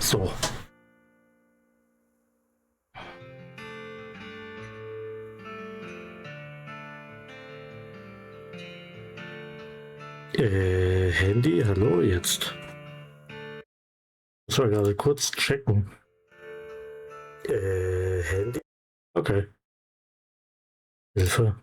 So. Handy, hallo jetzt. Muss mal gerade kurz checken. Handy? Okay. Hilfe.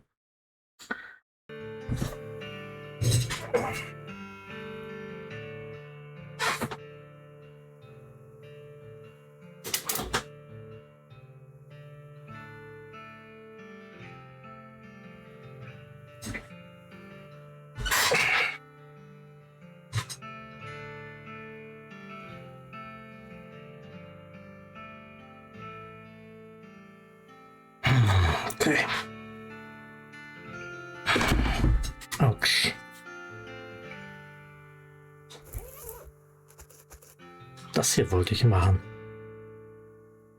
Okay. Autsch. Das hier wollte ich machen.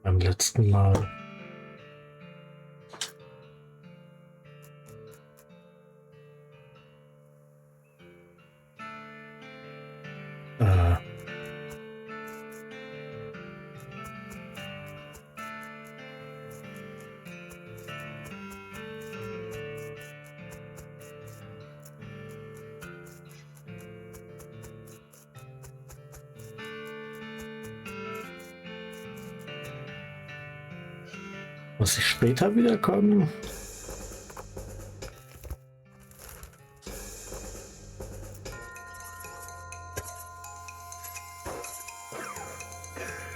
Beim letzten Mal. Äh. Muss ich später wiederkommen?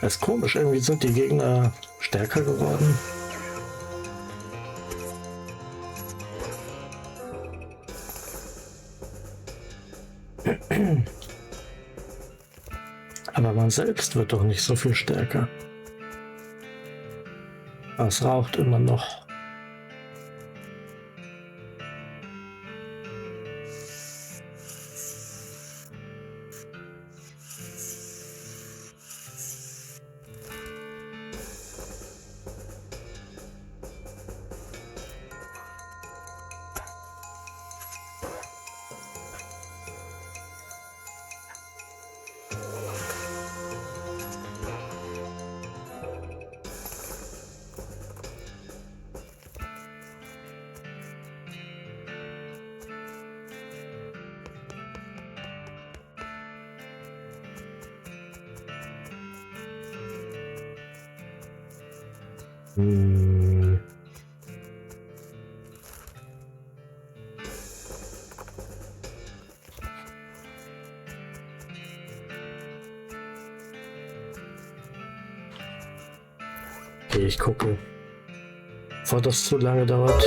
Das ist komisch, irgendwie sind die Gegner stärker geworden. Aber man selbst wird doch nicht so viel stärker. Es raucht immer noch. Hm. Okay, ich gucke. Bevor das zu lange dauert.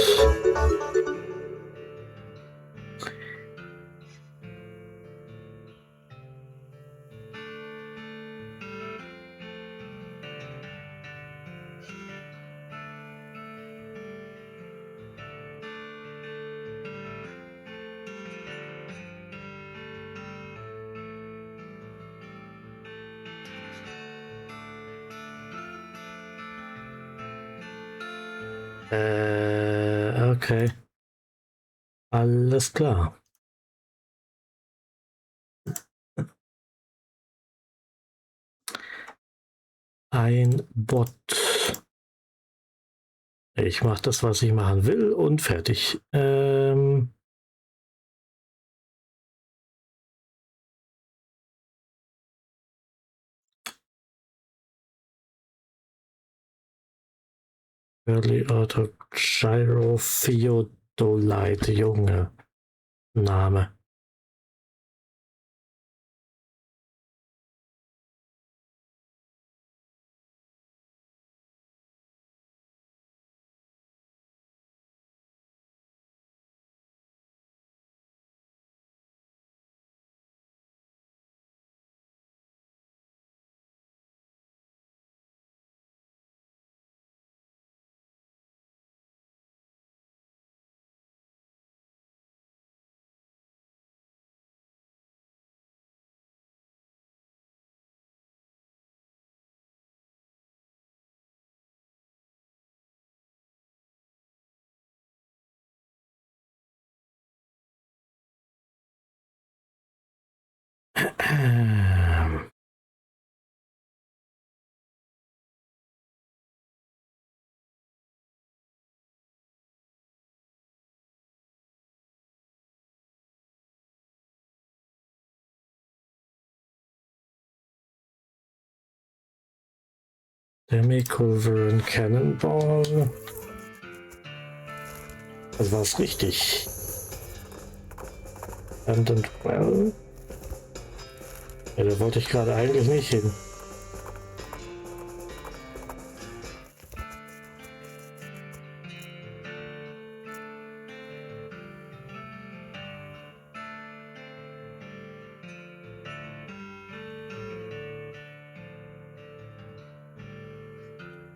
Okay. Alles klar. Ein Bot. Ich mache das, was ich machen will und fertig. Early Auto Gyro Theodolite, Junge. Name. Demi-Culverin Cannonball. Das war's richtig. Abandoned Well. Ja, da wollte ich gerade eigentlich nicht hin.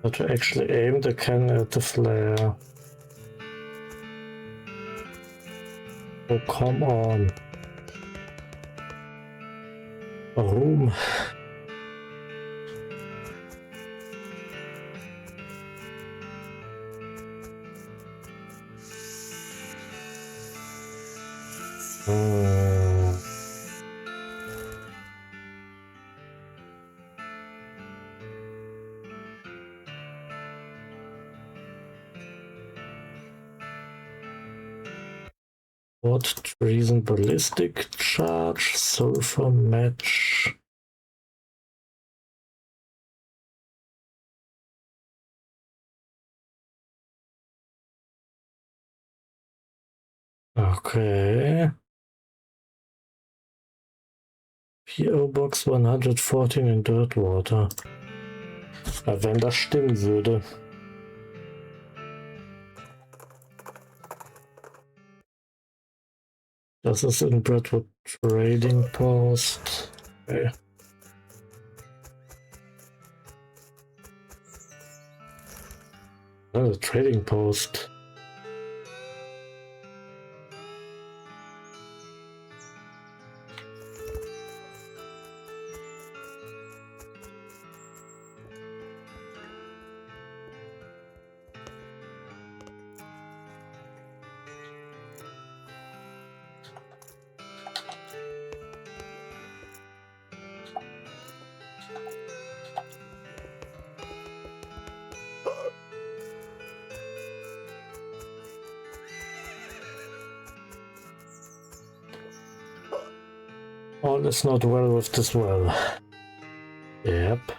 How to actually aim the cannon at the flare. Oh, come on. Warum? What treason ballistic charge, sulfur match. Okay. PO Box 114 in Dirtwater. Ja, wenn das stimmen würde. Das ist in Bradford Trading Post. Okay. Also Trading Post. All is not well with this well. Yep.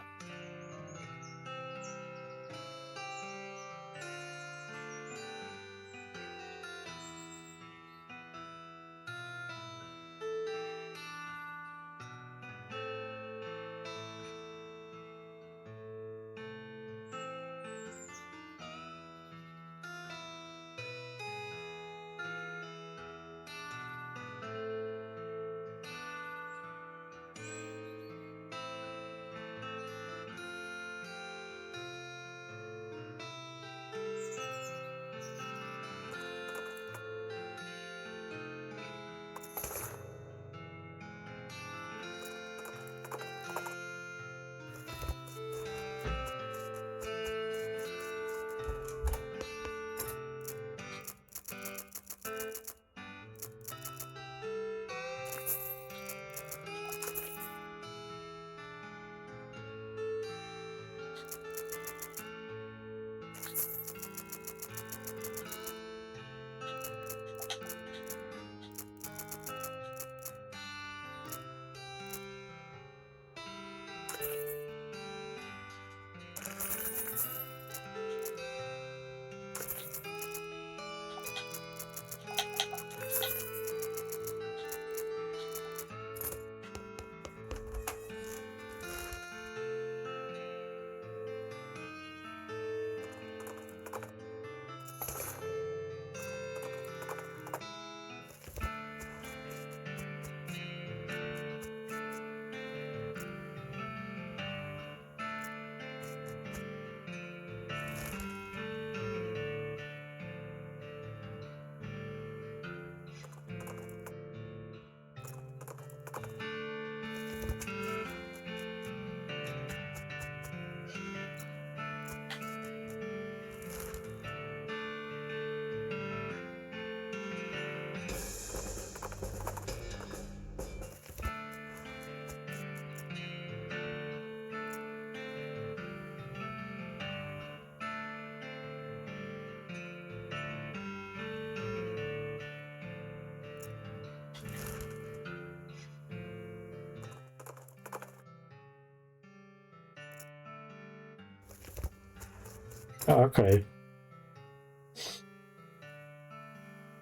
Ah, okay.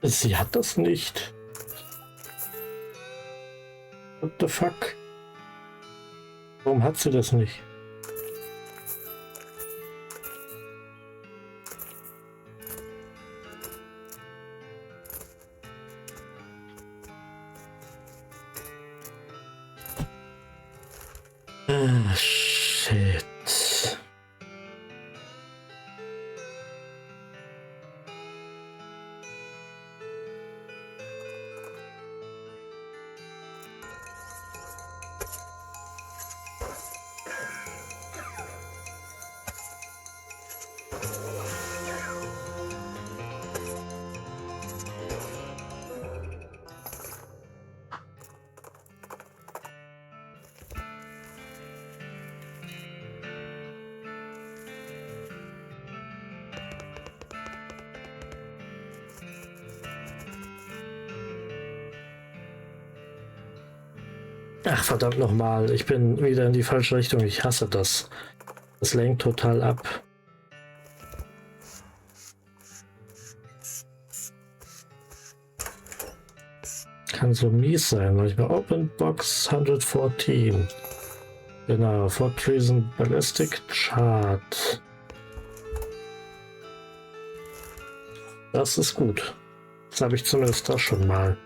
Sie hat das nicht. What the fuck? Warum hat sie das nicht? Ah, shit. Ach, verdammt nochmal. Ich bin wieder in die falsche Richtung. Ich hasse das. Das lenkt total ab. Kann so mies sein. Manchmal Open Box 114. Genau, for Treason Ballistic Chart. Das ist gut. Das habe ich zumindest das schon mal.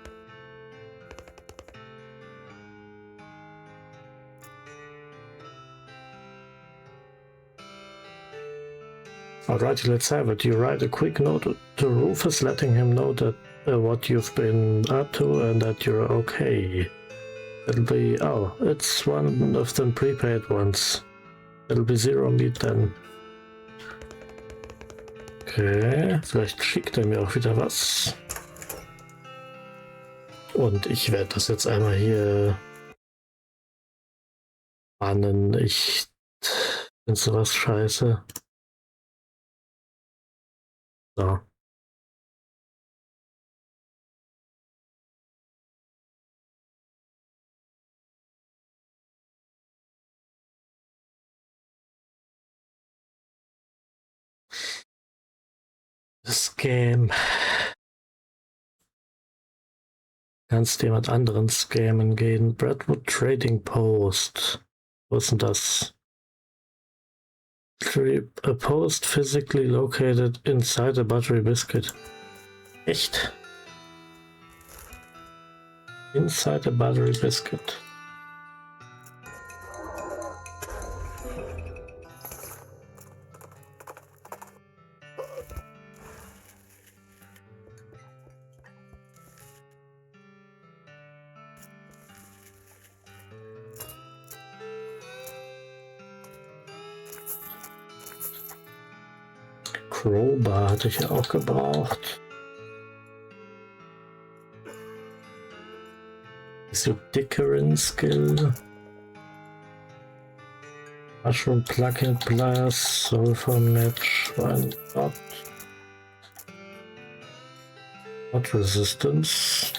Alrighty, let's have it. You write a quick note to Rufus letting him know that what you've been up to and that you're okay. It'll be... oh, it's one of them prepaid ones. It'll be 0 meat then. Okay, vielleicht schickt er mir auch wieder was. Und ich werde das jetzt einmal hier warnen. Ich finde sowas scheiße. So. Scam. Kannst jemand anderen scammen gehen? Bradwood Trading Post. Wo ist denn das? A post physically located inside a buttery biscuit. Echt? Inside a buttery biscuit. Crowbar hatte ich ja auch gebraucht. So Dickeren Skill. Mushroom Plug-in Blast, Sulfur Match, why not? Hot Resistance.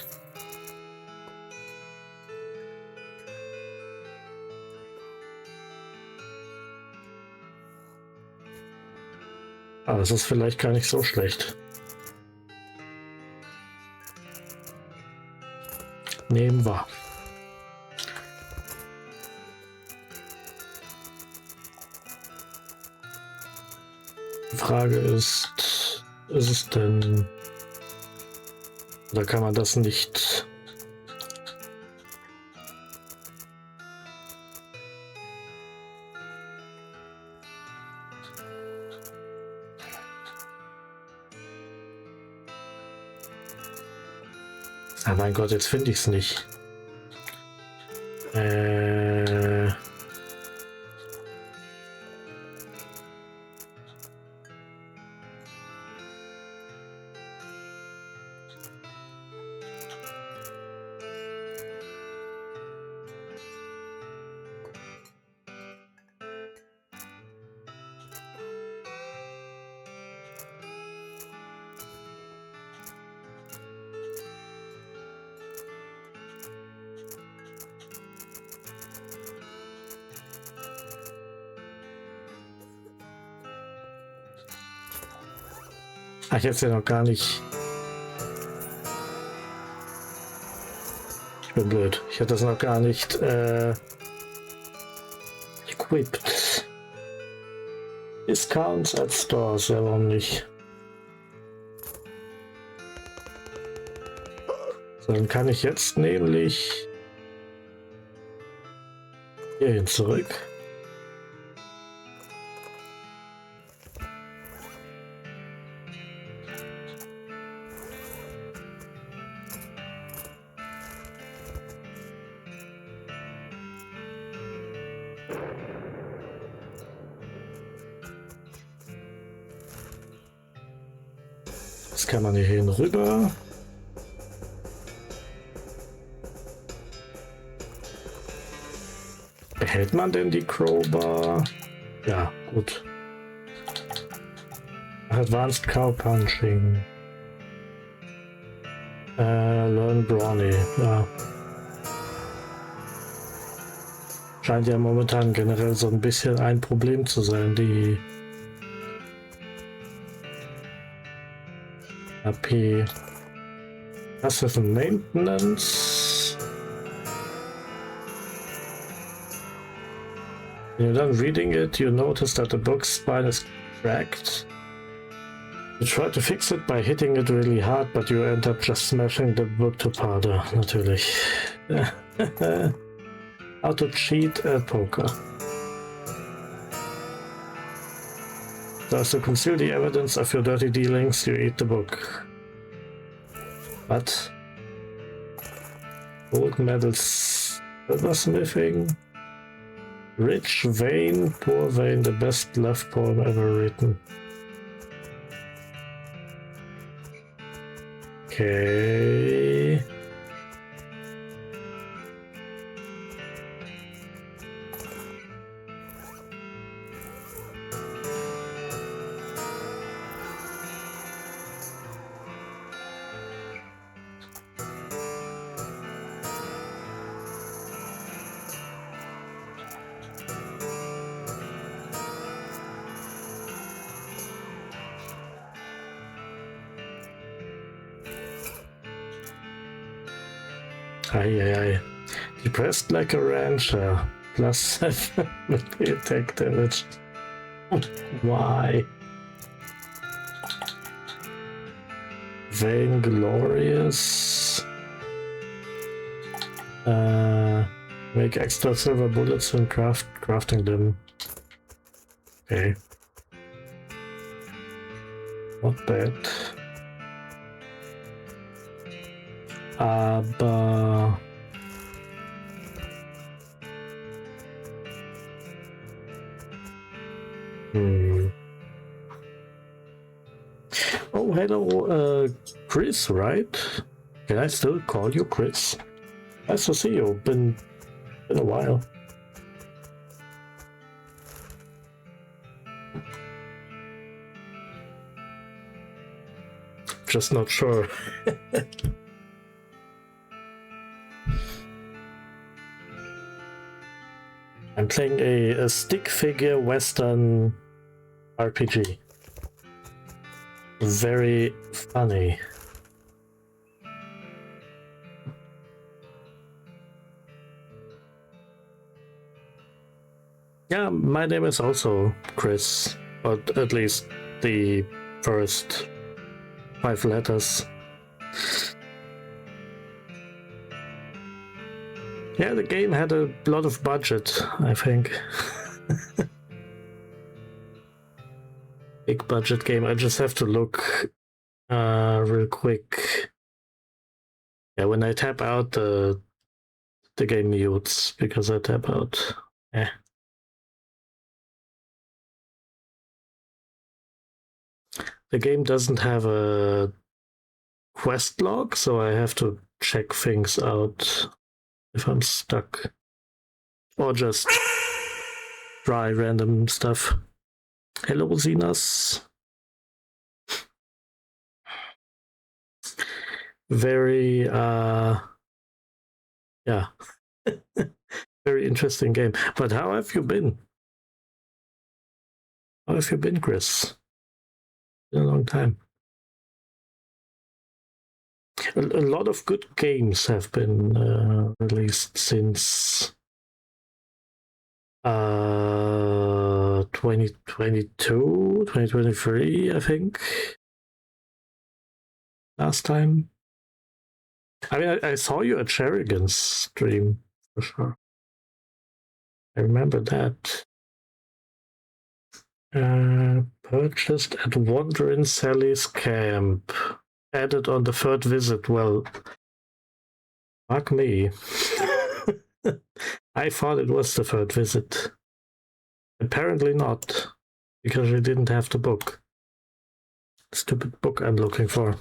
Aber es ist vielleicht gar nicht so schlecht. Nehmen wir. Die Frage ist es denn... oder kann man das nicht... Ah, mein Gott, jetzt finde ich es nicht. Ach, jetzt ja noch gar nicht. Ich bin blöd. Ich hatte das noch gar nicht equipped. Discounts at stores, ja, warum nicht? So, dann kann ich jetzt nämlich hierhin zurück. Jetzt kann man hier hin rüber. Behält man denn die Crowbar? Ja, gut. Advanced Cow Punching. Learn Brawny, ja. Scheint ja momentan generell so ein bisschen ein Problem zu sein, die AP. Passive Maintenance. When you're done reading it, you notice that the book's spine is cracked. You try to fix it by hitting it really hard, but you end up just smashing the book to powder, natürlich. How to cheat at poker. So as to conceal the evidence of your dirty dealings, you eat the book. What? Gold medals, silversmithing. Rich vein, poor vein, the best love poem ever written. Okay. Ai. Depressed like a rancher. Plus 7 with the attack damage. Why? Vainglorious. Make extra silver bullets when crafting them. Okay. Not bad. Aber oh, hello, Chris, right? Can I still call you Chris? Nice to see you. Been a while. Just not sure. I'm playing a stick figure Western RPG. Very funny. Yeah, my name is also Chris, but at least the first 5 letters. Yeah, the game had a lot of budget, I think. Big budget game. I just have to look real quick. Yeah, when I tap out, the game mutes because I tap out. Yeah. The game doesn't have a quest log, so I have to check things out if I'm stuck. Or just try random stuff. Hello, Zenas. Very, yeah. Very interesting game. But how have you been? How have you been, Chris? Been a long time. A lot of good games have been released since 2022, 2023, I think. Last time. I mean, I saw you at Sherigan's stream, for sure. I remember that. Purchased at Wanderin Sally's camp. Added on the third visit. Well, fuck me. I thought it was the third visit. Apparently not, because we didn't have the book. Stupid book I'm looking for.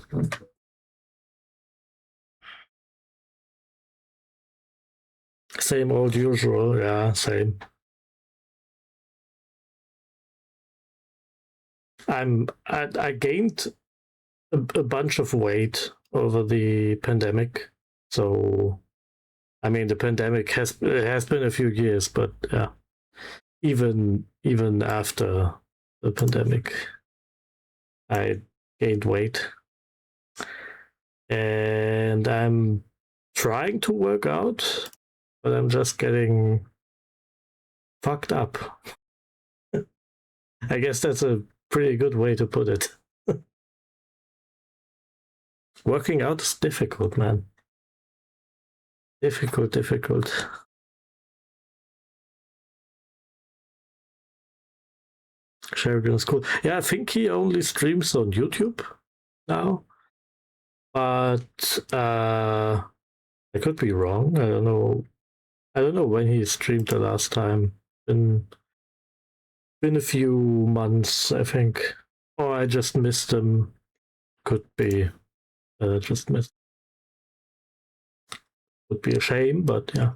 Same old usual, yeah, same. I gained a bunch of weight over the pandemic, so I mean the pandemic has been a few years, but yeah, even after the pandemic, I gained weight, and I'm trying to work out, but I'm just getting fucked up. I guess that's a pretty good way to put it. Working out is difficult, man. Difficult. Sheridan's cool. Yeah, I think he only streams on YouTube now. But I could be wrong. I don't know. I don't know when he streamed the last time. Been a few months, I think. Or I just missed him. Could be. Just missed. Would be a shame, but yeah.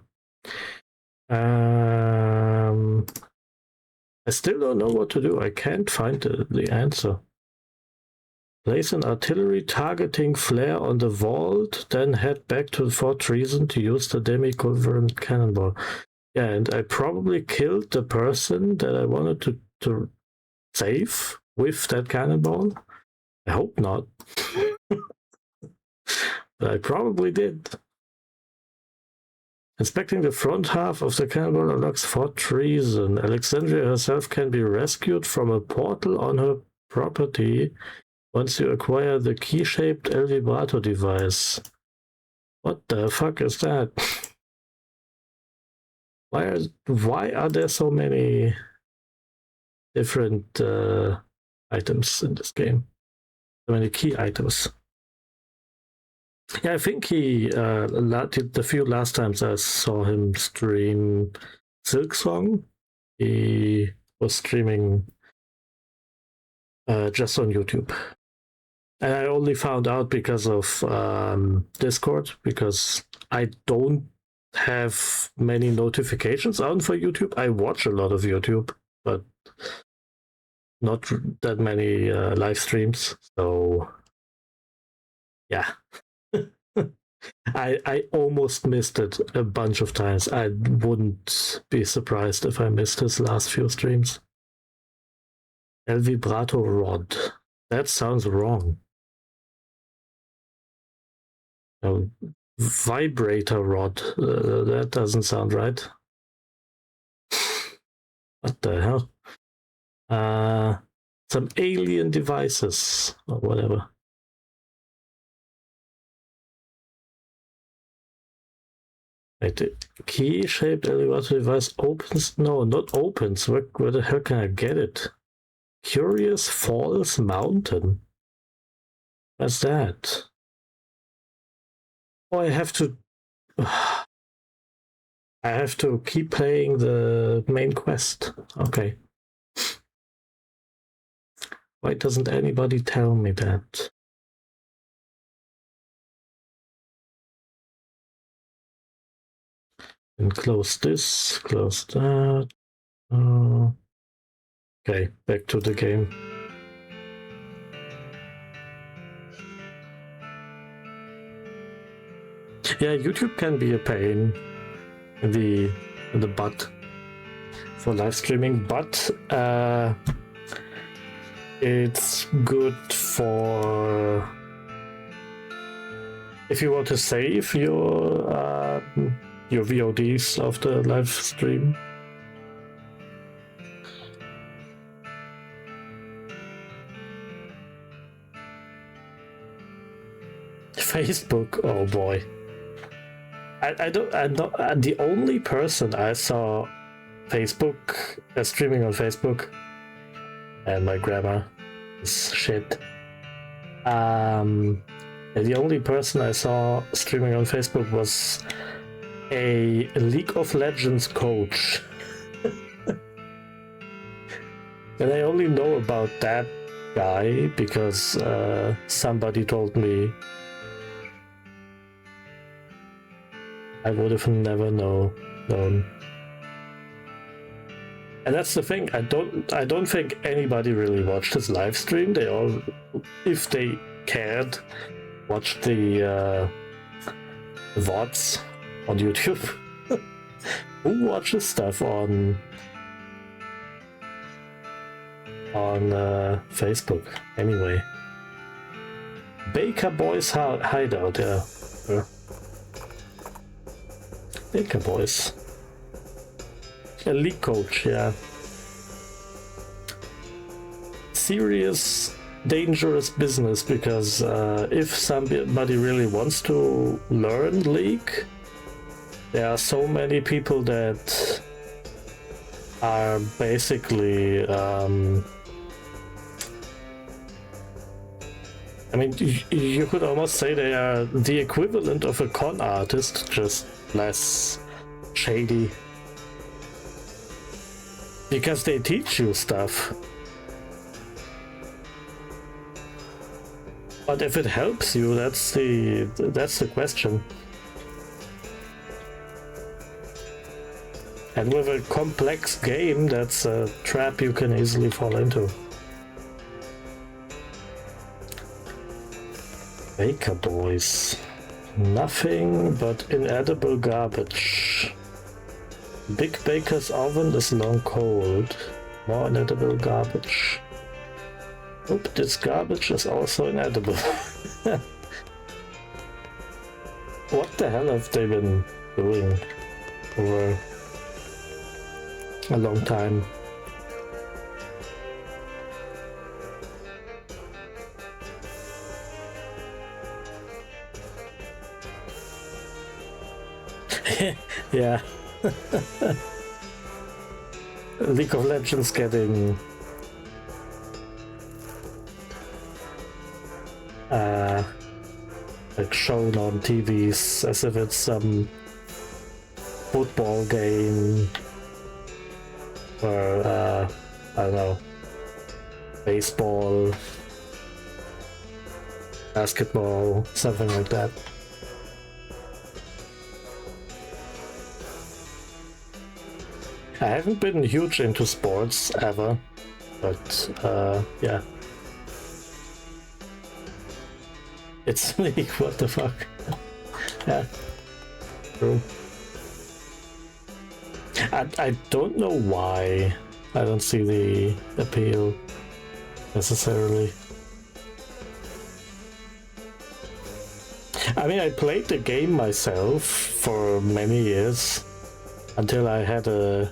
I still don't know what to do. I can't find the answer. Place an artillery targeting flare on the vault, then head back to Fort Treason to use the demi-culverin cannonball. Yeah, and I probably killed the person that I wanted to save with that cannonball. I hope not. But I probably did. Inspecting the front half of the cannonball unlocks Fort Treason. Alexandria herself can be rescued from a portal on her property once you acquire the key-shaped El Vibrato device. What the fuck is that? Why are there so many different items in this game? So many key items. Yeah, I think he the few last times I saw him stream Silksong, he was streaming just on YouTube. And I only found out because of Discord, because I don't have many notifications on for YouTube. I watch a lot of YouTube, but not that many live streams. So yeah. I almost missed it a bunch of times. I wouldn't be surprised if I missed his last few streams. El Vibrato Rod. That sounds wrong. No, vibrator rod. That doesn't sound right. What the hell? Some alien devices or whatever. Wait, the key-shaped elevator device opens? No, not opens. Where the hell can I get it? Curious Falls Mountain. What's that? Oh, I have to keep playing the main quest. Okay. Why doesn't anybody tell me that? And close this, close that. Okay, back to the game. Yeah, YouTube can be a pain in the butt for live streaming, but it's good for if you want to save your VODs of the live stream. Facebook, oh boy. I'm not the only person I saw Facebook streaming on Facebook, and my grammar is shit. The only person I saw streaming on Facebook was a League of Legends coach. And I only know about that guy because somebody told me. I would have never known. And that's the thing. I don't think anybody really watched his live stream. They all, if they cared, watched the VODs on YouTube. Who watches stuff on Facebook anyway? Baker Boys Hideout, yeah. Baker Boys. A league coach, yeah. Serious, dangerous business, because if somebody really wants to learn League, there are so many people that are basically I mean, you could almost say they are the equivalent of a con artist, just less shady. Because they teach you stuff. But if it helps you, that's the question. And with a complex game, that's a trap you can easily fall into. Baker Boys. Nothing but inedible garbage. Big Baker's oven is long cold. More inedible garbage. Oop, this garbage is also inedible. What the hell have they been doing over a long time? Yeah. League of Legends getting like shown on TVs as if it's some football game or I don't know, baseball, basketball, something like that. I haven't been huge into sports ever, but yeah. It's League, what the fuck? Yeah, true. I don't know why I don't see the appeal necessarily. I mean, I played the game myself for many years until I had an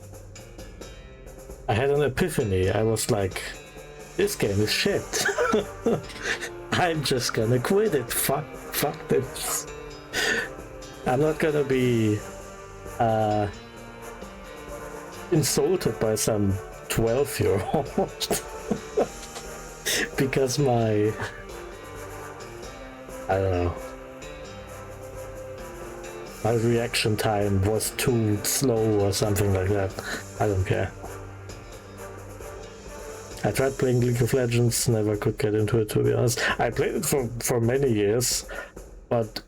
epiphany. I was like, this game is shit. I'm just gonna quit it. Fuck this. I'm not gonna be insulted by some 12-year-old because I don't know, my reaction time was too slow or something like that. I don't care. I tried playing League of Legends, never could get into it, to be honest. I played it for many years, but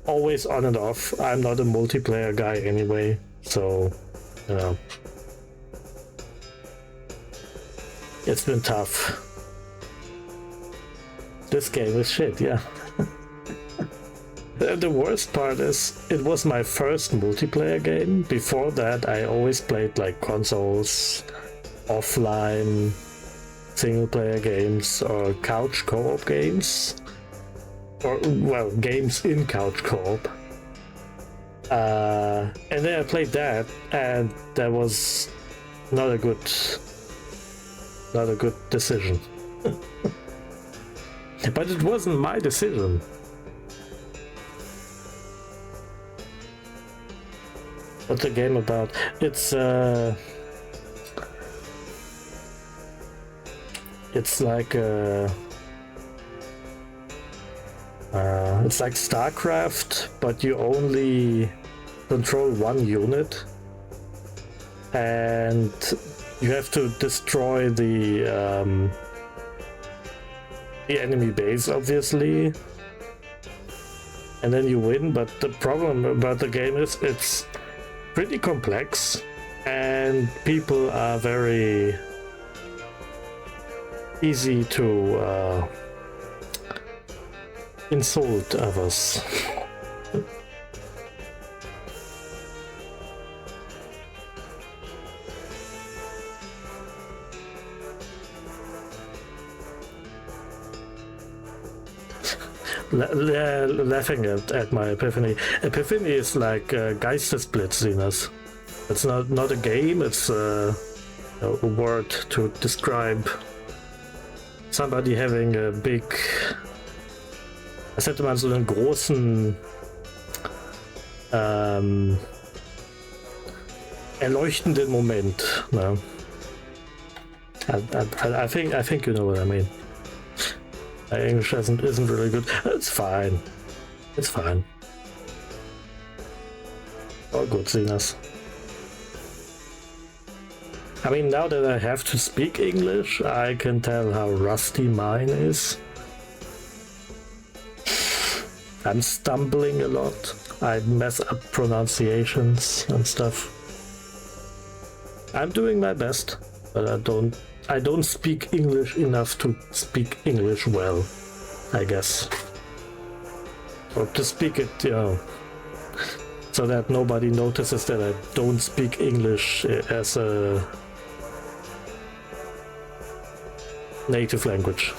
always on and off. I'm not a multiplayer guy anyway, so, you know. It's been tough. This game is shit, yeah. The worst part is, it was my first multiplayer game. Before that, I always played like consoles, offline, single player games or couch co-op games. or well, games in couch co-op. And then I played that, and that was not a good decision. But it wasn't my decision. What's the game about? It's like it's like StarCraft, but you only control one unit, and you have to destroy the enemy base, obviously, and then you win. But the problem about the game is it's pretty complex, and people are very easy to insult others. Laughing at my epiphany. Epiphany is like Geistesblitziness. It's not a game, it's a word to describe somebody having a big, als hätte man so einen großen erleuchtenden Moment. No? I think you know what I mean. My English isn't really good. It's fine. It's fine. All good, Sinas. I mean, now that I have to speak English, I can tell how rusty mine is. I'm stumbling a lot. I mess up pronunciations and stuff. I'm doing my best, but I don't speak English enough to speak English well, I guess. Or to speak it, you know, so that nobody notices that I don't speak English as a native language.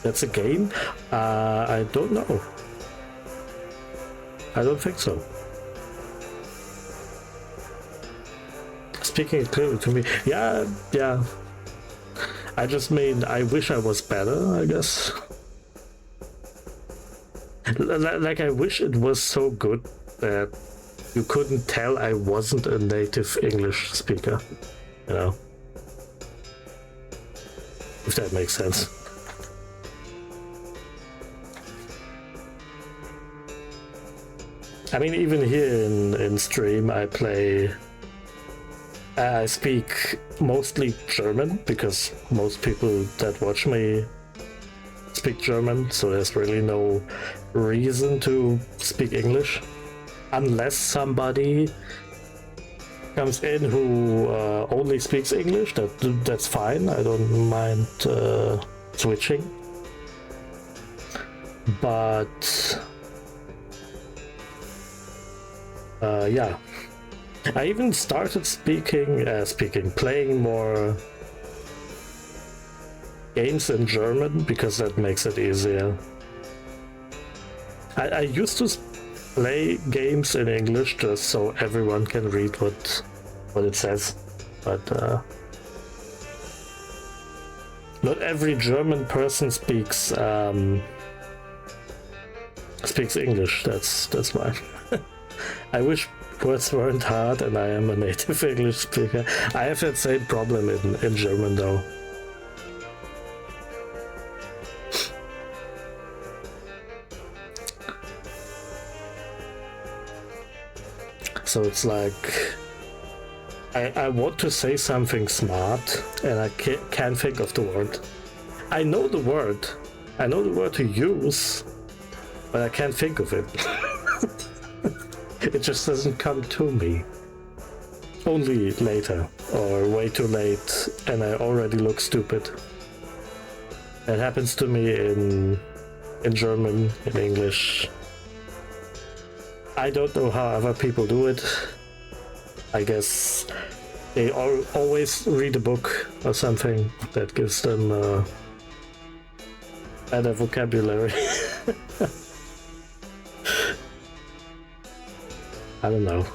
That's a game? I don't know. I don't think so. Speaking it clearly to me. Yeah. I just mean, I wish I was better, I guess. Like, I wish it was so good that you couldn't tell I wasn't a native English speaker, you know? If that makes sense. I mean, even here in stream, I speak mostly German, because most people that watch me speak German, so there's really no reason to speak English. Unless somebody comes in who only speaks English, that's fine, I don't mind switching. But yeah, I even started playing more games in German, because that makes it easier. I used to play games in English just so everyone can read what it says, but not every German person speaks English. That's why. I wish words weren't hard and I am a native English speaker. I have that same problem in German though. So it's like I want to say something smart and I can't think of the word. I know the word to use, but I can't think of it. It just doesn't come to me. Only later, or way too late, and I already look stupid. That happens to me in German, in English. I don't know how other people do it. I guess they always read a book or something that gives them better vocabulary. I don't know.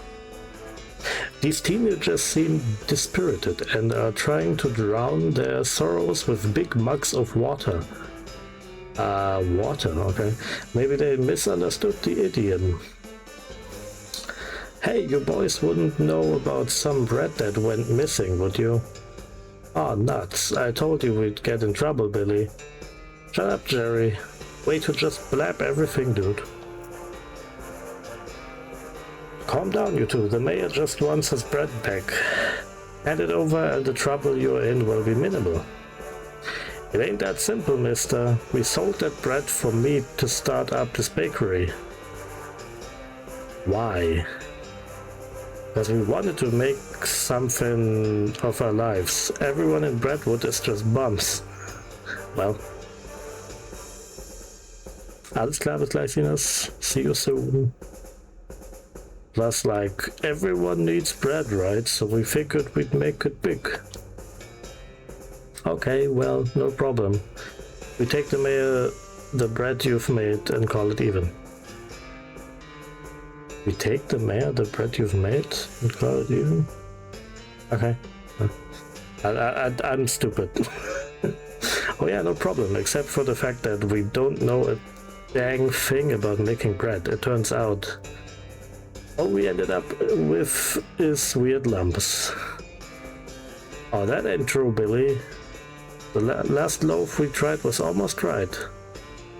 These teenagers seem dispirited and are trying to drown their sorrows with big mugs of water. Water, okay. Maybe they misunderstood the idiom. Hey, you boys wouldn't know about some bread that went missing, would you? Oh, nuts. I told you we'd get in trouble, Billy. Shut up, Jerry. Way to just blab everything, dude. Calm down, you two. The mayor just wants his bread back. Hand it over and the trouble you're in will be minimal. It ain't that simple, mister. We sold that bread for meat to start up this bakery. Why? Because we wanted to make something of our lives. Everyone in Brentwood is just bums. Well. Alles klar, bis gleich, Sinas. See you soon. Plus, like, everyone needs bread, right? So we figured we'd make it big. Okay, well, no problem. We take the mayor the bread you've made and call it even. We take the mayor the bread you've made and call it even? Okay. I'm stupid. Oh yeah, no problem, except for the fact that we don't know a dang thing about making bread. It turns out all we ended up with is weird lumps. Oh, that ain't true, Billy. The last loaf we tried was almost right.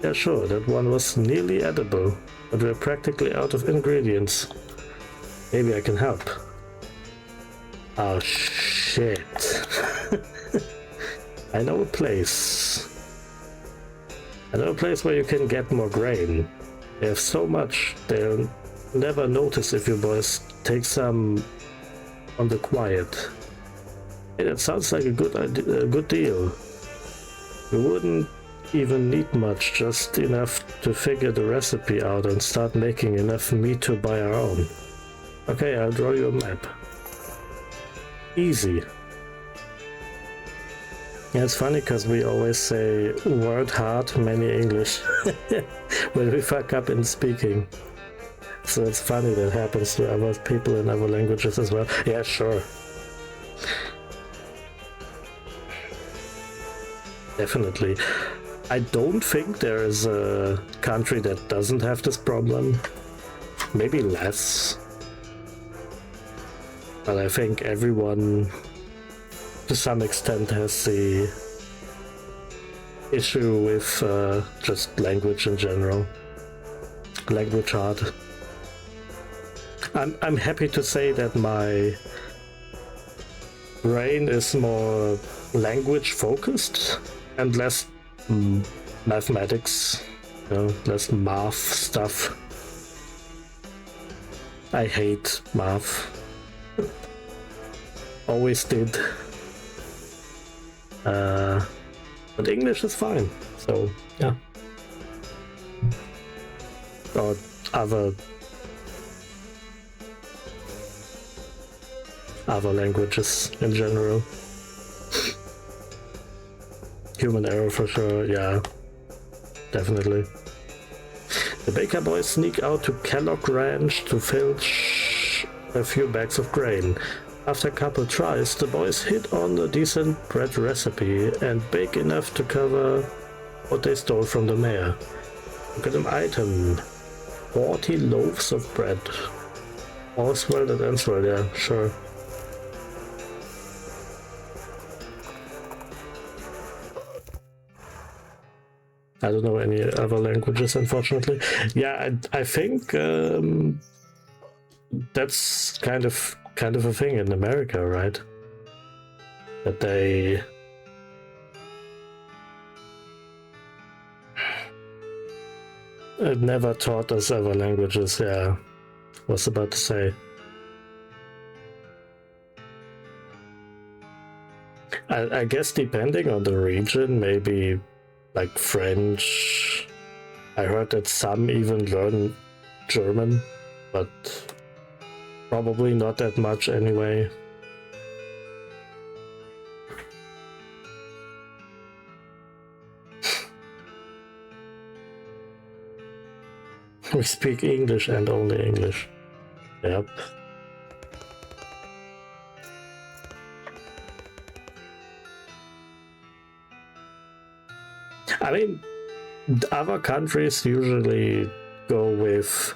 Yeah, sure, that one was nearly edible, but we're practically out of ingredients. Maybe I can help. Oh, shit. I know a place. I know a place where you can get more grain. They have so much, they'll never notice if you boys take some on the quiet. Hey, that sounds like a good deal. We wouldn't even need much, just enough to figure the recipe out and start making enough meat to buy our own. Okay, I'll draw you a map. Easy. Yeah, it's funny because we always say word hard, many English when we fuck up in speaking. So it's funny that happens to other people in other languages as well. Yeah, sure. Definitely. I don't think there is a country that doesn't have this problem. Maybe less. But I think everyone, to some extent, has the issue with just language in general. Language hard. I'm happy to say that my brain is more language focused and less mathematics, you know, less math stuff. I hate math. Always did. But English is fine, so yeah. Or other languages in general. Human error for sure, yeah, definitely. The Baker Boys sneak out to Kellogg Ranch to filch a few bags of grain. After a couple tries, the boys hit on a decent bread recipe and bake enough to cover what they stole from the mayor. Look at an item. 40 loaves of bread. All's well that ends well, yeah, sure. I don't know any other languages, unfortunately. Yeah, I think that's kind of a thing in America, right? That they never taught us other languages. Yeah, was about to say. I guess depending on the region, maybe. Like French. I heard that some even learn German, but probably not that much anyway. We speak English and only English. Yep. I mean, other countries usually go with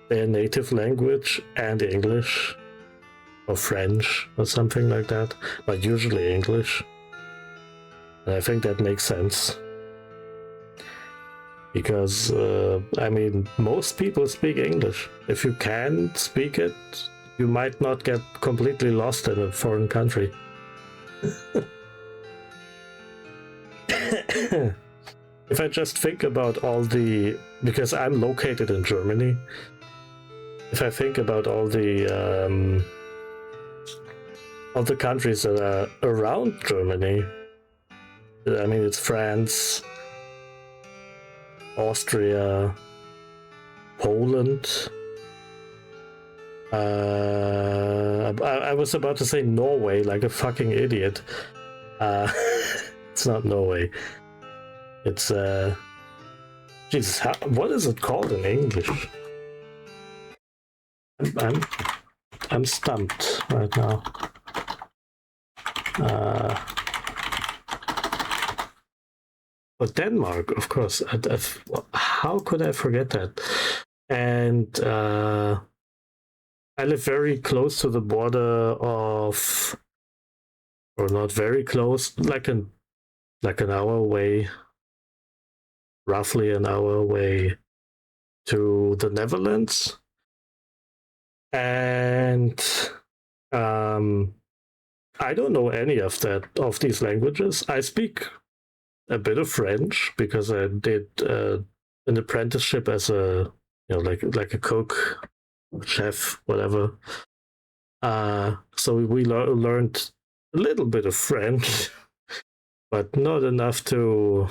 their native language and English, or French, or something like that, but usually English. And I think that makes sense. Because, I mean, most people speak English. If you can speak it, you might not get completely lost in a foreign country. If I just think about all the... because I'm located in Germany. If I think about all the countries that are around Germany, I mean, it's France, Austria, Poland. I was about to say Norway like a fucking idiot. It's not Norway. It's Jesus, what is it called in English? I'm stumped right now. But Denmark, of course. How could I forget that? And I live very close to the border of, or not very close, like an hour away, roughly an hour away, to the Netherlands. And I don't know any of these languages. I speak a bit of French because I did an apprenticeship as a, like a cook, chef, whatever. So we learned a little bit of French, but not enough to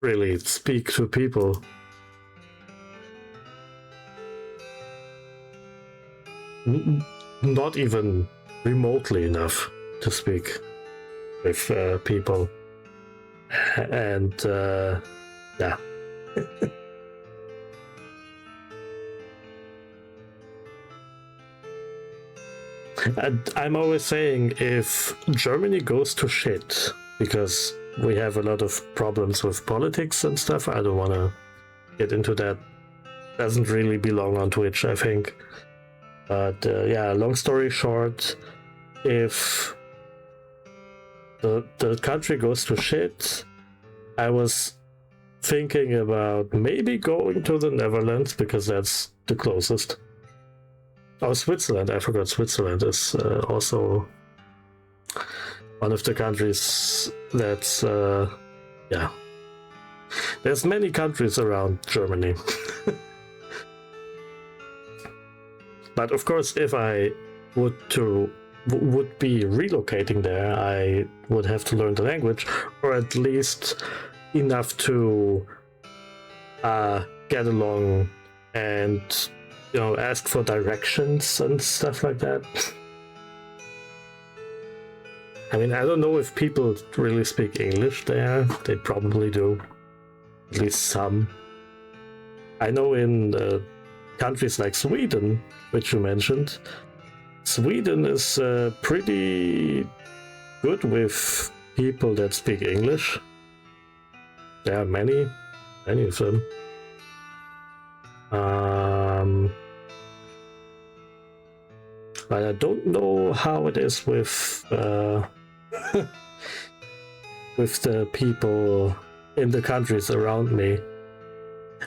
really speak to people. Not even remotely enough to speak with people. And yeah. And I'm always saying, if Germany goes to shit, because we have a lot of problems with politics and stuff, I don't want to get into that. Doesn't really belong on Twitch, I think. But yeah, long story short, if the country goes to shit, I was thinking about maybe going to the Netherlands, because that's the closest. Oh, Switzerland. I forgot Switzerland is also one of the countries that's, yeah. There's many countries around Germany. But of course, if I would be relocating there, I would have to learn the language, or at least enough to get along and ask for directions and stuff like that. I mean, I don't know if people really speak English there. They probably do, at least some. I know in countries like Sweden, which you mentioned, Sweden is pretty good with people that speak English. There are many of them. But I don't know how it is with with the people in the countries around me.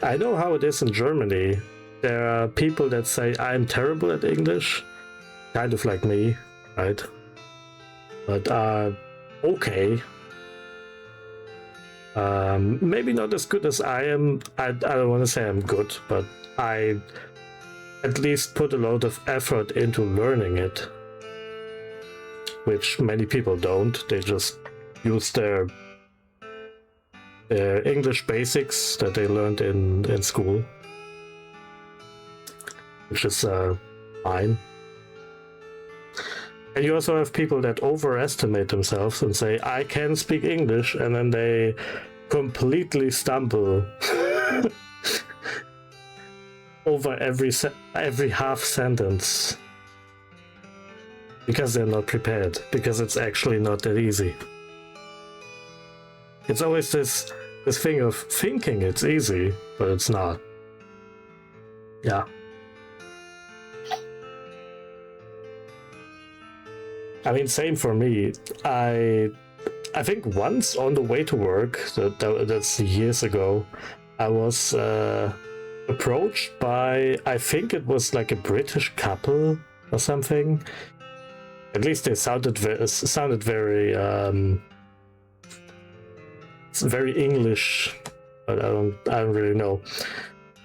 I know how it is in Germany. There are people that say I'm terrible at English, kind of like me, right? But are okay. Maybe not as good as I am. I don't want to say I'm good, but I at least put a lot of effort into learning it, which many people don't. They just use their English basics that they learned in school, which is fine. And you also have people that overestimate themselves and say, I can speak English, and then they completely stumble over every half sentence. Because they're not prepared, because it's actually not that easy. It's always this thing of thinking it's easy, but it's not. Yeah. I mean, same for me. I think once on the way to work, that's years ago, I was approached by, I think it was like a British couple or something. At least they sounded very very English, but I don't really know.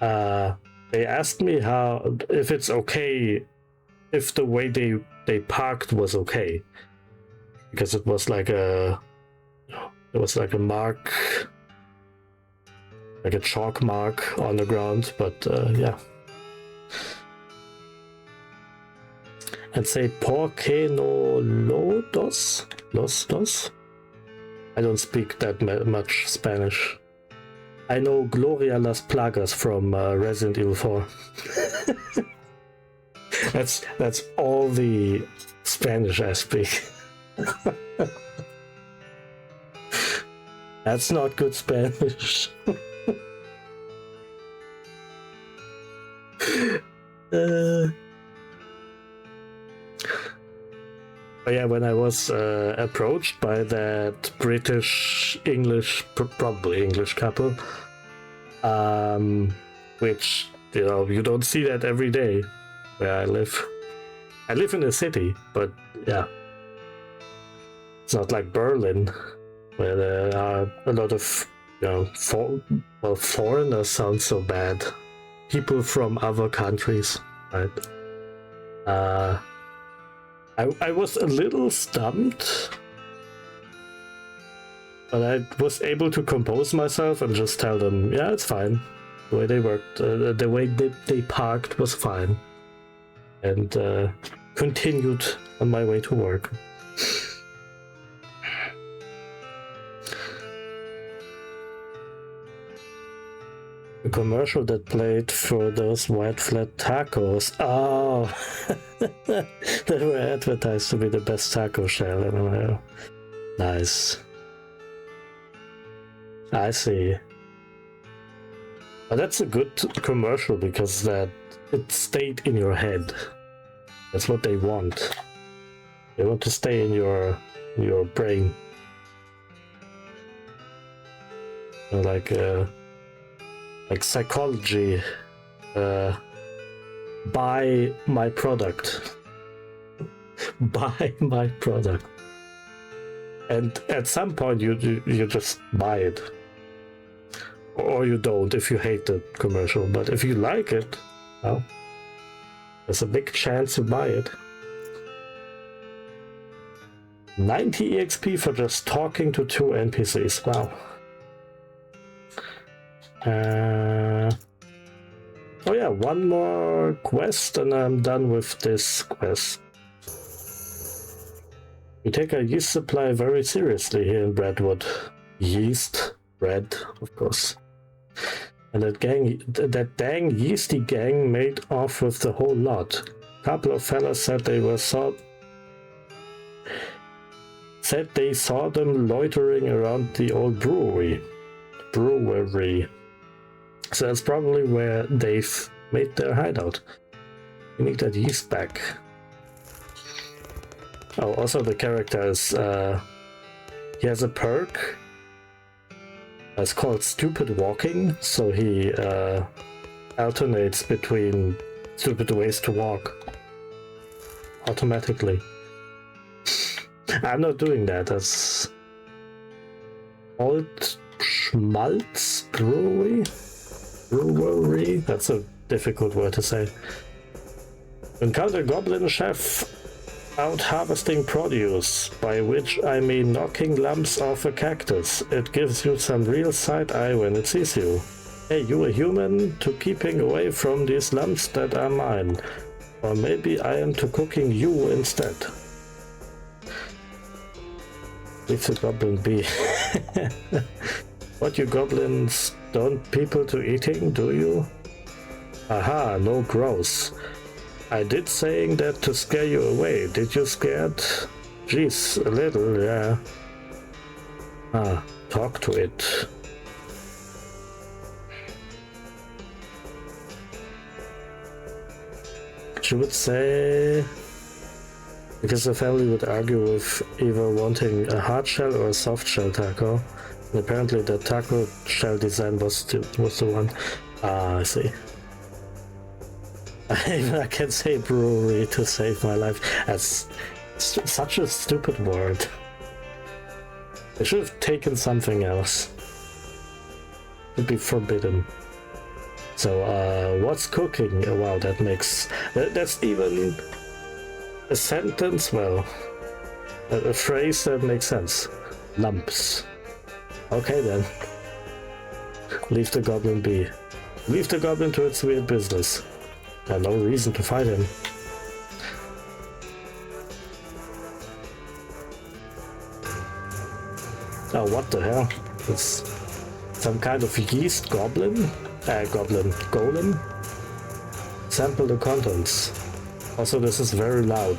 They asked me if it's okay if the way they parked was okay, because it was like a mark, like a chalk mark on the ground, but yeah. And say ¿Por qué no los dos? I don't speak that much Spanish. I know Gloria las Plagas from Resident Evil 4. That's all the Spanish I speak. That's not good Spanish. But yeah, when I was approached by that British English, probably English couple, which, you know, you don't see that every day where I live. I live in a city, but yeah, it's not like Berlin, where there are a lot of, you know, foreigners sounds so bad. People from other countries, right? I was a little stumped, but I was able to compose myself and just tell them, yeah, it's fine. The way they worked, the way they parked was fine. And continued on my way to work. A commercial that played for those white flat tacos. Oh, they were advertised to be the best taco shell. I don't know. Nice. I see. But that's a good commercial because that it stayed in your head. That's what they want. They want to stay in your brain. Like psychology. Buy my product. Buy my product. And at some point you just buy it. Or you don't if you hate the commercial. But if you like it, well, there's a big chance you buy it. 90 EXP for just talking to 2 NPCs. Wow. Oh yeah, one more quest and I'm done with this quest. We take our yeast supply very seriously here in Brentwood. Yeast, bread, of course. And that dang yeasty gang made off with the whole lot. Couple of fellas said they saw them loitering around the old brewery. So that's probably where they've made their hideout. We need that yeast back. Oh, also the character is, he has a perk. It's called Stupid Walking, so he alternates between stupid ways to walk automatically. I'm not doing that. That's Old Schmaltz Brewery. That's a difficult word to say. Encounter Goblin Chef out harvesting produce, by which I mean knocking lumps off a cactus. It gives you some real side eye when it sees you. Hey, you a human, to keeping away from these lumps that are mine. Or maybe I am to cooking you instead. Leave the goblin be. What, you goblins don't people to eating, do you? Aha, no gross. I did saying that to scare you away. Did you scared? Jeez, a little, yeah. Ah, talk to it. She would say... Because the family would argue with either wanting a hard shell or a soft shell taco. And apparently the taco shell design was the one. Ah, I see. I can say brewery to save my life. That's such a stupid word. I should have taken something else. It'd be forbidden. So, what's cooking? Oh, wow, that makes... That's even a sentence, well, a phrase that makes sense. Lumps. Okay then. Leave the goblin be. Leave the goblin to its weird business. No reason to fight him. Oh, what the hell? It's some kind of yeast goblin? Golem? Sample the contents. Also, this is very loud.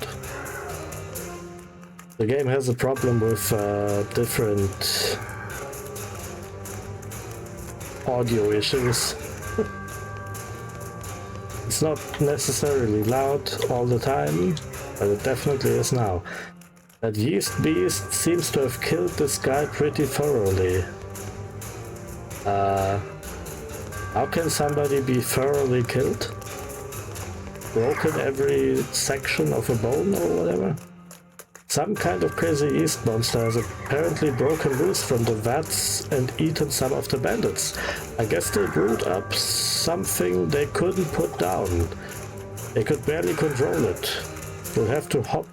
The game has a problem with different audio issues. It's not necessarily loud all the time, but it definitely is now. That yeast beast seems to have killed this guy pretty thoroughly. How can somebody be thoroughly killed? Broken every section of a bone or whatever? Some kind of crazy yeast monster has apparently broken loose from the vats and eaten some of the bandits. I guess they brewed up something they couldn't put down. They could barely control it. You'll have to hop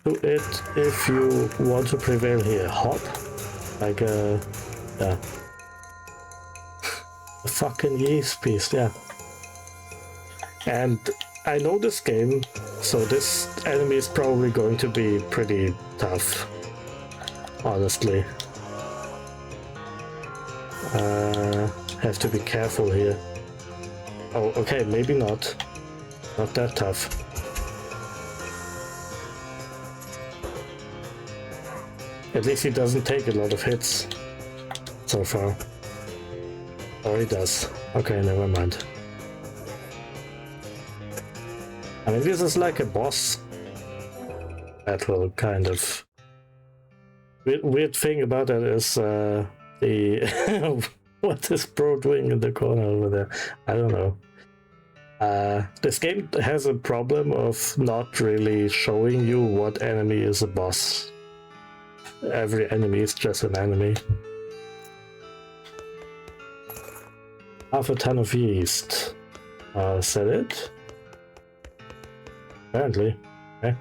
to it if you want to prevail here. Hop? Like yeah. A fucking yeast beast, yeah. And I know this game, so this enemy is probably going to be pretty tough, honestly. Have to be careful here. Oh, okay, maybe not. Not that tough. At least he doesn't take a lot of hits so far. Or he does. Okay, never mind. I mean, this is like a boss battle, kind of. Weird thing about that is the... what is Bro doing in the corner over there? I don't know. This game has a problem of not really showing you what enemy is a boss. Every enemy is just an enemy. Half a ton of yeast. Is that it? Apparently. Okay.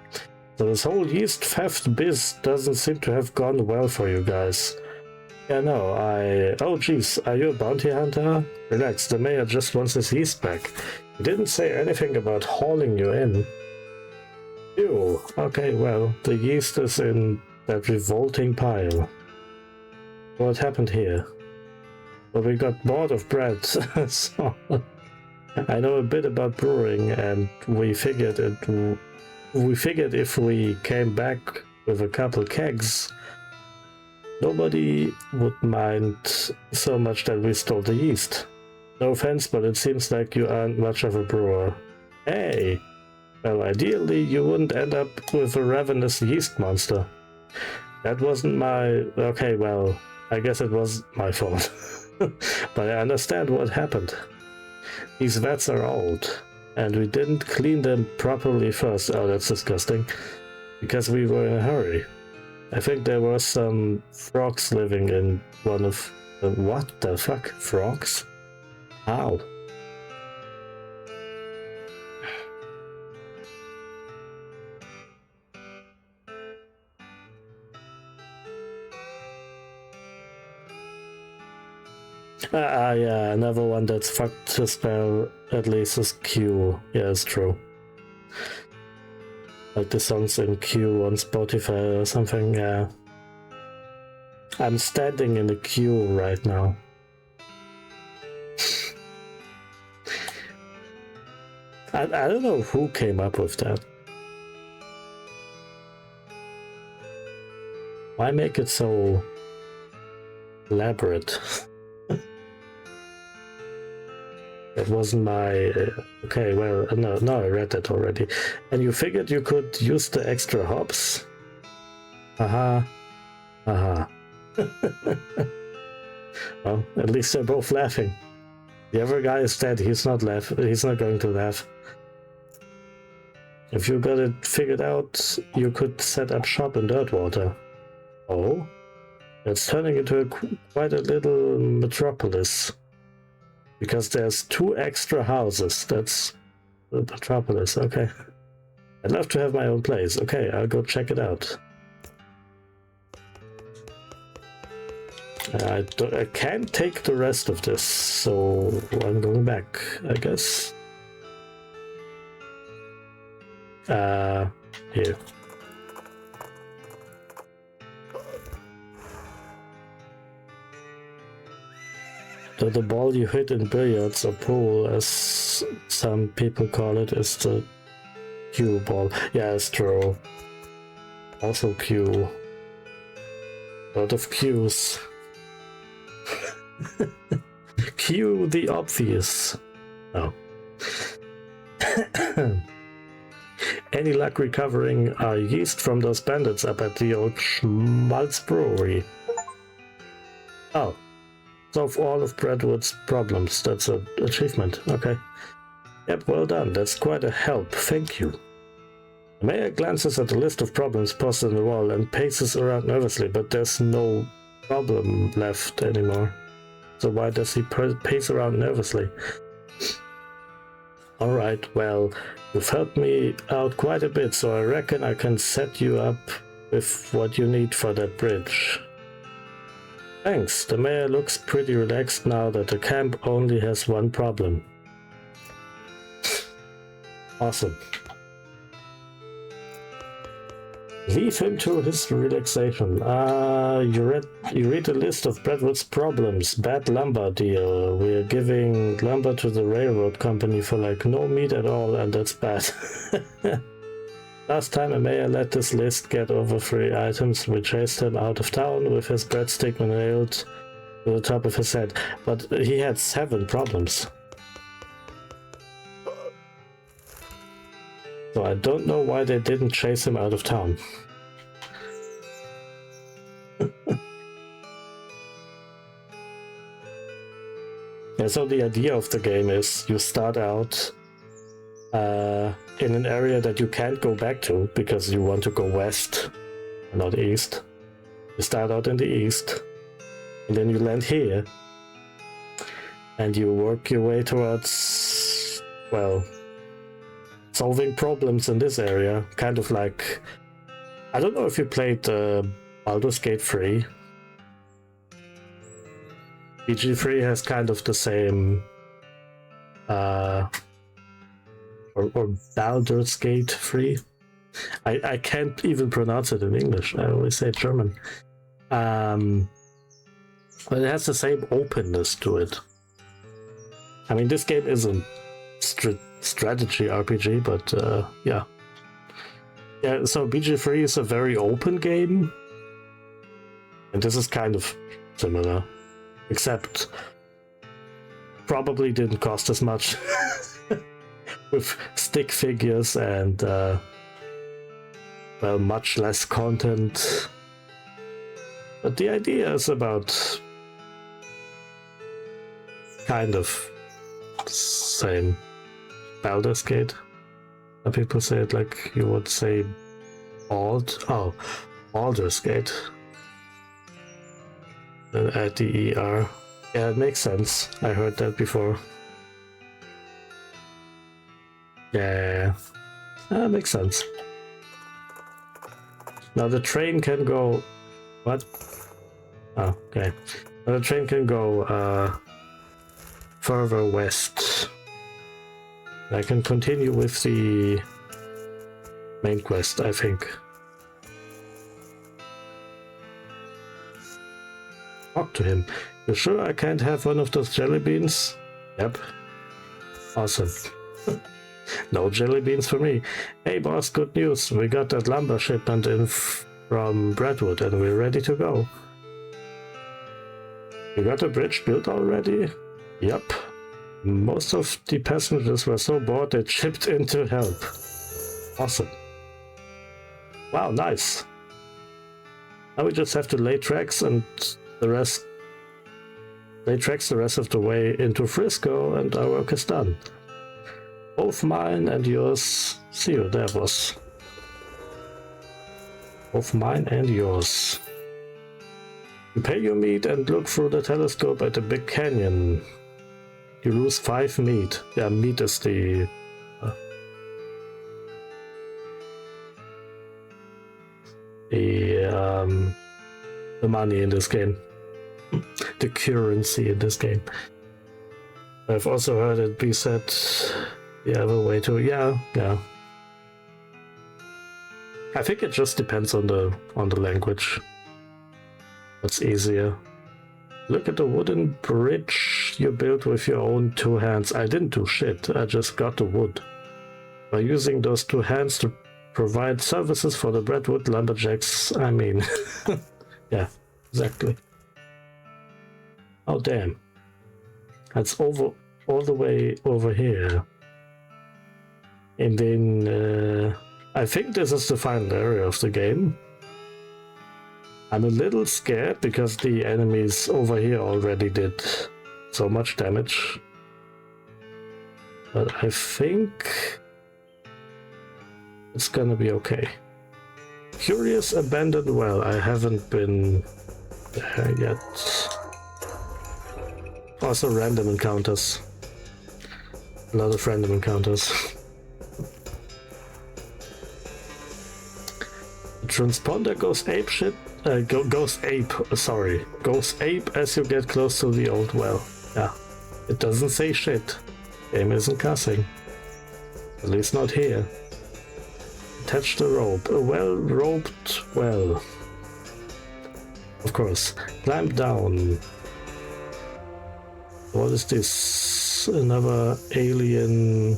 So this whole yeast theft biz doesn't seem to have gone well for you guys. Yeah, no, oh jeez, are you a bounty hunter? Relax, the mayor just wants his yeast back. He didn't say anything about hauling you in. Ew, okay, well, the yeast is in that revolting pile. What happened here? Well, we got bored of bread, so... I know a bit about brewing, and we figured if we came back with a couple kegs, nobody would mind so much that we stole the yeast. No offense, but it seems like you aren't much of a brewer. Hey! Well, ideally you wouldn't end up with a ravenous yeast monster. That wasn't my... Okay, well, I guess it was my fault. But I understand what happened. These vats are old, and we didn't clean them properly first. Oh, that's disgusting. Because we were in a hurry. I think there were some frogs living in one of the... What the fuck? Frogs? How? Yeah, another one that's fucked to spell at least is Q. Yeah, it's true. Like the songs in Q on Spotify or something, yeah. I'm standing in the queue right now. I don't know who came up with that. Why make it so elaborate? That wasn't my... okay, well, no, I read that already. And you figured you could use the extra hops? Haha. Haha. Well, at least they're both laughing. The other guy is dead, he's not going to laugh. If you got it figured out, you could set up shop in Dirtwater. Oh? It's turning into quite a little metropolis. Because there's 2 extra houses. That's the metropolis. Okay. I'd love to have my own place. Okay, I'll go check it out. I can't take the rest of this, so I'm going back, I guess. Here. The ball you hit in billiards or pool, as some people call it, is the cue ball. Yeah, it's true. Also cue. A lot of cues. Cue the obvious. Oh. Any luck recovering our yeast from those bandits up at the old Schmaltz Brewery? Oh. Solve all of Bradwood's problems. That's an achievement. Okay. Yep, well done. That's quite a help. Thank you. The mayor glances at the list of problems posted on the wall and paces around nervously, but there's no problem left anymore. So why does he pace around nervously? Alright, well, you've helped me out quite a bit, so I reckon I can set you up with what you need for that bridge. Thanks, the mayor looks pretty relaxed now that the camp only has one problem. Awesome. Leave him to his relaxation. You read the list of Bradwood's problems. Bad lumber deal. We're giving lumber to the railroad company for like no meat at all, and that's bad. Last time a mayor let this list get over 3 items, we chased him out of town with his breadstick nailed to the top of his head. But he had 7 problems. So I don't know why they didn't chase him out of town. Yeah, so the idea of the game is you start out in an area that you can't go back to because you want to go west, not east. You start out in the east, and then you land here, and you work your way towards, well, solving problems in this area, kind of like... I don't know if you played Baldur's Gate 3. BG3 has kind of the same... or Baldur's Gate 3. I can't even pronounce it in English. I always say German. But it has the same openness to it. I mean, this game isn't strategy RPG, but yeah. Yeah, so BG3 is a very open game. And this is kind of similar. Except probably didn't cost as much. With stick figures and well, much less content. But the idea is about kind of same. Baldur's Gate. Some people say it like you would say Baldur's Gate. Then add the ER. Yeah, it makes sense. I heard that before. Yeah, that makes sense. Now the train can go... What? Oh, okay. Now the train can go further west. I can continue with the main quest, I think. Talk to him. You sure I can't have one of those jelly beans? Yep. Awesome. No jelly beans for me. Hey boss, good news. We got that lumber shipment in from Brentwood and we're ready to go. You got the bridge built already? Yep. Most of the passengers were so bored they chipped in to help. Awesome. Wow, nice. Now we just have to lay tracks and the rest... Lay tracks the rest of the way into Frisco and our work is done. Both mine and yours. See you there, boss. Both mine and yours. You pay your meat and look through the telescope at the big canyon. You lose 5 meat. Yeah, meat is the money in this game. The currency in this game. I've also heard it be said the other way too. Yeah. I think it just depends on the language. What's easier. Look at the wooden bridge you built with your own 2 hands. I didn't do shit, I just got the wood. By using those 2 hands to provide services for the Brentwood lumberjacks, I mean... yeah, exactly. Oh damn. That's all the way over here. And then... I think this is the final area of the game. I'm a little scared because the enemies over here already did so much damage. But I think it's gonna be okay. Curious abandoned well. I haven't been there yet. Also random encounters. A lot of random encounters. The transponder goes apeshit. Goes ape as you get close to the old well. Yeah, it doesn't say shit. Game isn't cussing. At least not here. Attach the rope. A well-roped well. Of course. Climb down. What is this? Another alien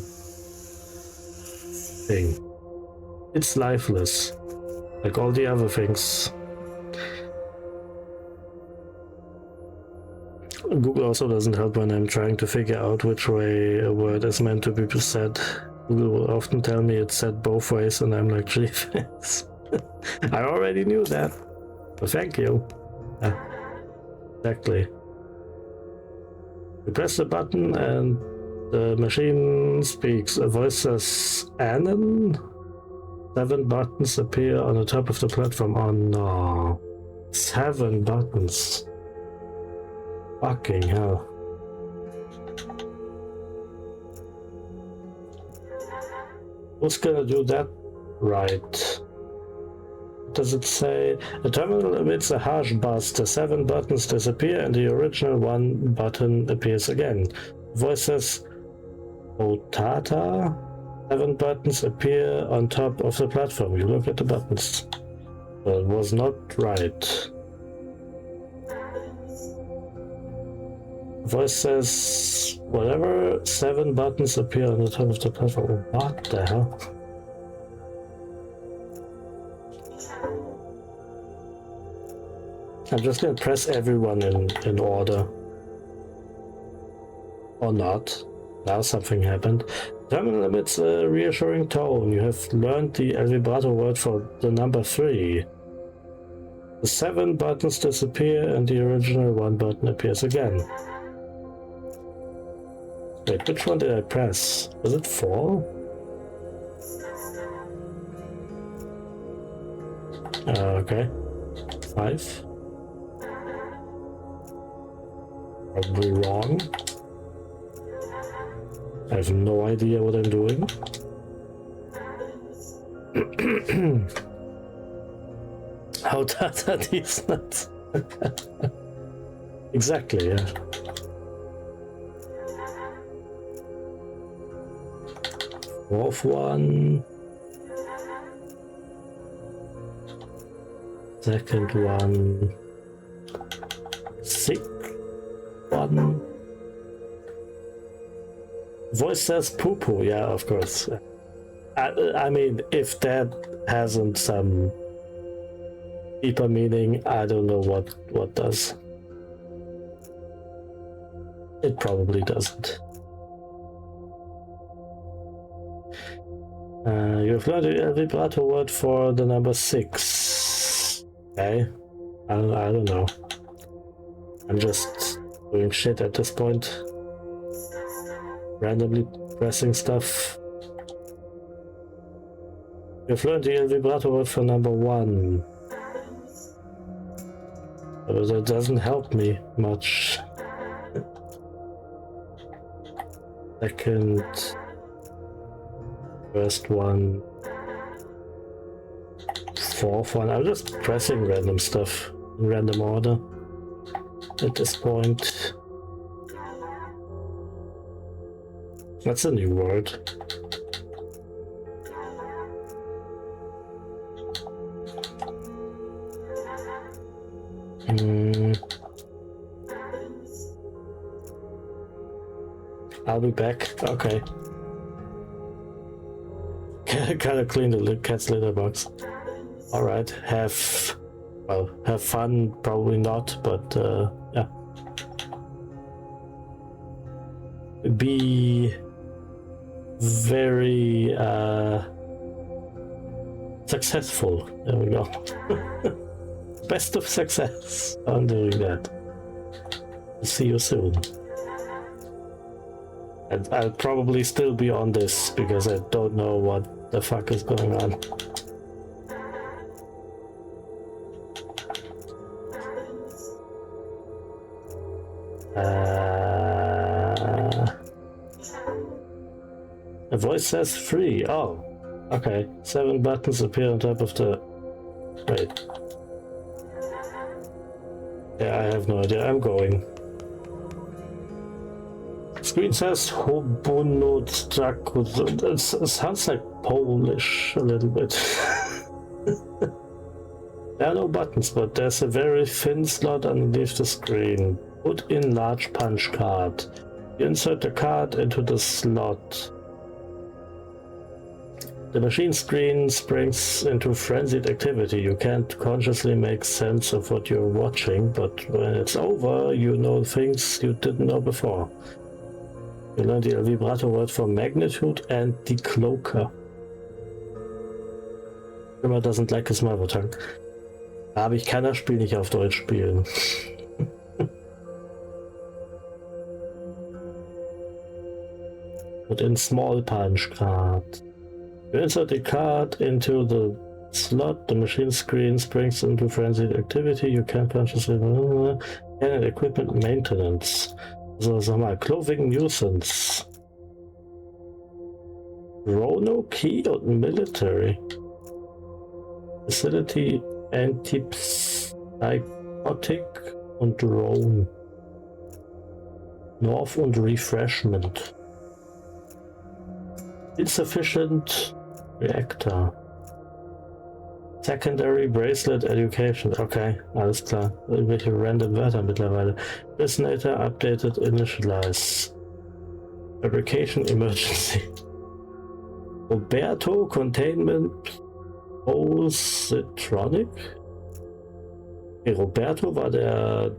thing. It's lifeless. Like all the other things. Google also doesn't help when I'm trying to figure out which way a word is meant to be said. Google will often tell me it's said both ways and I'm like, gee, thanks. I already knew that. But thank you. Yeah, exactly. You press the button and the machine speaks. A voice says, Anon? 7 buttons appear on the top of the platform. Oh no. 7 buttons. Fucking hell. Who's gonna do that right? Does it say? The terminal emits a harsh buzz. The 7 buttons disappear and the original 1 button appears again. The voice says, Otata? 7 buttons appear on top of the platform. You look at the buttons. That was not right. Voice says, whatever, 7 buttons appear on the top of the platform. What the hell? I'm just gonna press everyone in order. Or not. Now something happened. Terminal emits a reassuring tone. You have learned the El Vibrato word for the number 3. The 7 buttons disappear and the original 1 button appears again. Wait, which one did I press? Was it 4? Okay. 5. Probably wrong. I have no idea what I'm doing. How that are these nuts? Exactly, yeah. Fourth one. Second one. sick one. Voice says poo-poo, yeah, of course. I mean, if that hasn't some deeper meaning, I don't know what does. It probably doesn't. You've learned a vibrato word for the number 6. Okay. I don't know. I'm just doing shit at this point. Randomly pressing stuff. You've learned the vibrato word for number 1. But that doesn't help me much. Second. First one. Fourth one. I'm just pressing random stuff in random order at this point. That's a new word. I'll be back. Okay. Gotta clean the cat's litter box. Alright, have fun, probably not, but yeah. Be very successful. There we go. Best of success on doing that. See you soon. And I'll probably still be on this because I don't know what the fuck is going on. A voice says free. Oh, okay. 7 buttons appear on top of the... Wait. Yeah, I have no idea. I'm going. Screen says Hobunotstrakus. It sounds like Polish a little bit. There are no buttons, but there's a very thin slot underneath the screen. Put in large punch card. You insert the card into the slot. The machine screen springs into frenzied activity. You can't consciously make sense of what you're watching, but when it's over, you know things you didn't know before. You learned the vibrato word for magnitude and decloaker. Immer doesn't like his mother tongue. Aber ich kann das Spiel nicht auf Deutsch spielen. Put in small punch card. You insert the card into the slot, the machine screen springs into frenzied activity, you can't consciously... and equipment maintenance. So, sag mal, Clothing Nuisance. Chrono Key und Military. Facility Antipsychotic und Drone. North und Refreshment. Insufficient Reactor. Secondary Bracelet Education. Okay, alles klar. Irgendwelche random Wörter mittlerweile. Resonator Updated Initialize. Fabrication Emergency. Roberto Containment Positronic. Okay, Roberto war der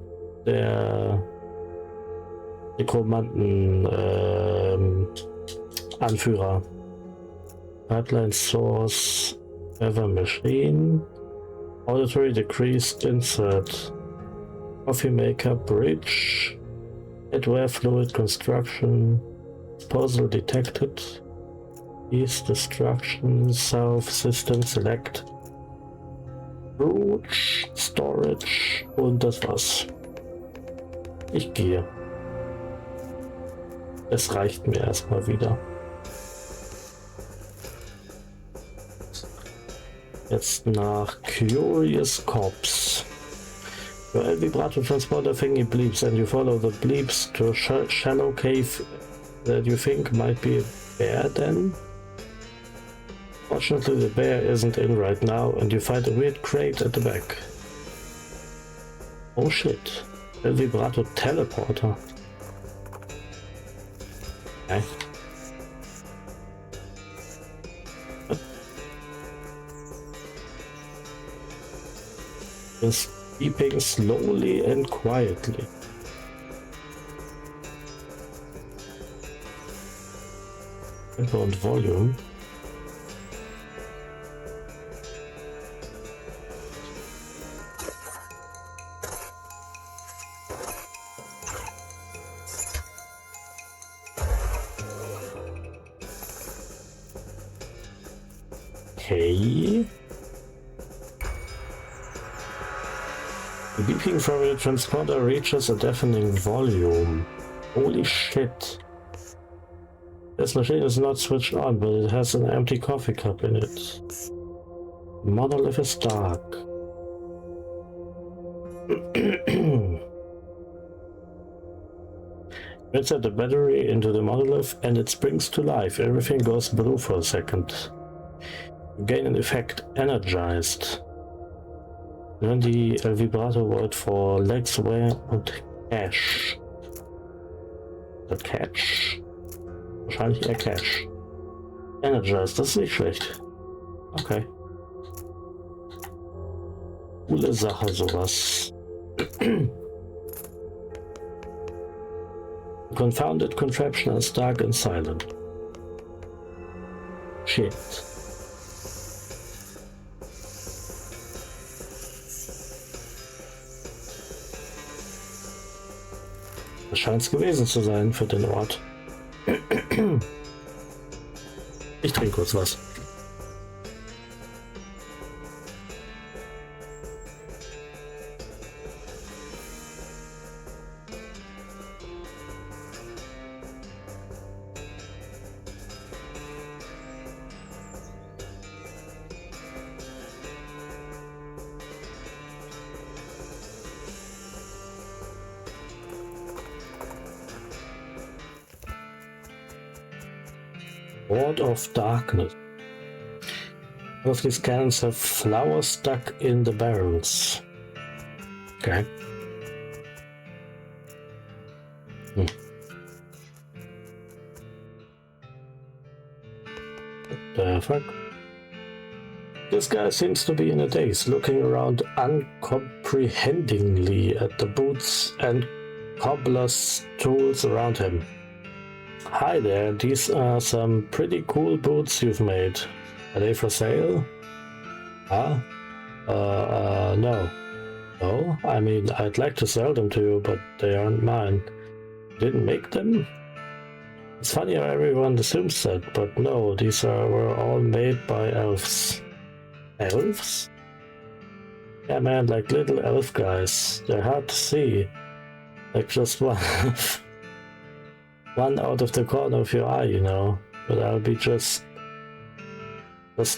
Nekromanten Anführer. Pipeline Source. Ever Machine. Auditory Decreased Insert. Coffee Maker Bridge. Headwear Fluid Construction. Disposal Detected. Ease Destruction. South System Select. Roach. Storage. Und das war's. Ich gehe. Es reicht mir erstmal wieder. Jetzt nach Curious Corpse. Your vibrato transporter thingy bleeps and you follow the bleeps to a shallow cave that you think might be a bear den. Fortunately the bear isn't in right now and you find a weird crate at the back. Oh shit. El Vibrato Teleporter. Okay. Just beeping slowly and quietly. Tempo and volume. Okay. The beeping from the transponder reaches a deafening volume. Holy shit. This machine is not switched on, but it has an empty coffee cup in it. Monolith is dark. Insert the battery into the monolith and it springs to life. Everything goes blue for a second. You gain an effect, energized. Learn die El Vibrato word for legs, wear und cash. Der Catch. Wahrscheinlich eher Cash. Energized, das ist nicht schlecht. Okay. Coole Sache, sowas. Confounded contraption is dark and silent. Shit. Das scheint es gewesen zu sein für den Ort. Ich trinke kurz was. Ward of Darkness. All of these cannons have flowers stuck in the barrels. Okay. What the fuck? This guy seems to be in a daze, looking around uncomprehendingly at the boots and cobbler's tools around him. Hi there, these are some pretty cool boots you've made. Are they for sale? Huh? No. No? I mean, I'd like to sell them to you, but they aren't mine. You didn't make them? It's funny how everyone assumes that, but no, these were all made by elves. Elves? Yeah man, like little elf guys. They're hard to see. Like just one out of the corner of your eye, you know. But I'll be just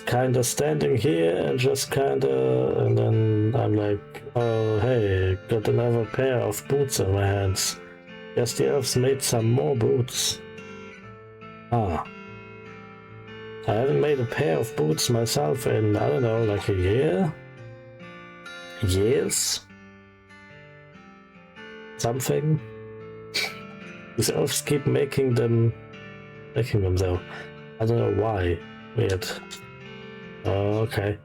kinda standing here and just kinda, and then I'm like, oh hey, got another pair of boots in my hands. Guess the elves made some more boots. Ah. I haven't made a pair of boots myself in, I don't know, like a year? Years? Something? These elves keep making them though. I don't know why. Weird. Oh, okay.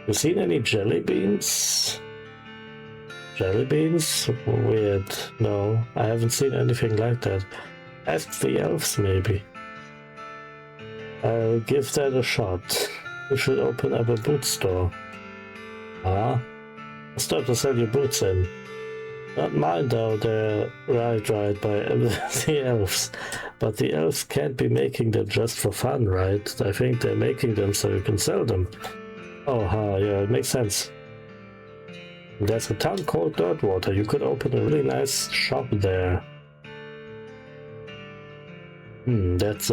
You seen any jelly beans? Jelly beans? Weird. No, I haven't seen anything like that. Ask the elves, maybe. I'll give that a shot. You should open up a boot store. Ah? Stop to sell your boots in. Not mine though, they're right by the elves. But the elves can't be making them just for fun, right? I think they're making them so you can sell them. Oh, yeah, it makes sense. There's a town called Dirtwater. You could open a really nice shop there. That's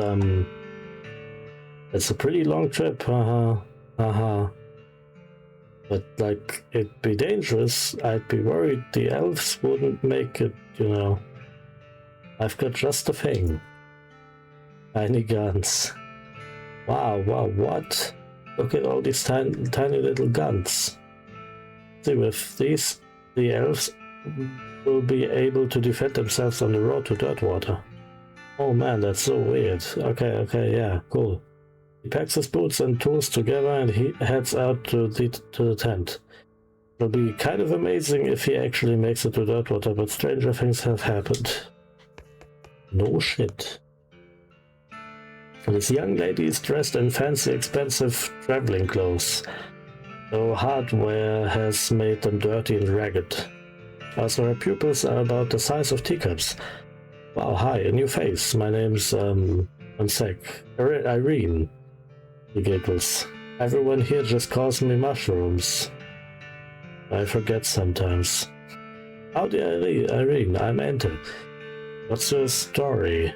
a pretty long trip, But, like, it'd be dangerous. I'd be worried the elves wouldn't make it, you know. I've got just a thing. Tiny guns. Wow, what? Look at all these tiny little guns. See, with these, the elves will be able to defend themselves on the road to Dirtwater. Oh man, that's so weird. Okay, yeah, cool. He packs his boots and tools together and he heads out to the tent. It'll be kind of amazing if he actually makes it to Dirtwater, but stranger things have happened. No shit. This young lady is dressed in fancy, expensive traveling clothes, though hardware has made them dirty and ragged. Also, her pupils are about the size of teacups. Wow, hi, a new face. My name's, one sec. Irene. He giggles. Everyone here just calls me Mushrooms. I forget sometimes. Howdy, Irene. I'm Enter. What's your story?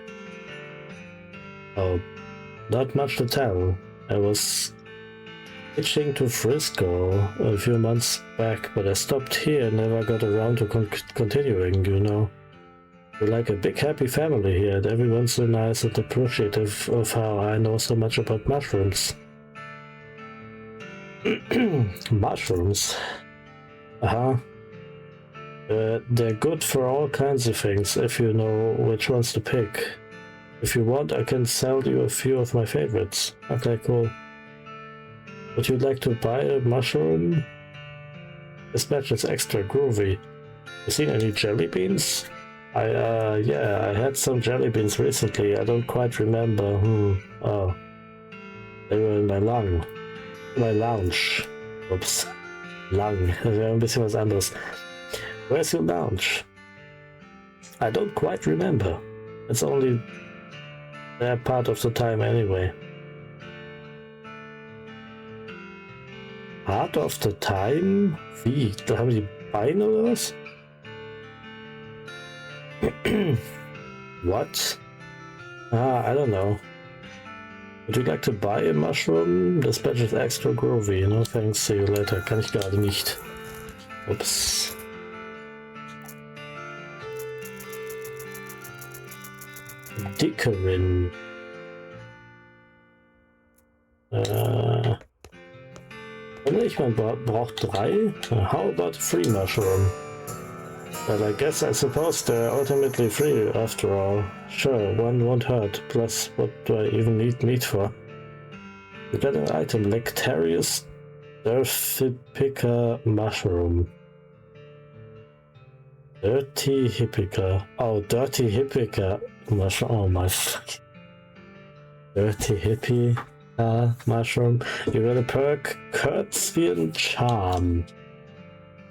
Oh, not much to tell. I was hitching to Frisco a few months back, but I stopped here and never got around to continuing, you know. We're like a big happy family here, and everyone's so nice and appreciative of how I know so much about mushrooms. Mushrooms? Uh-huh. They're good for all kinds of things, if you know which ones to pick. If you want, I can sell you a few of my favorites. Okay, cool. Would you like to buy a mushroom? This batch is extra groovy. You seen any jelly beans? Yeah, I had some jelly beans recently. I don't quite remember. Oh. They were in my lounge. Ups. Lang. Das wäre ein bisschen was anderes. Where's your lounge? I don't quite remember. It's only there part of the time anyway. Part of the time? Wie? Da haben die Beine oder was? What? I don't know. Would you like to buy a mushroom? This batch is extra groovy. No thanks, see you later. Kann ich gerade nicht. Ups. Dickerin. Nicht, man braucht 3. How about a free mushroom? Well, I guess I suppose they're ultimately free after all. Sure, one won't hurt. Plus, what do I even need meat for? You get an item, Lectarius Dirthipica mushroom. Dirty Hippica. Oh, Dirty Hippica mushroom. Oh my fuck. Dirty Hippie mushroom. You got a perk, Curtsian Charm.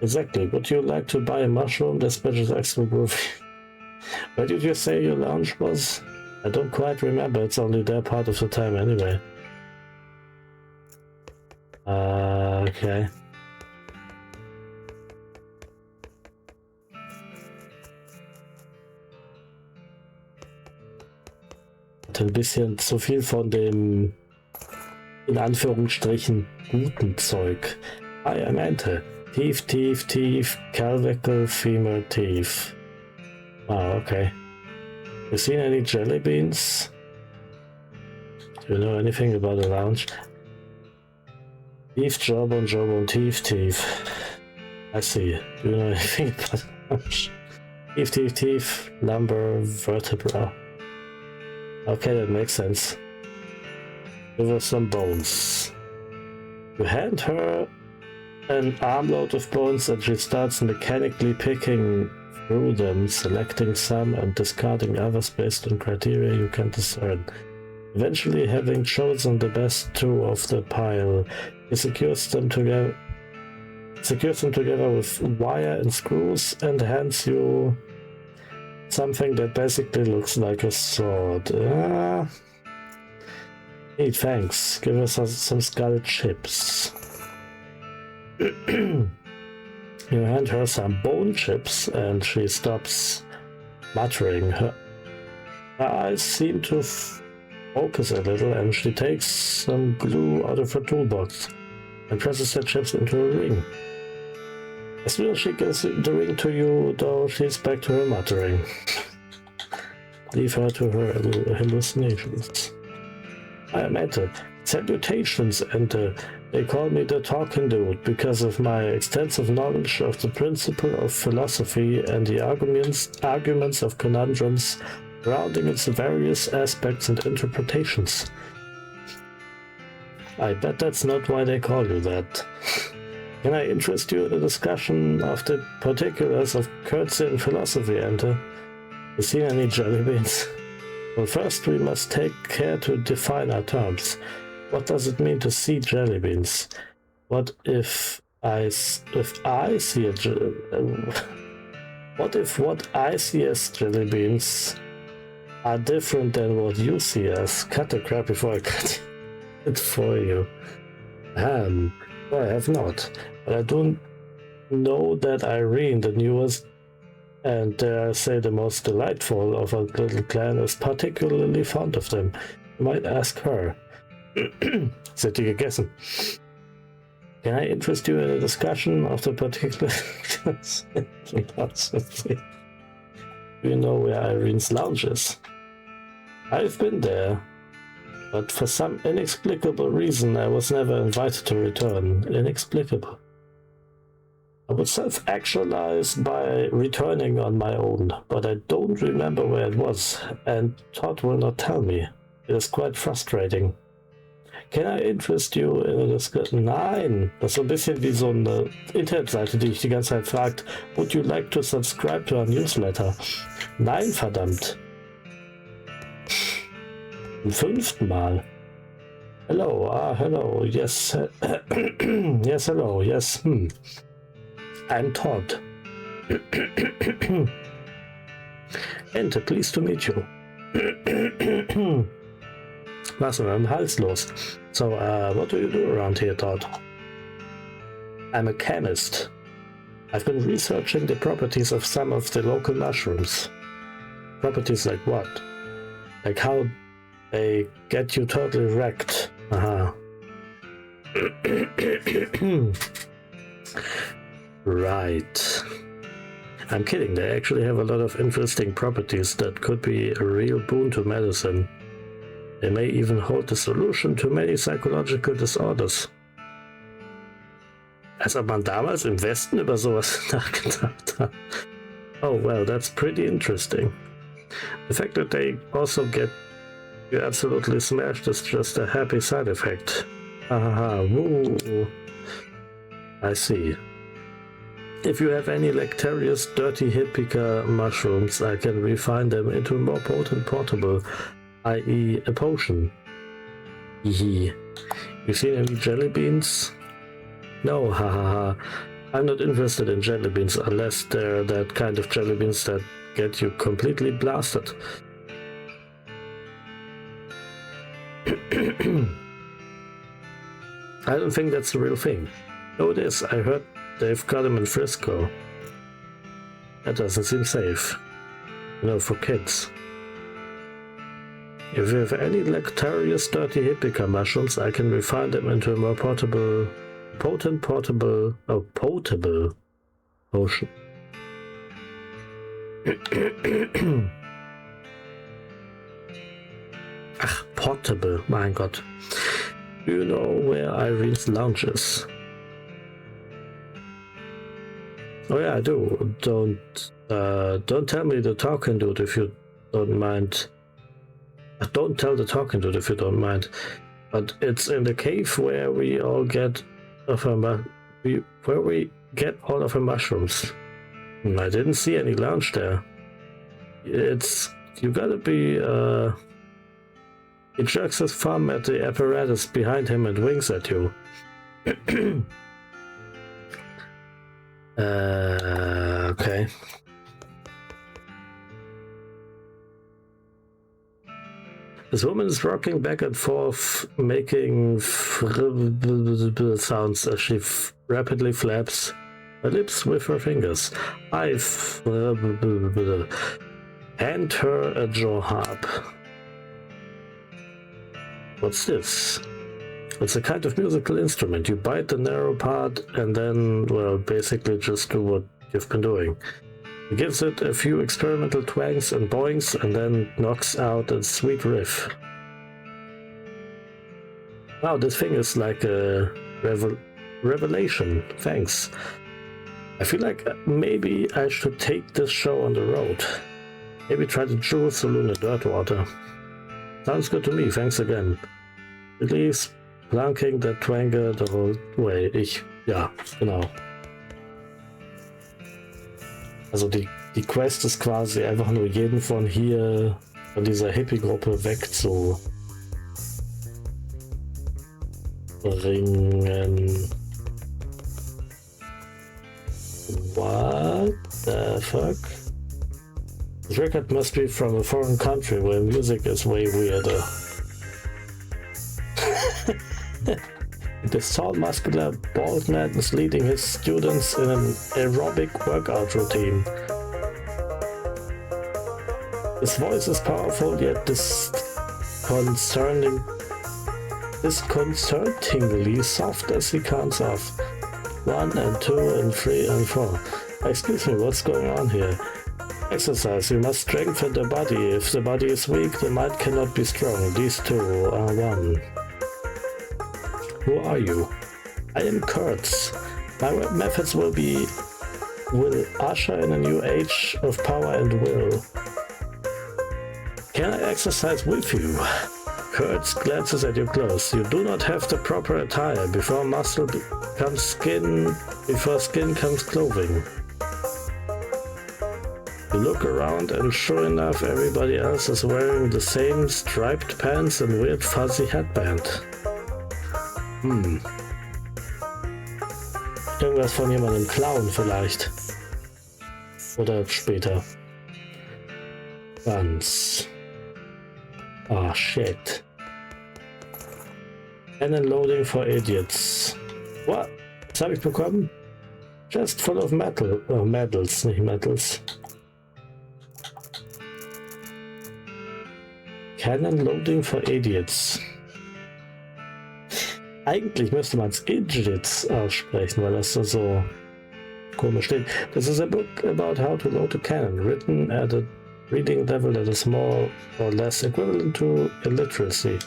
Exactly. Would you like to buy a mushroom? This batch is extra groovy. Where did you say your lounge was? I don't quite remember. It's only there part of the time anyway. Okay. Hat ein bisschen zu viel von dem, in Anführungsstrichen, guten Zeug. I am Ente. Teeth, clavicle, femur, teeth. Oh, okay. You seen any jelly beans? Do you know anything about the lounge? Teeth, jawbone, teeth. I see. Do you know anything about the lounge? Teeth, lumbar, vertebra. Okay, that makes sense. Give her some bones. You hand her an armload of bones and she starts mechanically picking through them, selecting some and discarding others based on criteria you can discern. Eventually, having chosen the best 2 of the pile, he secures them together with wire and screws and hands you something that basically looks like a sword. Hey, thanks. Give us some skull chips. You hand her some bone chips and she stops muttering. Her eyes seem to focus a little and she takes some glue out of her toolbox and presses the chips into a ring. As soon as she gives the ring to you, though, she's back to her muttering. Leave her to her hallucinations. I am Enter. Salutations, and they call me the Talking Dude because of my extensive knowledge of the principle of philosophy and the arguments of conundrums surrounding its various aspects and interpretations. I bet that's not why they call you that. Can I interest you in a discussion of the particulars of courtesy and philosophy, Enter? You seen any jelly beans? Well, first we must take care to define our terms. What does it mean to see jelly beans? What if I see a what if what I see as jelly beans are different than what you see as? Cut the crap before I cut it for you. Well, I have not, but I don't know that Irene, the newest and dare I say the most delightful of our little clan, is particularly fond of them. You might ask her. Seid ihr gegessen? Can I interest you in a discussion of the particular philosophy? Do you know where Irene's lounge is? I've been there, but for some inexplicable reason I was never invited to return. Inexplicable. I would self-actualize by returning on my own, but I don't remember where it was, and Todd will not tell me. It is quite frustrating. Can I interest you in a discussion? Nein! Das ist so ein bisschen wie so eine Internetseite, die dich die ganze Zeit fragt, would you like to subscribe to our newsletter? Nein, verdammt! Zum 5. Mal. Hello, hello, yes, yes, hello, yes, I'm Todd. And pleased to meet you. Was ist mit meinem Hals los? So, what do you do around here, Todd? I'm a chemist. I've been researching the properties of some of the local mushrooms. Properties like what? Like how they get you totally wrecked. Right. I'm kidding, they actually have a lot of interesting properties that could be a real boon to medicine. They may even hold the solution to many psychological disorders. Als ob man damals im Westen über sowas nachgedacht hat. Oh well, that's pretty interesting. The fact that they also get you absolutely smashed is just a happy side effect. Woo. I see. If you have any lectarious dirty hippie mushrooms, I can refine them into more potent portable, i.e. a potion. Hehe. You seen any jelly beans? No, I'm not interested in jelly beans unless they're that kind of jelly beans that get you completely blasted. I don't think that's the real thing. No, it is. I heard they've got them in Frisco. That doesn't seem safe. You know, for kids. If you have any lectarious dirty hippie mushrooms, I can refine them into a more potable potion. Ach, portable, mein Gott. Do you know where Irene's lounge is? Oh yeah, I do. Don't tell me the Talking Dude if you don't mind. Don't tell the Talking Dude if you don't mind. But it's in the cave where we all get all of our mushrooms. I didn't see any lounge there. You gotta be he jerks his thumb at the apparatus behind him and winks at you. Okay. This woman is rocking back and forth, making sounds as she rapidly flaps her lips with her fingers. I hand her a jaw harp. What's this? It's a kind of musical instrument. You bite the narrow part and then, well, basically just do what you've been doing. He gives it a few experimental twangs and boings and then knocks out a sweet riff. Wow, this thing is like a revelation. Thanks. I feel like maybe I should take this show on the road. Maybe try the Jewel Saloon in Dirtwater. Sounds good to me, thanks again. At least planking the Twanger the whole way. Ja, genau. Also die Quest ist quasi einfach nur jeden von hier, von dieser Hippie-Gruppe wegzubringen. What the fuck? This record must be from a foreign country where music is way weirder. This tall, muscular, bald man is leading his students in an aerobic workout routine. His voice is powerful, yet disconcertingly soft as he counts off. 1 and 2 and 3 and 4. Excuse me, what's going on here? Exercise, you must strengthen the body. If the body is weak, the mind cannot be strong. These two are one. Who are you? I am Kurtz. My methods will usher in a new age of power and will. Can I exercise with you? Kurtz glances at your clothes. You do not have the proper attire. Before muscle becomes skin, before skin comes clothing. You look around and sure enough everybody else is wearing the same striped pants and weird fuzzy headband. Irgendwas von jemandem klauen vielleicht. Oder später. Ganz. Ah, shit. Cannon loading for idiots. What? Was habe ich bekommen? Just full of metal. Oh, medals, nicht metals. Cannon loading for idiots. Eigentlich müsste man es Idiots aussprechen, weil das so komisch steht. This is a book about how to load a cannon, written at a reading level that is more or less equivalent to illiteracy.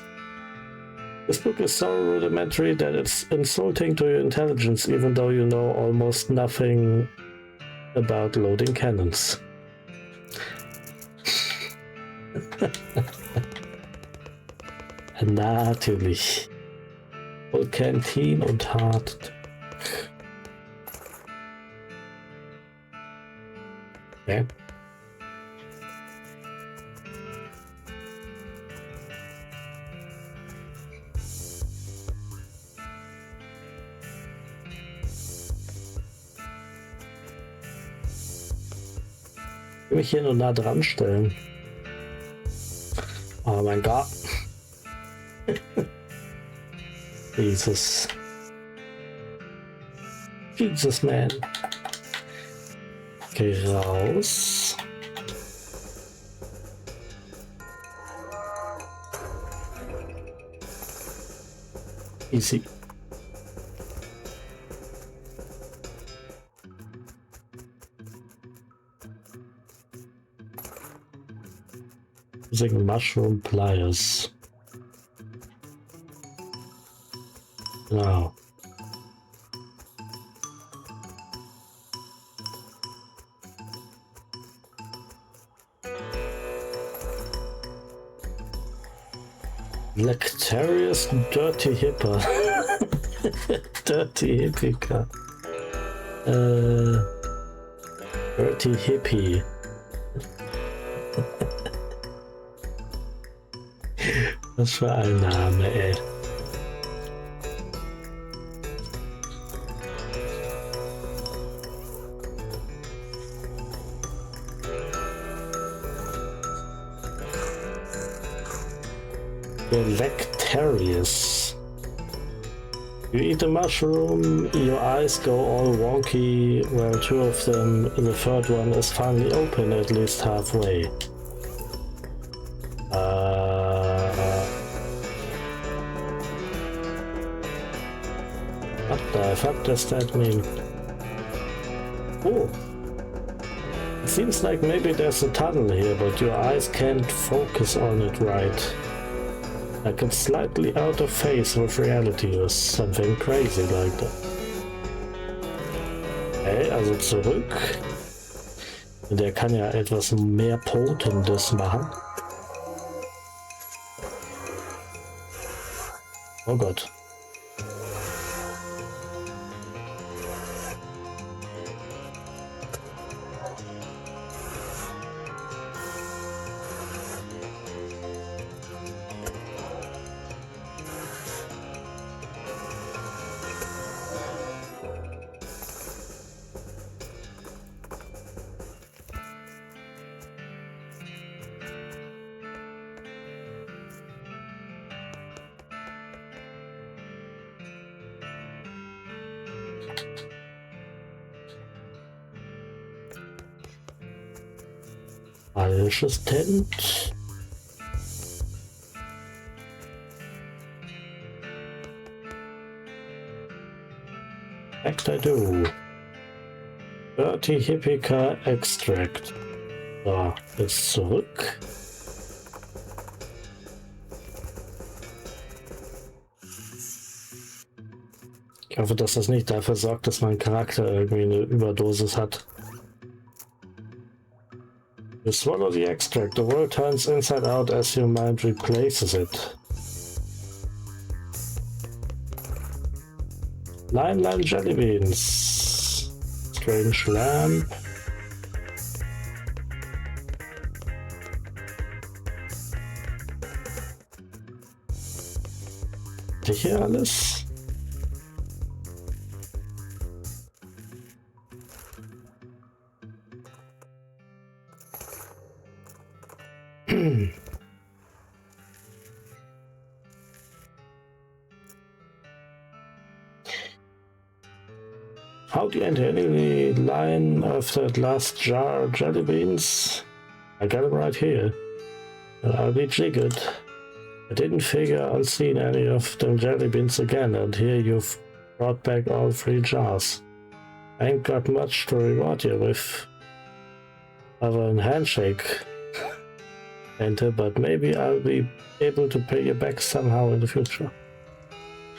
This book is so rudimentary that it's insulting to your intelligence, even though you know almost nothing about loading cannons. Natürlich. Voll Canteen und hart. Okay. Ich will mich hier nur nah dran stellen. Oh mein Gott. Jesus. Jesus, man. Okay, raus. Easy. Using mushroom pliers. Wow. Lectarius Dirty Hipper. Dirty Hippiker. Dirty Hippie. Was für ein Name, ey. Lectarius. You eat a mushroom, your eyes go all wonky, well, two of them, the third one is finally open, at least halfway. What the fuck does that mean? Oh! It seems like maybe there's a tunnel here, but your eyes can't focus on it right. Like it's slightly out of phase with reality or something crazy like that. Okay, also zurück. Der kann ja etwas mehr Potendes machen. Oh Gott. Falsches Tent. Fact I do. Dirty Hippie Car Extract. So, jetzt zurück. Ich hoffe, dass das nicht dafür sorgt, dass mein Charakter irgendwie eine Überdosis hat. You swallow the extract. The world turns inside out as your mind replaces it. Line jelly beans. Strange lamp. Hatte ich hier alles? How do you enter any line of that last jar of jelly beans? I got it right here. I'll be jiggered. I didn't figure on seeing any of them jelly beans again, and here you've brought back all 3 jars. I ain't got much to reward you with other than handshake, enter, but maybe I'll be able to pay you back somehow in the future.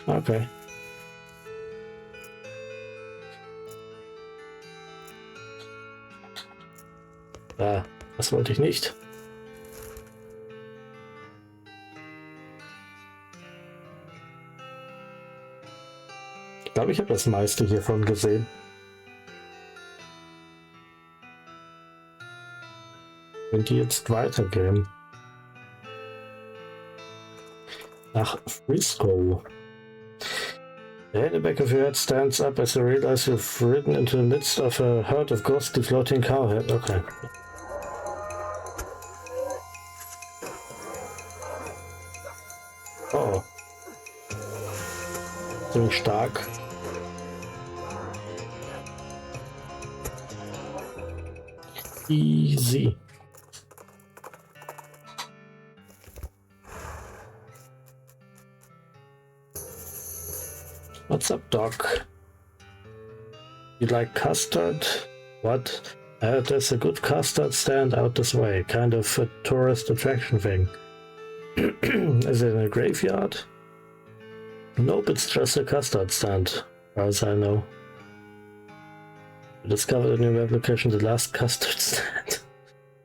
Okay. Das wollte ich nicht. Ich glaube, ich habe das meiste hiervon gesehen. Wenn die jetzt weitergehen. Nach Frisco. The head back of your head stands up as you realize you've ridden into the midst of a herd of ghostly floating cowhead. Okay. Oh. Ziemlich stark. Easy. What's up, Doc? You like custard? What? I heard there's a good custard stand out this way. Kind of a tourist attraction thing. Is it in a graveyard? Nope, it's just a custard stand, as far as I know. We discovered a new replication of the last custard stand.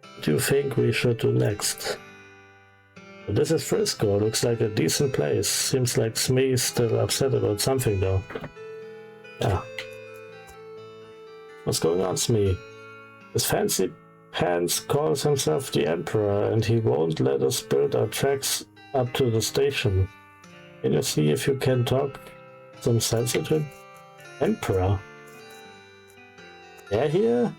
What do you think we should do next? Well, this is Frisco. Looks like a decent place. Seems like Smee is still upset about something, though. Yeah. What's going on, Smee? His fancy pants calls himself the Emperor, and he won't let us build our tracks up to the station. Can you see if you can talk some sense into him? Emperor? Yeah, here?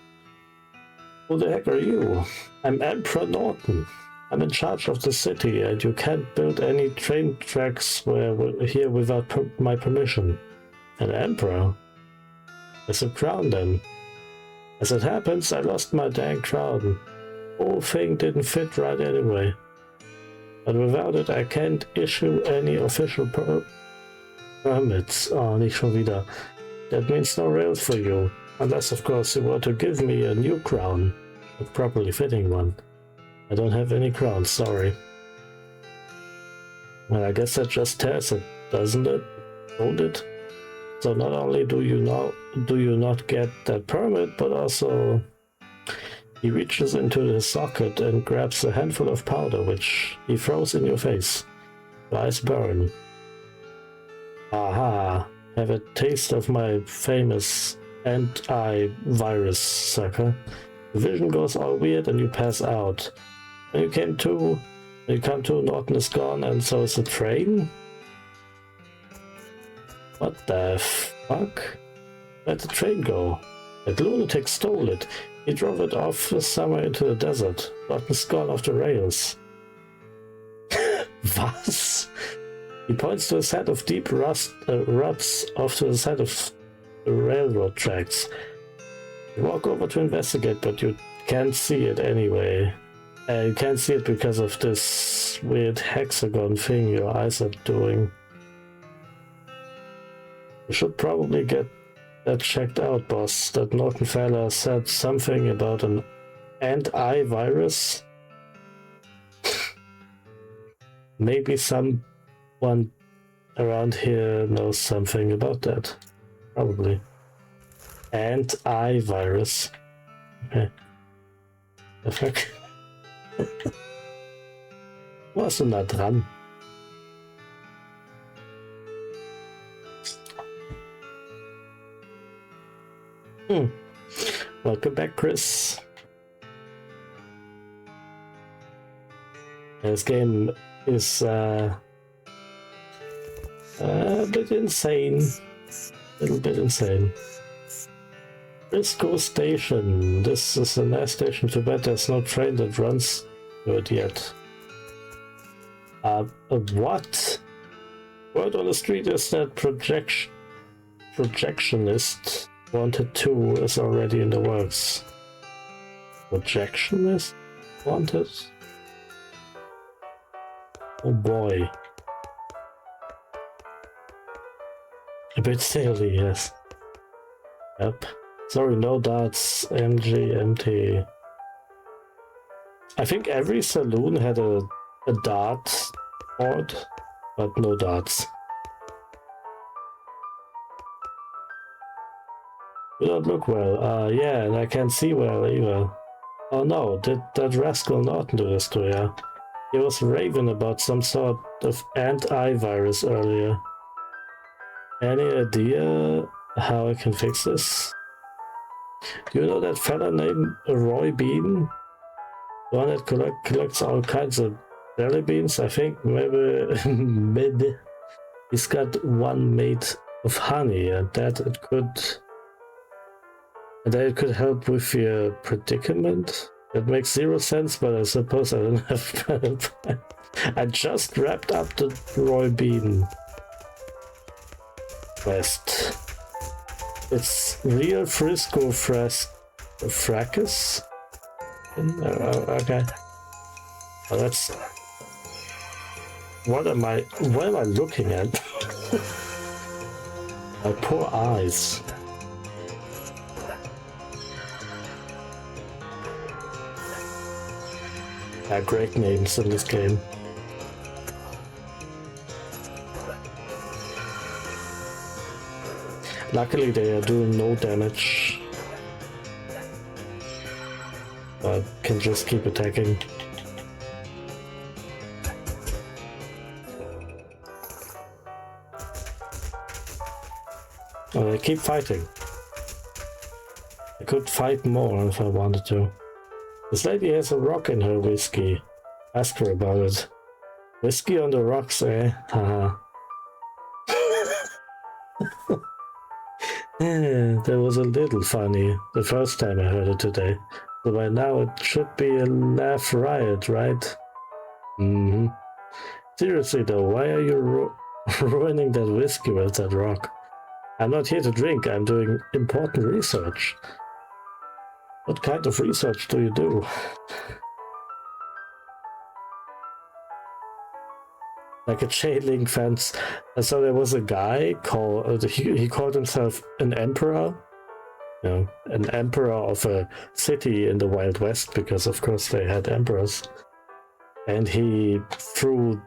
Who the heck are you? I'm Emperor Norton. I'm in charge of the city, and you can't build any train tracks here without my permission. An Emperor? There's a crown then. As it happens, I lost my dang crown. The whole thing didn't fit right anyway. But without it, I can't issue any official permits. Oh, nicht schon wieder. That means no rails for you. Unless, of course, you were to give me a new crown. A properly fitting one. I don't have any crowns, sorry. Well, I guess that just tears it, doesn't it? Won't it? So not only do you not get that permit, but also he reaches into the socket and grabs a handful of powder, which he throws in your face. Your eyes burn. Aha! Have a taste of my famous anti-virus, sucker. The vision goes all weird and you pass out. When you come to, Norton is gone and so is the train? What the fuck? Where'd the train go? That lunatic stole it. He drove it off somewhere into the desert. Norton's gone off the rails. Was? He points to a set of deep ruts off to the side of the railroad tracks. You walk over to investigate, but you can't see it anyway. You can't see it because of this weird hexagon thing your eyes are doing. You should probably get that checked out, boss. That Norton fella said something about an anti-virus. Maybe someone around here knows something about that. Probably. Anti-virus. Okay. The fuck? Warst du nah dran? Welcome back, Chris. This game is a bit insane. A little bit insane. Briscoe Station. This is a nice station. Too bad there's no train that runs to it yet. What? Word on the street is that Projectionist Wanted 2 is already in the works. Projectionist Wanted? Oh boy. A bit silly, yes. Yep. Sorry, no darts, MGMT. I think every saloon had a dart board, but no darts. You don't look well. Yeah, and I can't see well either. Oh no, did that rascal Norton do this to you? He was raving about some sort of anti-virus earlier. Any idea how I can fix this? Do you know that fella named Roy Bean? The one that collects all kinds of jelly beans? I think maybe he's got one made of honey, and that it could help with your predicament. That makes zero sense, but I suppose I don't have. I just wrapped up the Roy Bean quest. It's real Frisco fracas. Okay. Well, that's. What am I looking at? My poor eyes. Great names in this game. Luckily they are doing no damage. But can just keep attacking. Oh, they keep fighting. I could fight more if I wanted to. This lady has a rock in her whiskey. Ask her about it. Whiskey on the rocks, eh? Haha. That was a little funny the first time I heard it today. So by now it should be a laugh riot, right? Mm-hmm. Seriously though, why are you ruining that whiskey with that rock? I'm not here to drink, I'm doing important research. What kind of research do you do? Like a chain link fence. So there was a guy called, he called himself an emperor. You know, an emperor of a city in the Wild West, because of course they had emperors. And he threw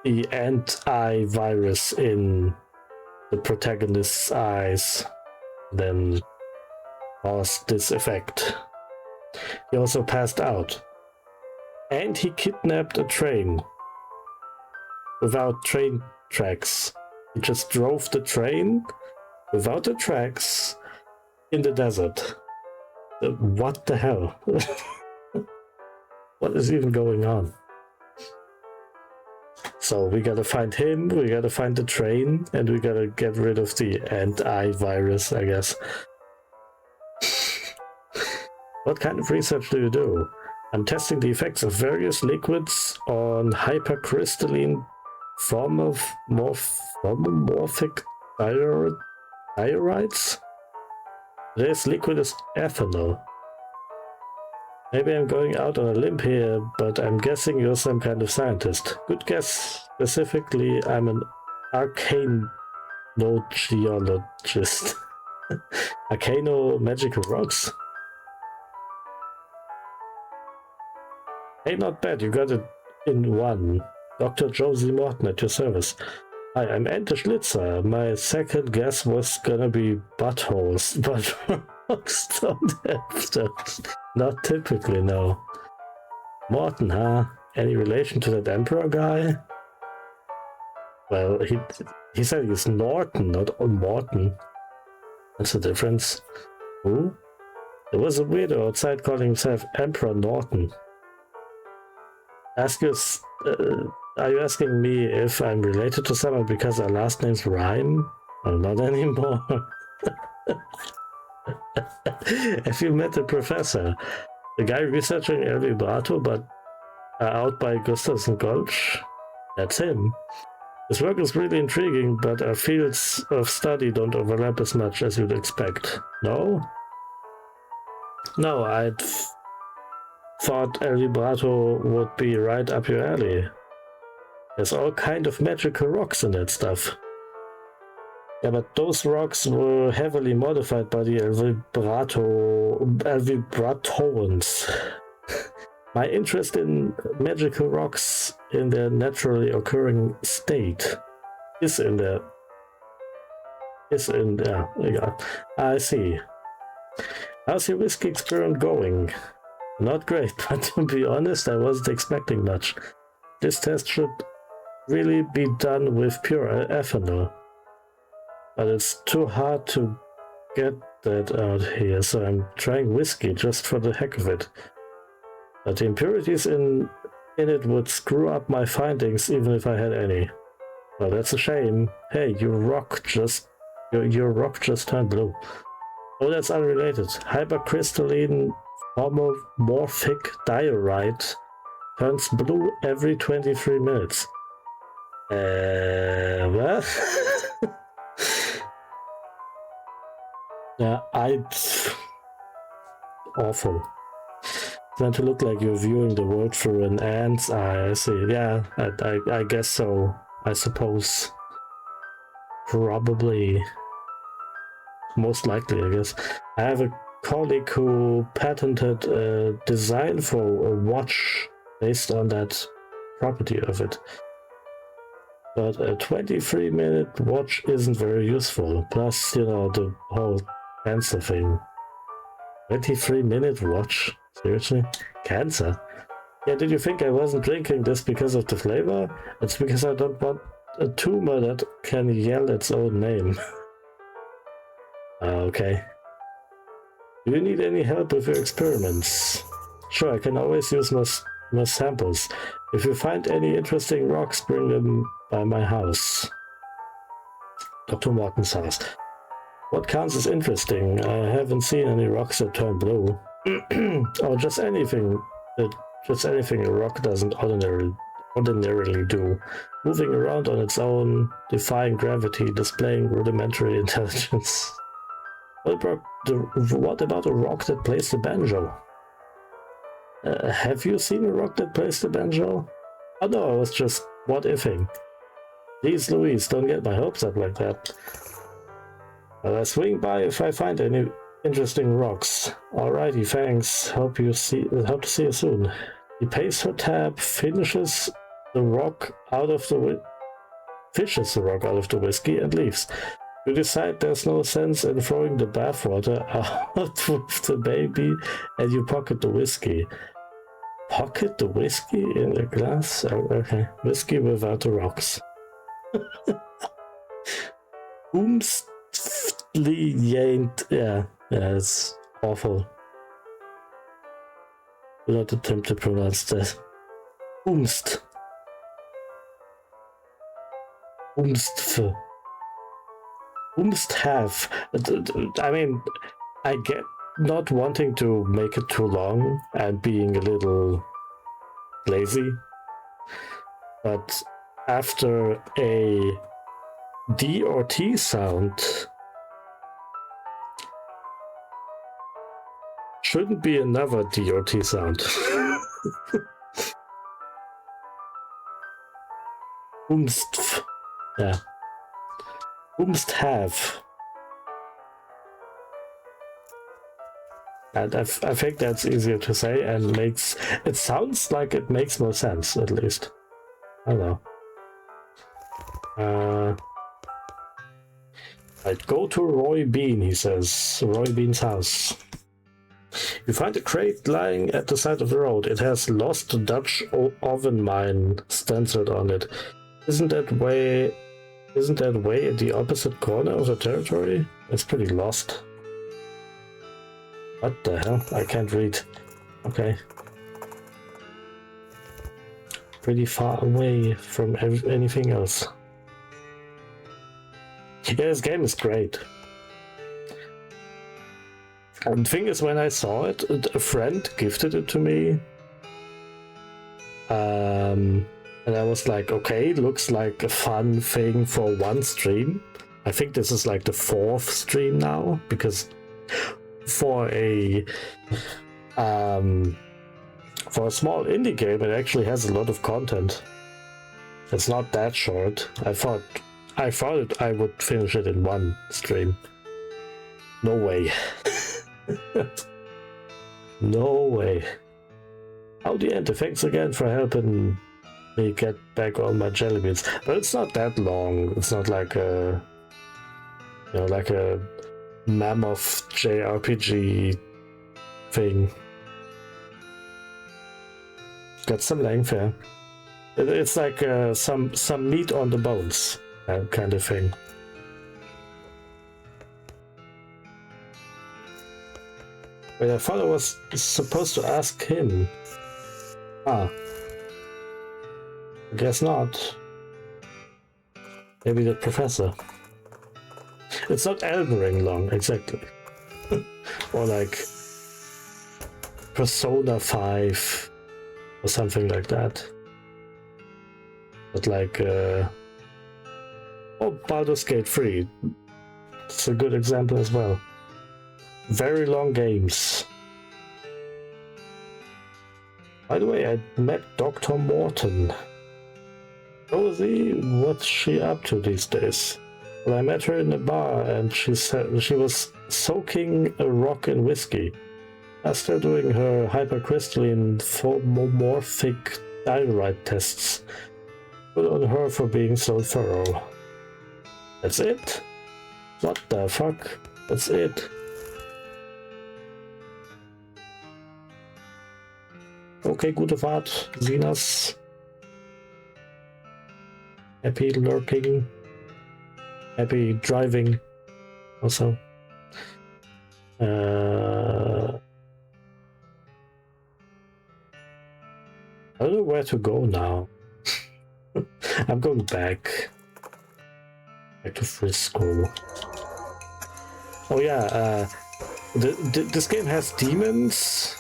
the ant-eye virus in the protagonist's eyes, then caused this effect. He also passed out. And he kidnapped a train without train tracks. He just drove the train without the tracks in the desert. What the hell? What is even going on? So we gotta find him, we gotta find the train, and we gotta get rid of the ant-eye virus, I guess. What kind of research do you do? I'm testing the effects of various liquids on hypercrystalline formomorphic diorites. This liquid is ethanol. Maybe I'm going out on a limb here, but I'm guessing you're some kind of scientist. Good guess. Specifically, I'm an arcanologist. Arcano magical rocks? Hey, not bad, you got it in one. Dr. Josie Morton at your service. Hi, I'm Ente Schlitzer. My second guess was gonna be buttholes, but rocks don't have those. Not typically, no. Morton, huh? Any relation to that Emperor guy? Well, he said he's Norton, not Morton. That's the difference. Who? There was a weirdo outside calling himself Emperor Norton. Are you asking me if I'm related to someone because our last names rhyme? Well, not anymore. Have you met the professor? The guy researching El Vibrato, but out by Gustavson Gulch? That's him. His work is really intriguing, but our fields of study don't overlap as much as you'd expect. No? No, I'd thought El Vibrato would be right up your alley. There's all kind of magical rocks in that stuff. Yeah, but those rocks were heavily modified by the El Vibratoans. My interest in magical rocks in their naturally occurring state is in there. Yeah, I see. How's your whiskey experiment going? Not great, but to be honest, I wasn't expecting much. This test should really be done with pure ethanol. But it's too hard to get that out here, so I'm trying whiskey just for the heck of it. But the impurities in it would screw up my findings even if I had any. Well, that's a shame. Hey, your rock just turned blue. Oh, that's unrelated. Hypercrystalline homomorphic diorite turns blue every 23 minutes. What? Yeah, awful. It's meant to look like you're viewing the world through an ant's eye. I see. Yeah, I guess so. I suppose. Probably. Most likely, I guess. I have a colleague who patented a design for a watch based on that property of it. But a 23-minute watch isn't very useful. Plus, you know, the whole cancer thing. 23-minute watch? Seriously? Cancer? Yeah, did you think I wasn't drinking this because of the flavor? It's because I don't want a tumor that can yell its own name. Okay. Do you need any help with your experiments? Sure, I can always use more samples. If you find any interesting rocks, bring them by my house. Dr. Morton's house. What counts as interesting? I haven't seen any rocks that turn blue. Or just anything a rock doesn't ordinarily do. Moving around on its own, defying gravity, displaying rudimentary intelligence. What about a rock that plays the banjo? Have you seen a rock that plays the banjo? Oh no, I was just what-ifing. Jeez Louise, don't get my hopes up like that. I'll swing by if I find any interesting rocks. Alrighty, thanks. Hope to see you soon. He pays her tab, finishes the rock out of the fishes the rock out of the whiskey and leaves. You decide there's no sense in throwing the bathwater out with the baby, and you pocket the whiskey. Pocket the whiskey in a glass? Oh, okay. Whiskey without the rocks. Yeah, it's awful. Do not attempt to pronounce that. Umst. Umstf. Umst have. I mean, I get not wanting to make it too long and being a little lazy, but after a D or T sound, shouldn't be another D or T sound. Umstf. Yeah. Umst have. And I think that's easier to say and makes it sounds like it makes more sense, at least. I don't know. I'd go to Roy Bean, he says. Roy Bean's house. You find a crate lying at the side of the road. It has "Lost Dutch Oven Mine" stenciled on it. Isn't that way at the opposite corner of the territory? It's pretty lost. What the hell? I can't read. Okay. Pretty far away from anything else. Yeah, this game is great. And the thing is, when I saw it, a friend gifted it to me. And I was like, okay, looks like a fun thing for one stream. I think this is like the 4th stream now, because for a small indie game, it actually has a lot of content. It's not that short. I thought I would finish it in one stream. No way. No way. Howdy, and thanks again for helping me get back all my jelly beans. But it's not that long. It's not like a, like a mammoth JRPG thing. Got some length here. It's like some meat on the bones kind of thing. Wait, I thought I was supposed to ask him. Ah. I guess not. Maybe the professor. It's not Elden Ring long, exactly. Or like Persona 5 or something like that. But like Baldur's Gate 3. It's a good example as well. Very long games. By the way, I met Dr. Morton. Rosie, what's she up to these days? Well, I met her in a bar and she said she was soaking a rock in whiskey. After doing her hypercrystalline phomomorphic diorite tests. Good on her for being so thorough. That's it? What the fuck? That's it. Okay, gute Fahrt, Sinas. Happy lurking. Happy driving. Also. I don't know where to go now. I'm going back. Back to Frisco. Oh yeah, this game has demons.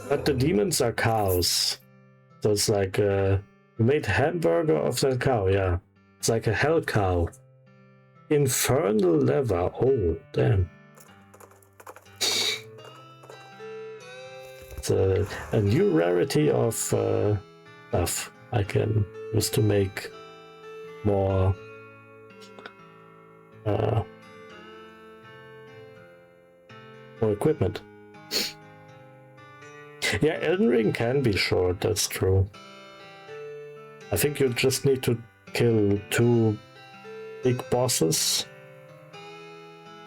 But the demons are cows. So it's like, you made hamburger of that cow, yeah. It's like a hell cow. Infernal leather, oh, damn. It's a new rarity of stuff I can use to make more equipment. Yeah, Elden Ring can be short, that's true. I think you just need to kill 2 big bosses,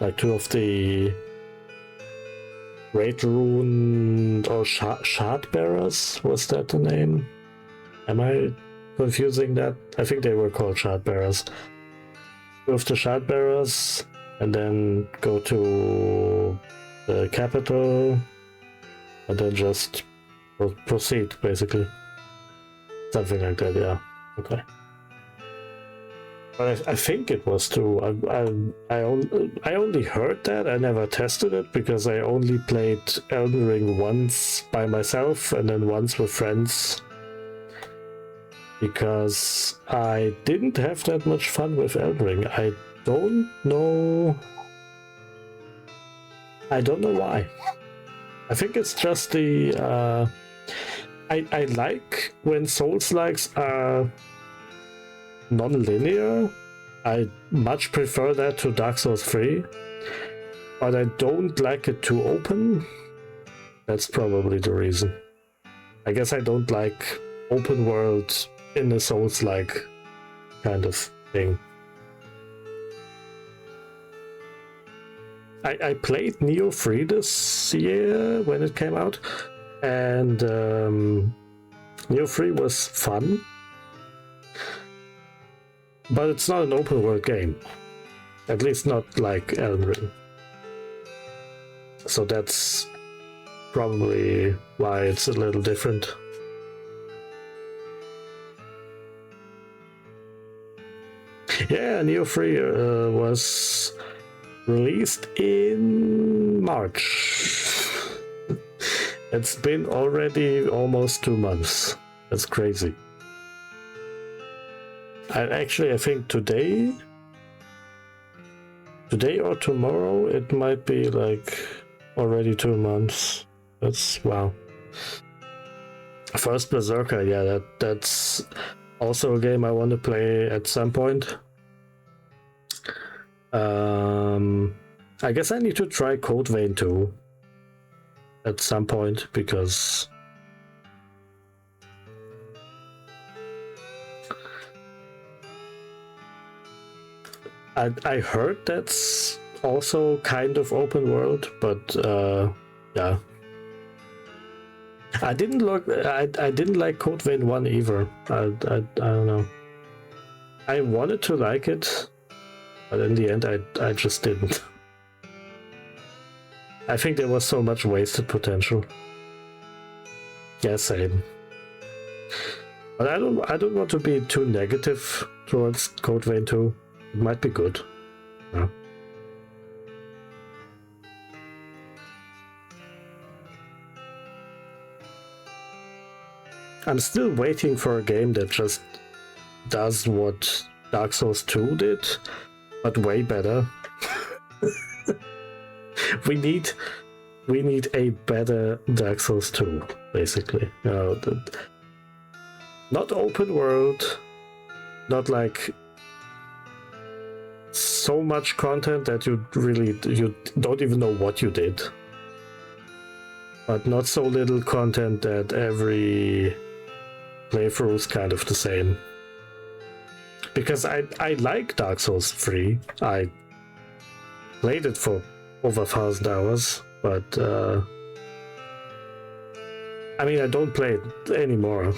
like 2 of the Great Rune or Shard Bearers. Was that the name? Am I confusing that? I think they were called Shard Bearers. 2 of the Shard Bearers, and then go to the capital, and then just proceed, basically. Something like that, yeah. Okay. But I think it was 2. I only heard that. I never tested it because I only played Elden Ring once by myself and then once with friends. Because I didn't have that much fun with Elden Ring. I don't know why. I think it's just the I like when Souls-likes are non-linear. I much prefer that to Dark Souls 3, but I don't like it too open. That's probably the reason. I guess I don't like open world in a Souls-like kind of thing. I played Neo 3 this year when it came out, and Neo 3 was fun. But it's not an open world game. At least not like Elden Ring. So that's probably why it's a little different. Yeah, Neo 3 was released in March. It's been already almost 2 months. That's crazy. I think today or tomorrow it might be like already 2 months. That's wow. First Berserker, yeah, that's also a game I want to play at some point. I guess I need to try Code Vein 2 at some point because I heard that's also kind of open world, but yeah. I didn't like Code Vein 1 either. I don't know. I wanted to like it, but in the end I just didn't. I think there was so much wasted potential. Yeah, same. But I don't want to be too negative towards Code Vein 2. It might be good. Yeah. I'm still waiting for a game that just does what Dark Souls 2 did, but way better. We need a better Dark Souls 2, basically. You know, not open world, not like so much content that you don't even know what you did, but not so little content that every playthrough is kind of the same. Because I like Dark Souls 3. I played it for over 1,000 hours, but I mean, I don't play it anymore.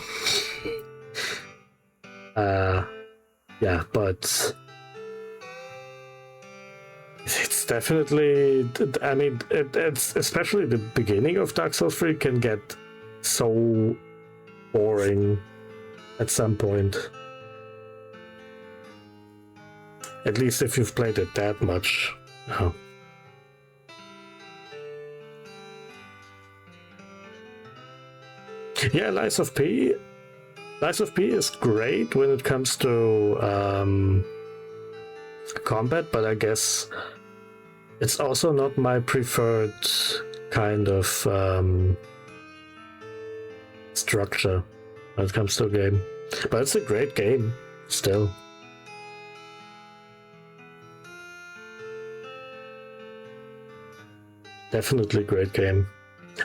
Yeah, but it's definitely, I mean, it's especially the beginning of Dark Souls 3 can get so boring at some point. At least if you've played it that much. Oh. Yeah, Lies of P is great when it comes to combat, but I guess it's also not my preferred kind of structure when it comes to a game. But it's a great game, still. Definitely great game.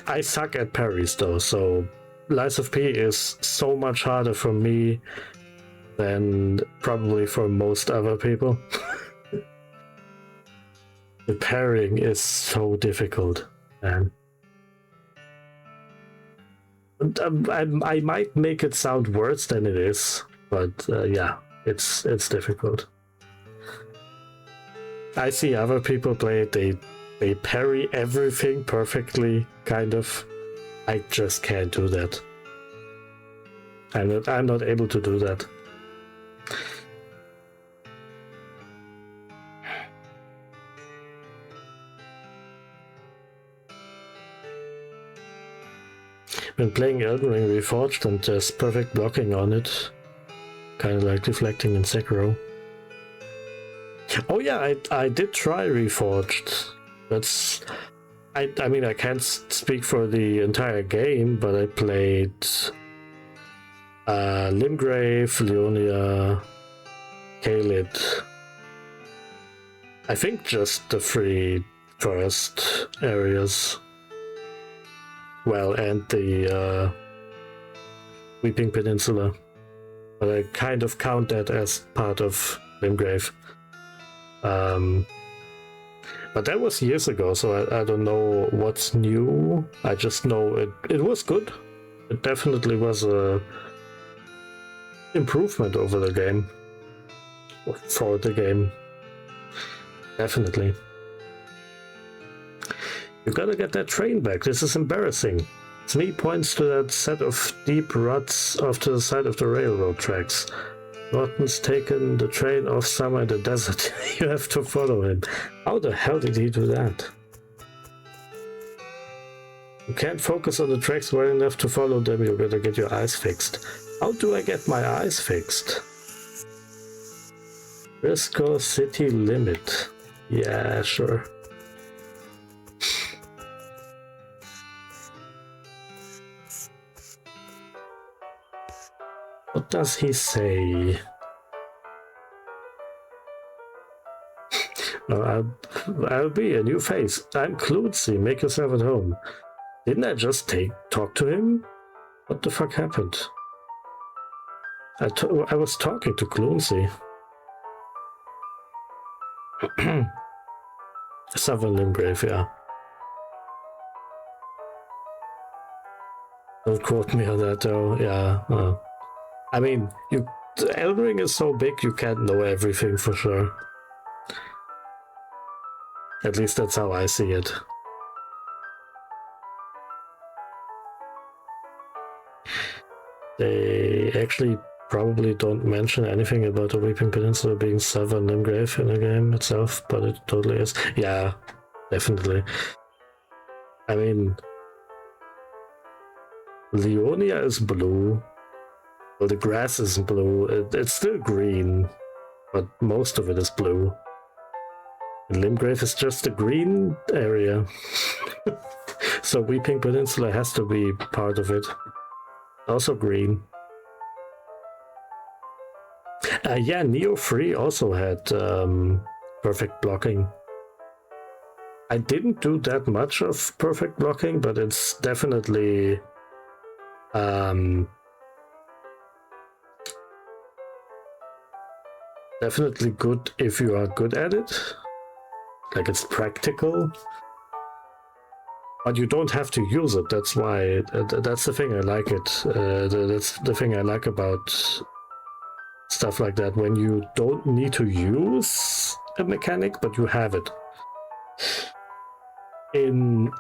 I suck at parries though, so Lies of P is so much harder for me than probably for most other people. The parrying is so difficult, man. I might make it sound worse than it is, but yeah, it's difficult. I see other people play it, they parry everything perfectly, kind of. I just can't do that. I'm not able to do that. When playing Elden Ring Reforged and there's perfect blocking on it, kind of like deflecting in Sekiro. Oh yeah, I did try Reforged. I mean, I can't speak for the entire game, but I played Limgrave, Leonia, Caelid. I think just the 3 first areas. Well, and the Weeping Peninsula. But I kind of count that as part of Limgrave. But that was years ago, so I don't know what's new. I just know it was good. It definitely was a improvement over the game. For the game. Definitely. You gotta get that train back. This is embarrassing. Smee points to that set of deep ruts off to the side of the railroad tracks. Norton's taken the train off somewhere in the desert. You have to follow him. How the hell did he do that? You can't focus on the tracks well enough to follow them. You better get your eyes fixed. How do I get my eyes fixed? Briscoe City Limit. Yeah, sure. What does he say? I'll be a new face. I'm Clutzy. Make yourself at home. Didn't I just talk to him? What the fuck happened? I was talking to Clutzy. Southern Limgrave, yeah. Don't quote me on that though. Yeah. I mean, Elden Ring is so big you can't know everything for sure. At least that's how I see it. They actually probably don't mention anything about the Weeping Peninsula being Southern Limgrave in the game itself, but it totally is. Yeah, definitely. I mean, Leonia is blue. Well, the grass isn't blue. It's still green, but most of it is blue. And Limgrave is just a green area. So Weeping Peninsula has to be part of it. Also green. Yeah, Neo 3 also had perfect blocking. I didn't do that much of perfect blocking, but it's definitely definitely good if you are good at it. Like, it's practical, but you don't have to use it. That's why that's the thing I like it. That's the thing I like about stuff like that, when you don't need to use a mechanic, but you have it. In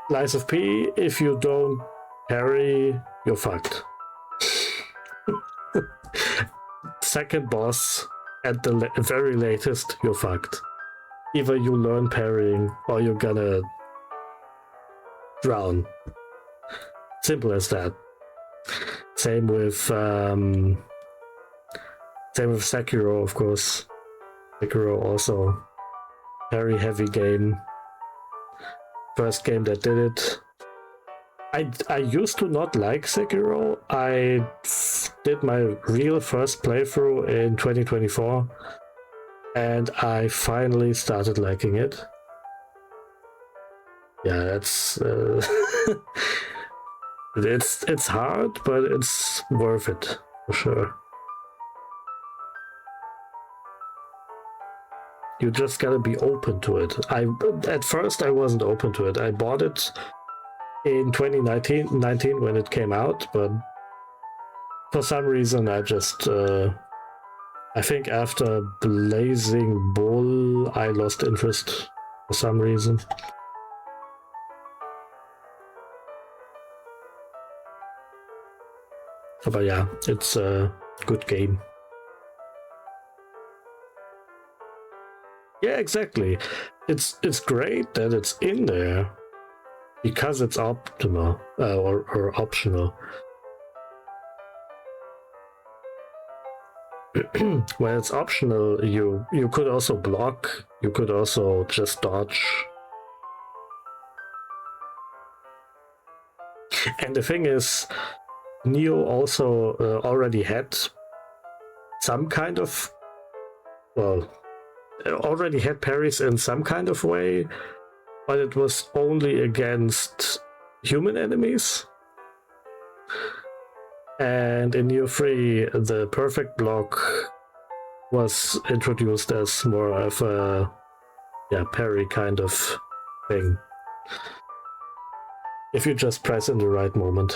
Lies of P, if you don't parry, you're fucked. Second boss, at the very latest, you're fucked. Either you learn parrying or you're gonna drown. Simple as that. Same with Sekiro, of course. Sekiro also very heavy game. First game that did it. I used to not like Sekiro. I did my real first playthrough in 2024, and I finally started liking it. Yeah, that's it's hard, but it's worth it for sure. You just gotta be open to it. At first I wasn't open to it. I bought it in 2019 when it came out, but for some reason I just I think after Blazing Bull I lost interest for some reason. But yeah, it's a good game. Yeah, exactly. It's great that it's in there because it's optimal or optional. When it's optional, you could also block. You could also just dodge. And the thing is, Neo also already had some kind of, well, already had parries in some kind of way, but it was only against human enemies. And in Neo 3, the perfect block was introduced as more of a parry kind of thing. If you just press in the right moment.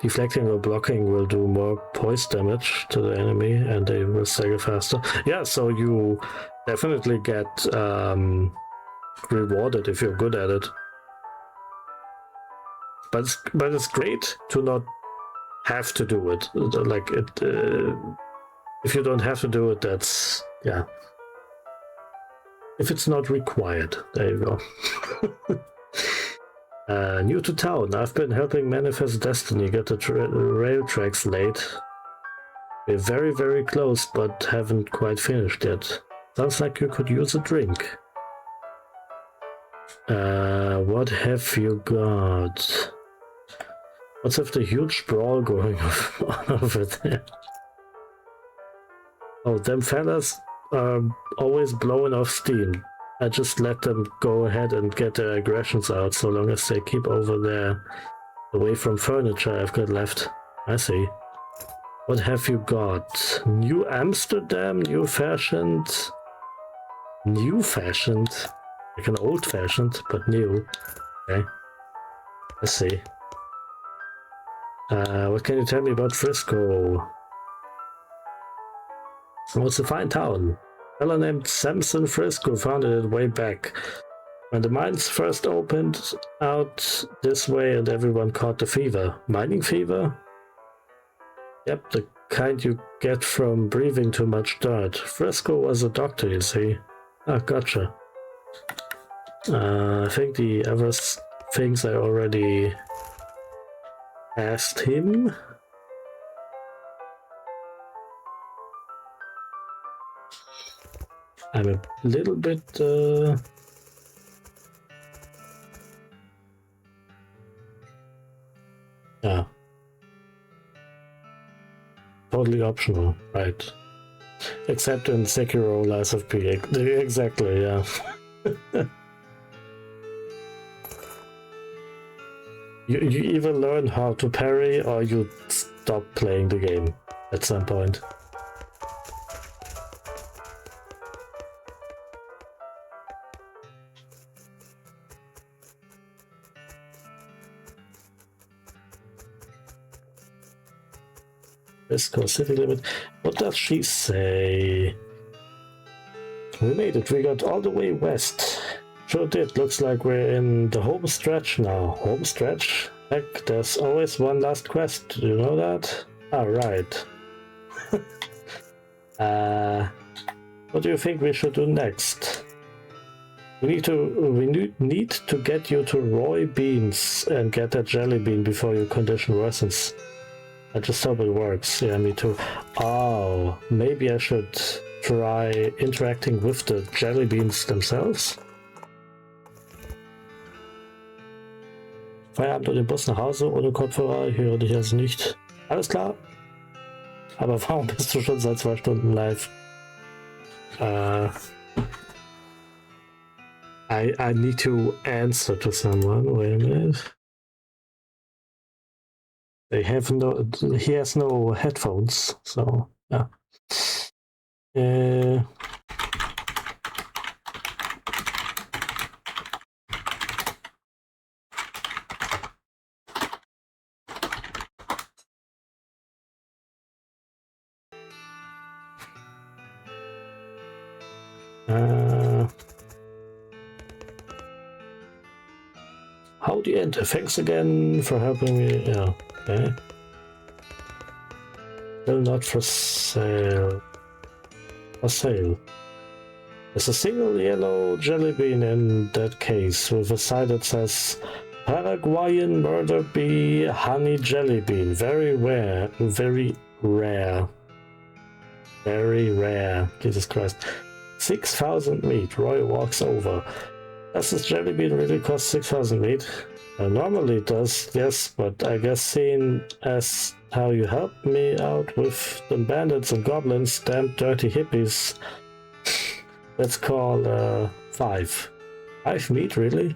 Deflecting or blocking will do more poise damage to the enemy and they will stagger faster. Yeah, so you definitely get rewarded if you're good at it. But it's great to not have to do it. Like it, if you don't have to do it, that's if it's not required, there you go. New to town. I've been helping Manifest Destiny get the rail tracks laid. We're very, very close, but haven't quite finished yet. Sounds like you could use a drink. What have you got? What's with the huge brawl going on over there? Oh, them fellas are always blowing off steam. I just let them go ahead and get their aggressions out, so long as they keep over there, away from furniture I've got left. I see. What have you got? New Amsterdam, new fashioned? New fashioned? Like an old fashioned, but new. Okay. Let's see. What can you tell me about Frisco? Oh, it's a fine town. A fellow named Samson Frisco founded it way back. When the mines first opened out this way and everyone caught the fever. Mining fever? Yep, the kind you get from breathing too much dirt. Frisco was a doctor, you see. Ah, gotcha. I think the other things I already asked him. I'm a little bit yeah. Totally optional, right? Except in Sekiro Lies of P. Exactly, yeah. You either learn how to parry or you stop playing the game at some point. Frisco city limit. What does she say? We made it. We got all the way west. Sure did. Looks like we're in the home stretch now. Home stretch? Heck, there's always one last quest. Do you know that? Ah, right. What do you think we should do next? We need to get you to Roy Beans and get that jelly bean before your condition worsens. I just hope it works. Yeah, me too. Oh, maybe I should try interacting with the jelly beans themselves? Feierabend und den Bus nach Hause ohne Kopfhörer, ich höre dich also nicht. Alles klar? Aber warum bist du schon seit 2 Stunden live? I need to answer to someone. Wait a minute. They have he has no headphones, so yeah. Howdy, Enter. Thanks again for helping me. Yeah, okay. Still not for sale. For sale. There's a single yellow jelly bean in that case with a sign that says Paraguayan murder bee honey jelly bean. Very rare. Very rare. Very rare. Jesus Christ. 6,000 meat. Roy walks over. Does this jelly bean really cost 6,000 meat? Normally it does, yes, but I guess seeing as how you helped me out with the bandits and goblins, damn dirty hippies, let's call 5. 5 meat, really?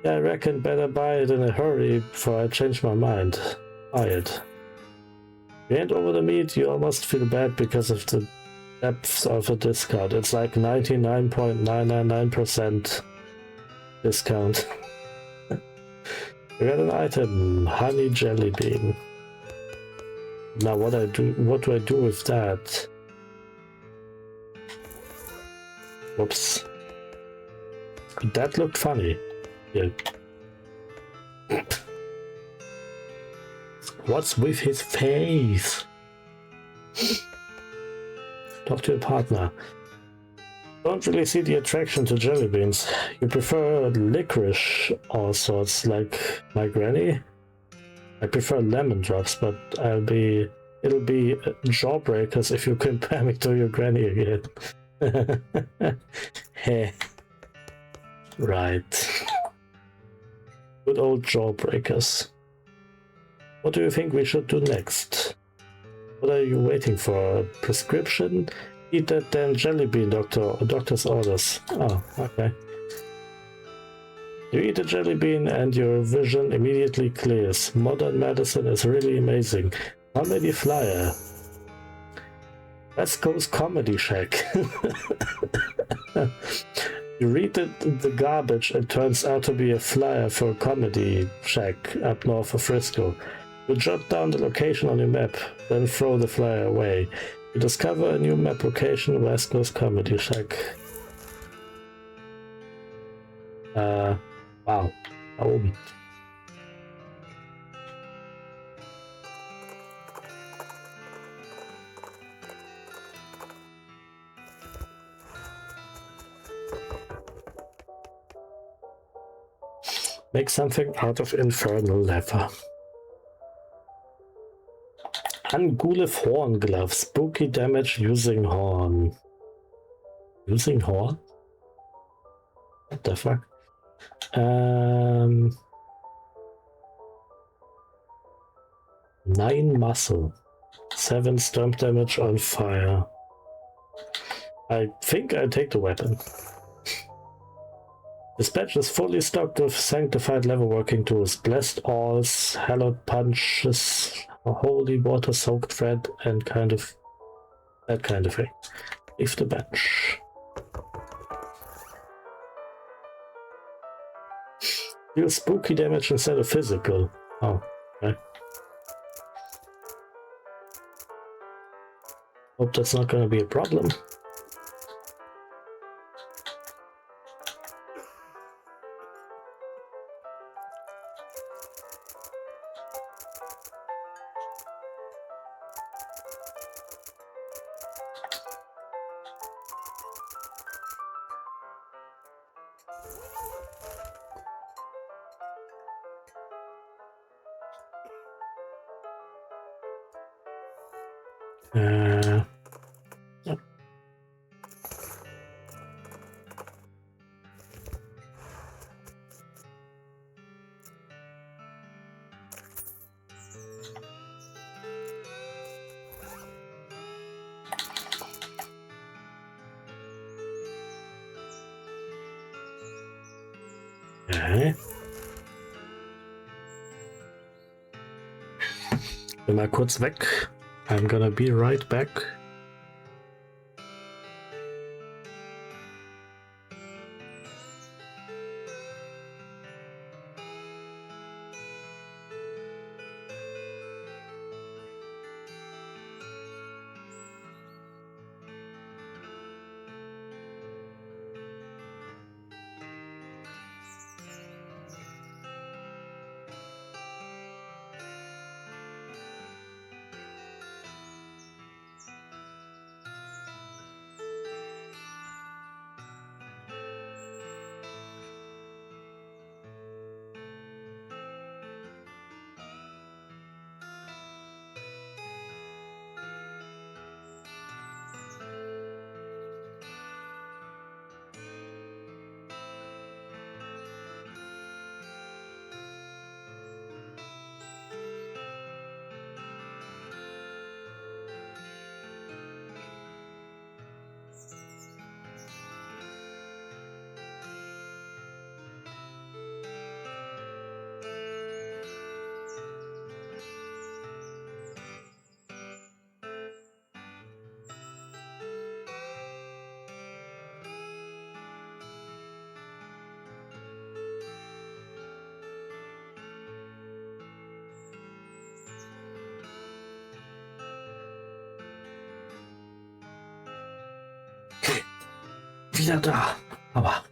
Yeah, I reckon better buy it in a hurry before I change my mind. Buy it. You ain't over the meat, you almost feel bad because of the depth of a discount. It's like 99.999% discount. We got an item, honey jelly bean. Now what do I do with that? Whoops. That looked funny. Yeah. What's with his face? Talk to your partner. Don't really see the attraction to jelly beans. You prefer licorice all sorts, like my granny? I prefer lemon drops, but it'll be jawbreakers if you compare me to your granny again. Heh. Right. Good old jawbreakers. What do you think we should do next? What are you waiting for? A prescription? Eat that damn jelly bean, doctor's orders. Oh, okay. You eat a jelly bean and your vision immediately clears. Modern medicine is really amazing. Comedy flyer. West Coast Comedy Shack. You read the garbage, it turns out to be a flyer for a comedy shack up north of Frisco. You jot down the location on your map, then throw the flyer away. You discover a new map location, West Coast Comedy Shack. Wow. Da oben. Make something out of infernal leather. Ungulif horn glove. Spooky damage using horn. Using horn? What the fuck? 9 muscle. 7 stomp damage on fire. I think I take the weapon. Dispatch is fully stocked with sanctified leatherworking tools, blessed awls, hallowed punches, holy water soaked thread, and that kind of thing. Leave the bench. Deal spooky damage instead of physical. Oh, okay. Hope that's not gonna be a problem. Okay. Bin mal kurz weg. I'm gonna be right back. wieder da. Aber.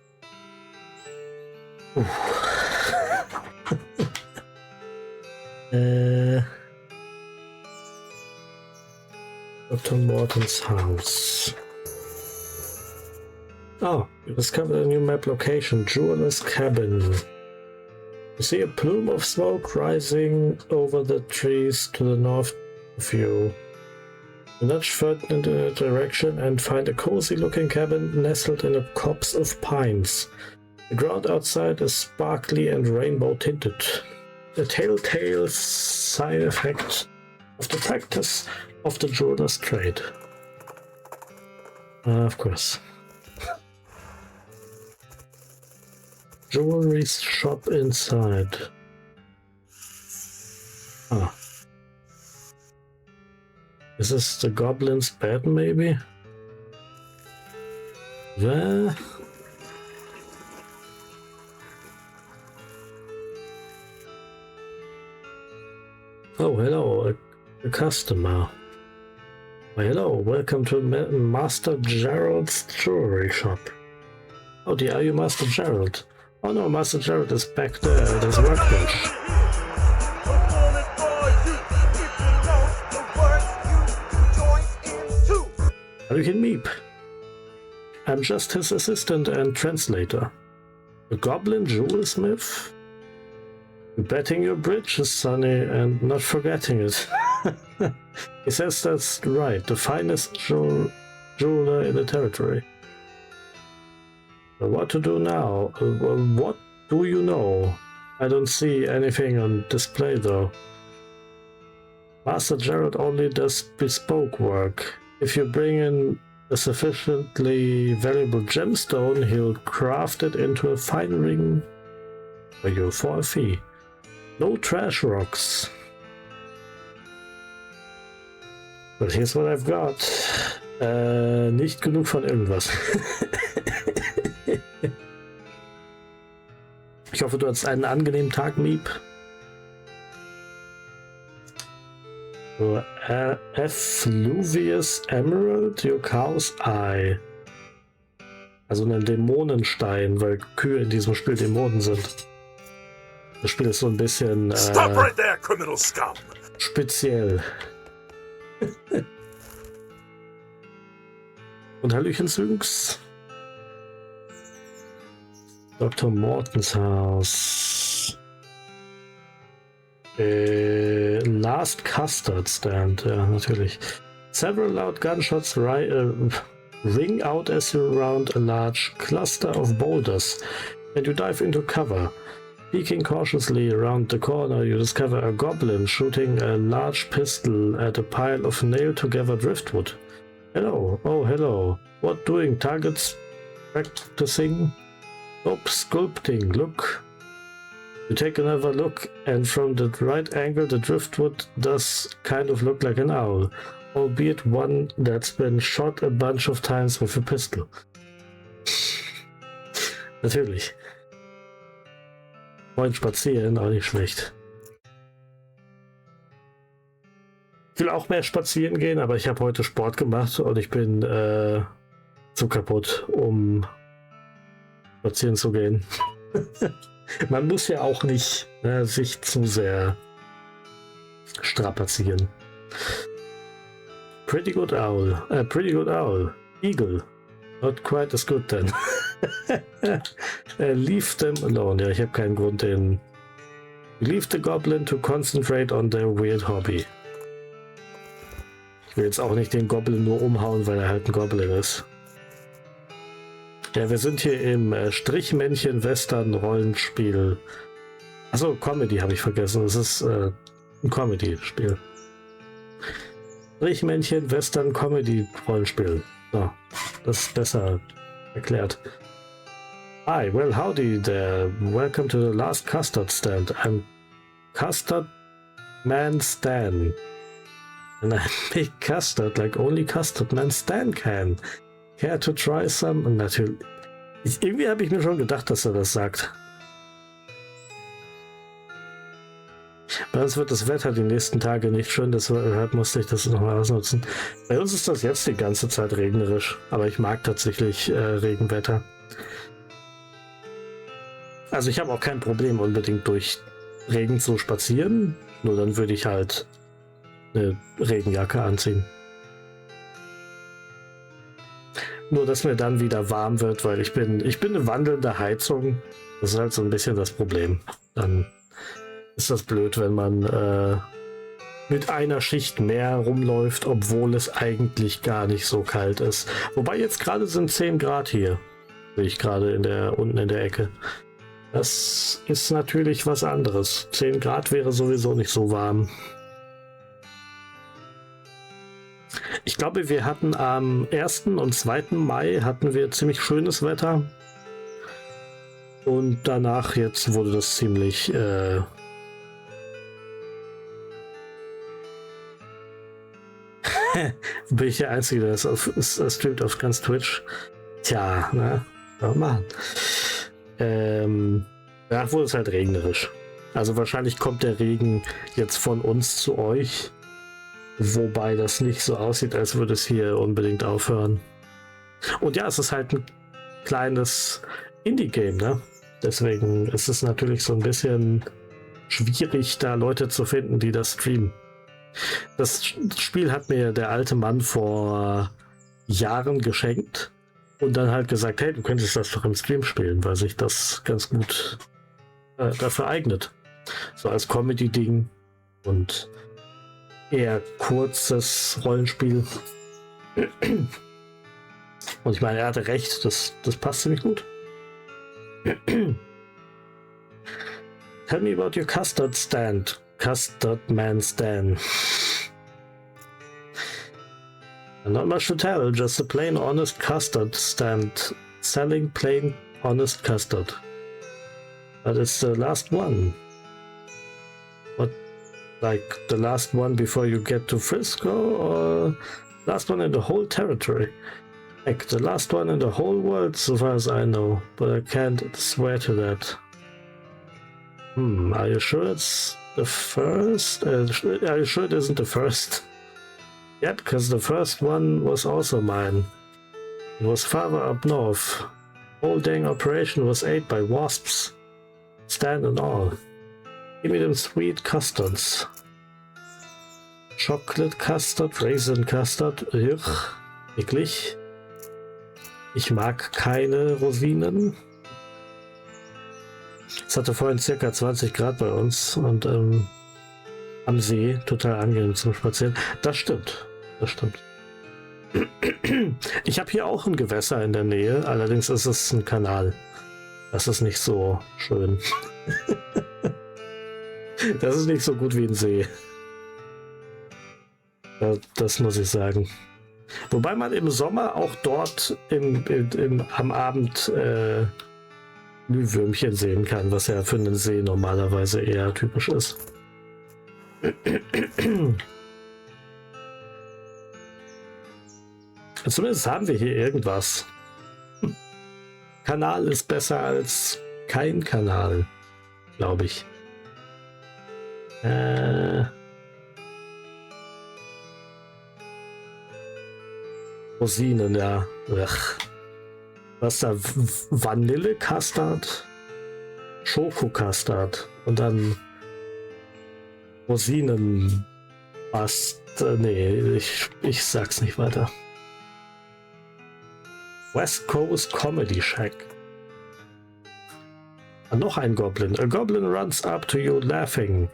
Dr. Morton's house. Oh, you discovered a new map location, Jeweler's Cabin. You see a plume of smoke rising over the trees to the north of you. You nudge further in the direction and find a cozy-looking cabin nestled in a copse of pines. The ground outside is sparkly and rainbow-tinted. A telltale side effect of the practice of the jeweler's trade. Of course. Jewelry shop inside. Ah. Is this the goblin's bed, maybe? Where? Oh, hello, a customer. Well, hello, welcome to Master Gerald's jewelry shop. Oh dear, are you Master Gerald? Oh no, Master Gerald is back there at his workbench. You can meep. I'm just his assistant and translator. The goblin jewelsmith? You're betting your bridges, Sonny, and not forgetting it. He says that's right, the finest jeweler in the territory. But what to do now? What do you know? I don't see anything on display though. Master Gerald only does bespoke work. If you bring in a sufficiently valuable gemstone, he'll craft it into a fine ring for you for a fee. No trash rocks. But here's what I've got. Nicht genug von irgendwas. Ich hoffe, du hattest einen angenehmen Tag, Miep. So, Effluvious Emerald, your cow's eye. Also ein Dämonenstein, weil Kühe in diesem Spiel Dämonen sind. Das Spiel ist so ein bisschen Stop right there, criminal scum. Speziell. Und Hallöchen, Syncs. Dr. Mortons Haus. Last Custard Stand, ja, natürlich. Several loud gunshots ring out as you round a large cluster of boulders, and you dive into cover. Peeking cautiously around the corner, you discover a goblin shooting a large pistol at a pile of nailed-together driftwood. Hello, oh hello. What doing? Targets practicing? Nope, sculpting, look. You take another look, and from the right angle the driftwood does kind of look like an owl, albeit one that's been shot a bunch of times with a pistol. Natürlich. Moin spazieren, auch nicht schlecht. Ich will auch mehr spazieren gehen, aber ich habe heute Sport gemacht und ich bin zu kaputt, um spazieren zu gehen. Man muss ja auch nicht sich zu sehr strapazieren. Pretty good owl. Eagle. Not quite as good then. Leave them alone. Ja, ich habe keinen Grund, den... Leave the goblin to concentrate on their weird hobby. Ich will jetzt auch nicht den Goblin nur umhauen, weil er halt ein Goblin ist. Ja, wir sind hier im Strichmännchen-Western-Rollenspiel. Achso, Comedy habe ich vergessen. Es ist ein Comedy-Spiel. Strichmännchen-Western-Comedy-Rollenspiel. So, das ist besser erklärt. Hi, well howdy there. Welcome to the last custard stand. I'm Custard Man Stan. And I make custard like only Custard Man Stan can. Care to try some? Und natürlich. Irgendwie habe ich mir schon gedacht, dass er das sagt. Bei uns wird das Wetter die nächsten Tage nicht schön, deshalb musste ich das nochmal ausnutzen. Bei uns ist das jetzt die ganze Zeit regnerisch, aber ich mag tatsächlich Regenwetter. Also ich habe auch kein Problem, unbedingt durch Regen zu spazieren, nur dann würde ich halt eine Regenjacke anziehen. Nur, dass mir dann wieder warm wird, weil ich bin eine wandelnde Heizung. Das ist halt so ein bisschen das Problem. Dann ist das blöd, wenn man mit einer Schicht mehr rumläuft, obwohl es eigentlich gar nicht so kalt ist. Wobei jetzt gerade sind 10 Grad hier. Sehe ich gerade unten in der Ecke. Das ist natürlich was anderes. 10 Grad wäre sowieso nicht so warm. Ich glaube, wir hatten am 1. und 2. Mai hatten wir ziemlich schönes Wetter. Und danach jetzt wurde das ziemlich... Bin ich der Einzige, der das streamt auf ganz Twitch? Tja, ne? Mal machen. Danach wurde es halt regnerisch. Also wahrscheinlich kommt der Regen jetzt von uns zu euch. Wobei das nicht so aussieht, als würde es hier unbedingt aufhören. Und ja, es ist halt ein kleines Indie-Game, ne? Deswegen ist es natürlich so ein bisschen schwierig, da Leute zu finden, die das streamen. Das Spiel hat mir der alte Mann vor Jahren geschenkt und dann halt gesagt, hey, du könntest das doch im Stream spielen, weil sich das ganz gut dafür eignet. So als Comedy-Ding und eher kurzes Rollenspiel. Und ich meine, er hatte recht, das passt ziemlich gut. Tell me about your custard stand. Custard man stand. Not much to tell, just a plain honest custard stand. Selling plain honest custard. But it's the last one. What? Like the last one before you get to Frisco, or last one in the whole territory? Like the last one in the whole world, so far as I know, but I can't swear to that. Are you sure it's the first? Are you sure it isn't the first? Yeah, because the first one was also mine. It was farther up north. Whole dang operation was ate by wasps. Stand and all. Give me them sweet custards. Chocolate custard, raisin custard. Ugh, eklig. Ich mag keine Rosinen. Es hatte vorhin circa 20 Grad bei uns und am See total angenehm zum Spazieren. Das stimmt. Das stimmt. Ich habe hier auch ein Gewässer in der Nähe, allerdings ist es ein Kanal. Das ist nicht so schön. Das ist nicht so gut wie ein See. Das muss ich sagen. Wobei man im Sommer auch dort am Abend Glühwürmchen sehen kann, was ja für einen See normalerweise eher typisch ist. Zumindest haben wir hier irgendwas. Kanal ist besser als kein Kanal, glaube ich. Rosinen, ja. Ach. Was da? Vanille-Custard? Schoko-Custard. Und dann Rosinen. Nee, ich sag's nicht weiter. West Coast Comedy Shack. Noch ein Goblin. A goblin runs up to you laughing.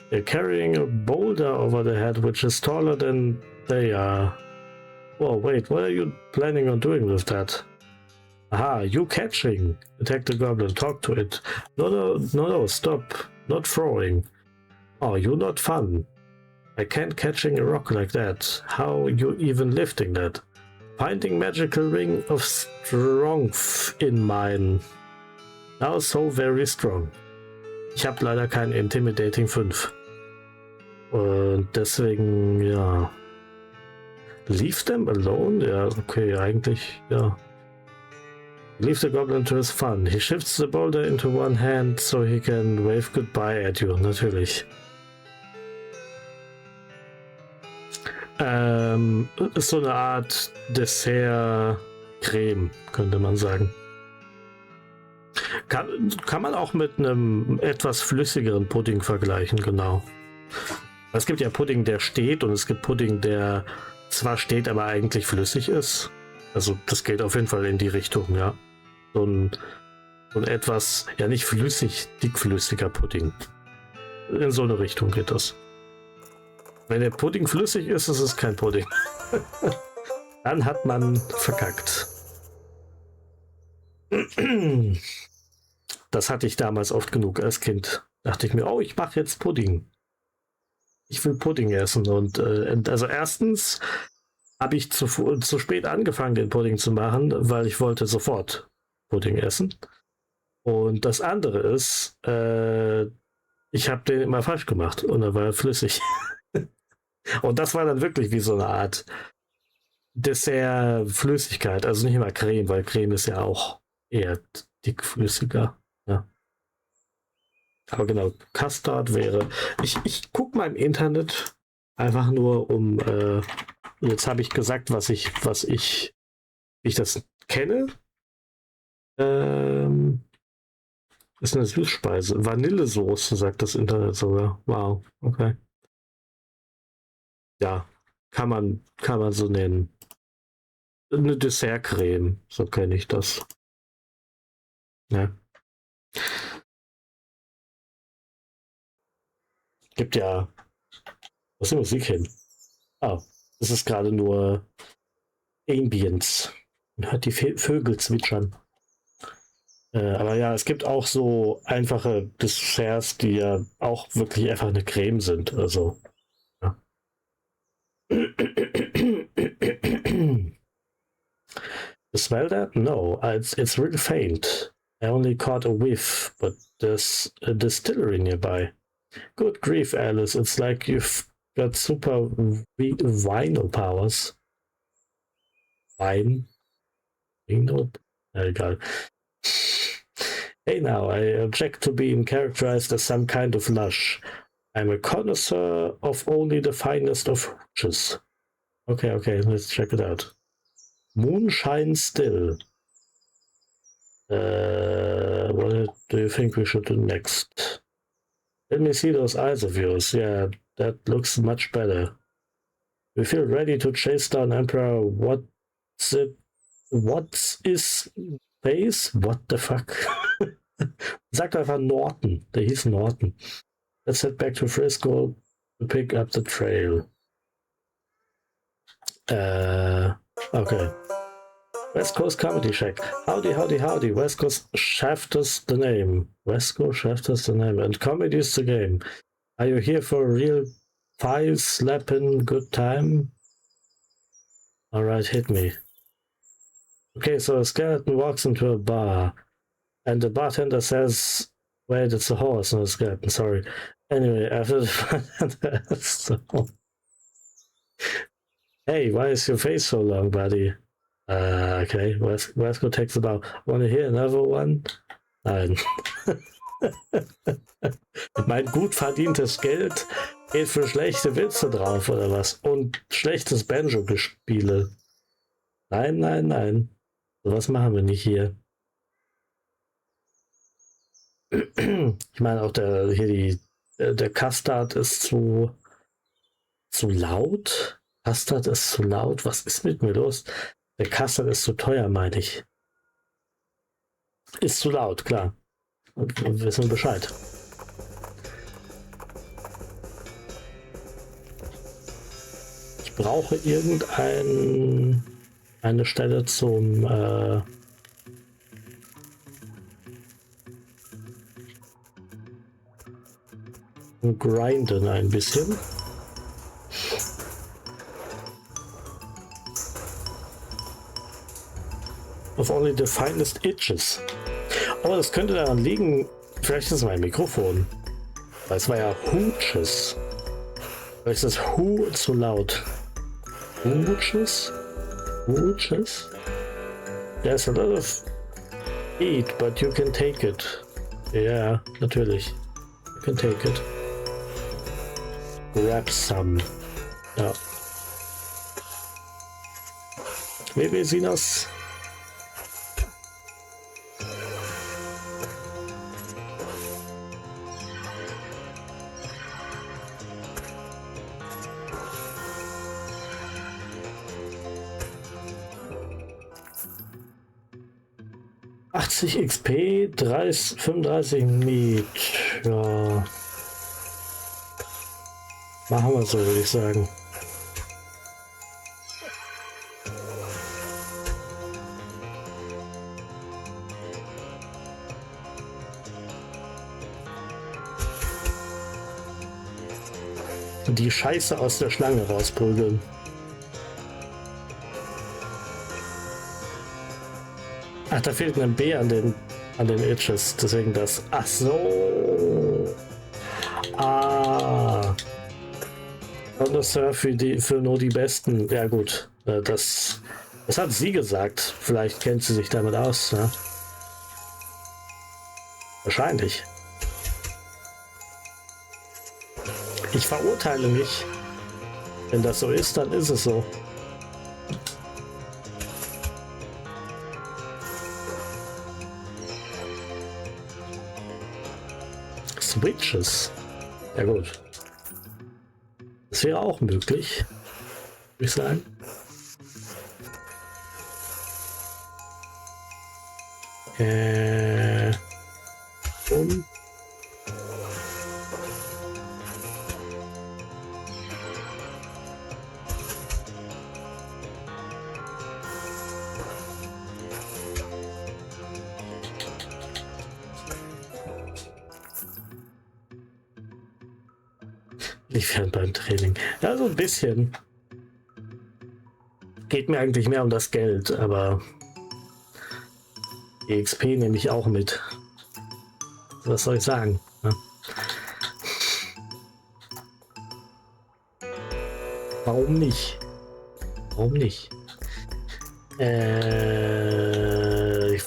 They're carrying a boulder over their head which is taller than they are. Whoa, wait, what are you planning on doing with that? Aha, you catching. Attack the goblin, talk to it. No, stop. Not throwing. Oh, you're not fun. I can't catching a rock like that. How you even lifting that? Finding magical ring of strength in mine. Now so very strong. Ich habe leider keinen Intimidating 5. Und deswegen, ja. Leave them alone? Ja, okay, eigentlich, ja. Leave the goblin to his fun. He shifts the boulder into one hand so he can wave goodbye at you, natürlich. Ist so eine Art Dessert-Creme, könnte man sagen. Kann man auch mit einem etwas flüssigeren Pudding vergleichen, genau. Es gibt ja Pudding, der steht, und es gibt Pudding, der zwar steht, aber eigentlich flüssig ist. Also das geht auf jeden Fall in die Richtung, ja. So ein etwas, ja nicht flüssig, dickflüssiger Pudding. In so eine Richtung geht das. Wenn der Pudding flüssig ist, ist es kein Pudding. Dann hat man verkackt. Das hatte ich damals oft genug als Kind. Dachte ich mir, oh, ich mache jetzt Pudding. Ich will Pudding essen. Und also erstens habe ich zu spät angefangen, den Pudding zu machen, weil ich wollte sofort Pudding essen. Und das andere ist, ich habe den immer falsch gemacht und er war flüssig. Und das war dann wirklich wie so eine Art Dessert-Flüssigkeit. Also nicht immer Creme, weil Creme ist ja auch eher dickflüssiger. Ja. Aber genau, Custard wäre. Ich gucke mal im Internet einfach nur um. Jetzt habe ich gesagt, wie ich das kenne. Ist eine Süßspeise. Vanillesoße, sagt das Internet sogar. Wow, okay. Ja, kann man so nennen. Eine Dessertcreme, so kenne ich das. Ja. Gibt ja. Was ist die Musik hin? Ah, es ist gerade nur Ambience. Man hört die Vögel zwitschern. Aber ja, es gibt auch so einfache Desserts, die ja auch wirklich einfach eine Creme sind. Also. Ja. You smell that? No, it's really faint. I only caught a whiff, but there's a distillery nearby. Good grief, Alice, it's like you've got super vinyl powers. Vinyl? Egal. Hey now, I object to being characterized as some kind of lush. I'm a connoisseur of only the finest of hooches. Okay, let's check it out. Moonshine Still. What do you think we should do next? Let me see those eyes of yours. Yeah, that looks much better. We feel ready to chase down Emperor. What's is face? What the fuck? Sagt einfach Norton. Der hieß Norton. Let's head back to Frisco to pick up the trail. Okay. West Coast Comedy Shack. Howdy. West Coast Shafters the name. West Coast Shafters the name. And comedy is the game. Are you here for a real thigh-slapping good time? Alright, hit me. Okay, so a skeleton walks into a bar. And the bartender says, wait, it's a horse, not a skeleton, sorry. Anyway, after the bartender asks, hey, why is your face so long, buddy? Okay, Vasco takes the bow. Wanna hear another one? Nein. Mein gut verdientes Geld geht für schlechte Witze drauf, oder was? Und schlechtes Banjo-Gespiele. Nein. So was machen wir nicht hier. Ich meine auch der Custard ist zu laut. Custard ist zu laut. Was ist mit mir los? Der Custard ist zu teuer, meine ich. Ist zu laut, klar. Und wir wissen Bescheid. Ich brauche eine Stelle zum Grinden ein bisschen. Of only the finest itches. Oh, das könnte daran liegen, vielleicht ist es mein Mikrofon. Weil es war ja Hooches. Vielleicht ist das Hu zu laut. Hooches? There's a lot of heat, but you can take it. Ja, natürlich. You can take it. Grab some. Ja. WW Sinas. XP, 35 Miet. Ja. Machen wir so, würde ich sagen. Die Scheiße aus der Schlange rausprügeln. Ach, da fehlt ein B an den Edges, deswegen das. Ach so. Ah. Surf für nur die Besten. Ja gut, das hat sie gesagt. Vielleicht kennt sie sich damit aus. Ne? Wahrscheinlich. Ich verurteile nicht. Wenn das so ist, dann ist es so. Switches. Ja gut. Das wäre auch möglich, würde ich sagen. Inwiefern beim Training? Ja, so ein bisschen. Geht mir eigentlich mehr um das Geld, aber die XP nehme ich auch mit. Was soll ich sagen? Ne? Warum nicht? Warum nicht? Ich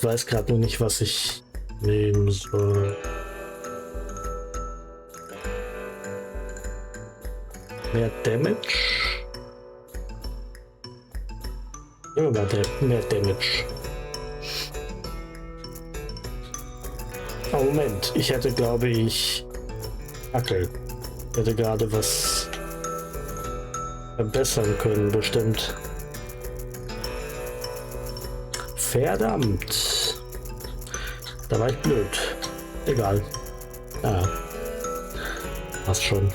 weiß gerade nur nicht, was ich nehmen soll. Mehr Damage? Nehmen wir mal mehr Damage. Oh, Moment, ich hätte, glaube ich... Okay. Ich hätte gerade was verbessern können, bestimmt. Verdammt. Da war ich blöd. Egal. Ja. Passt schon.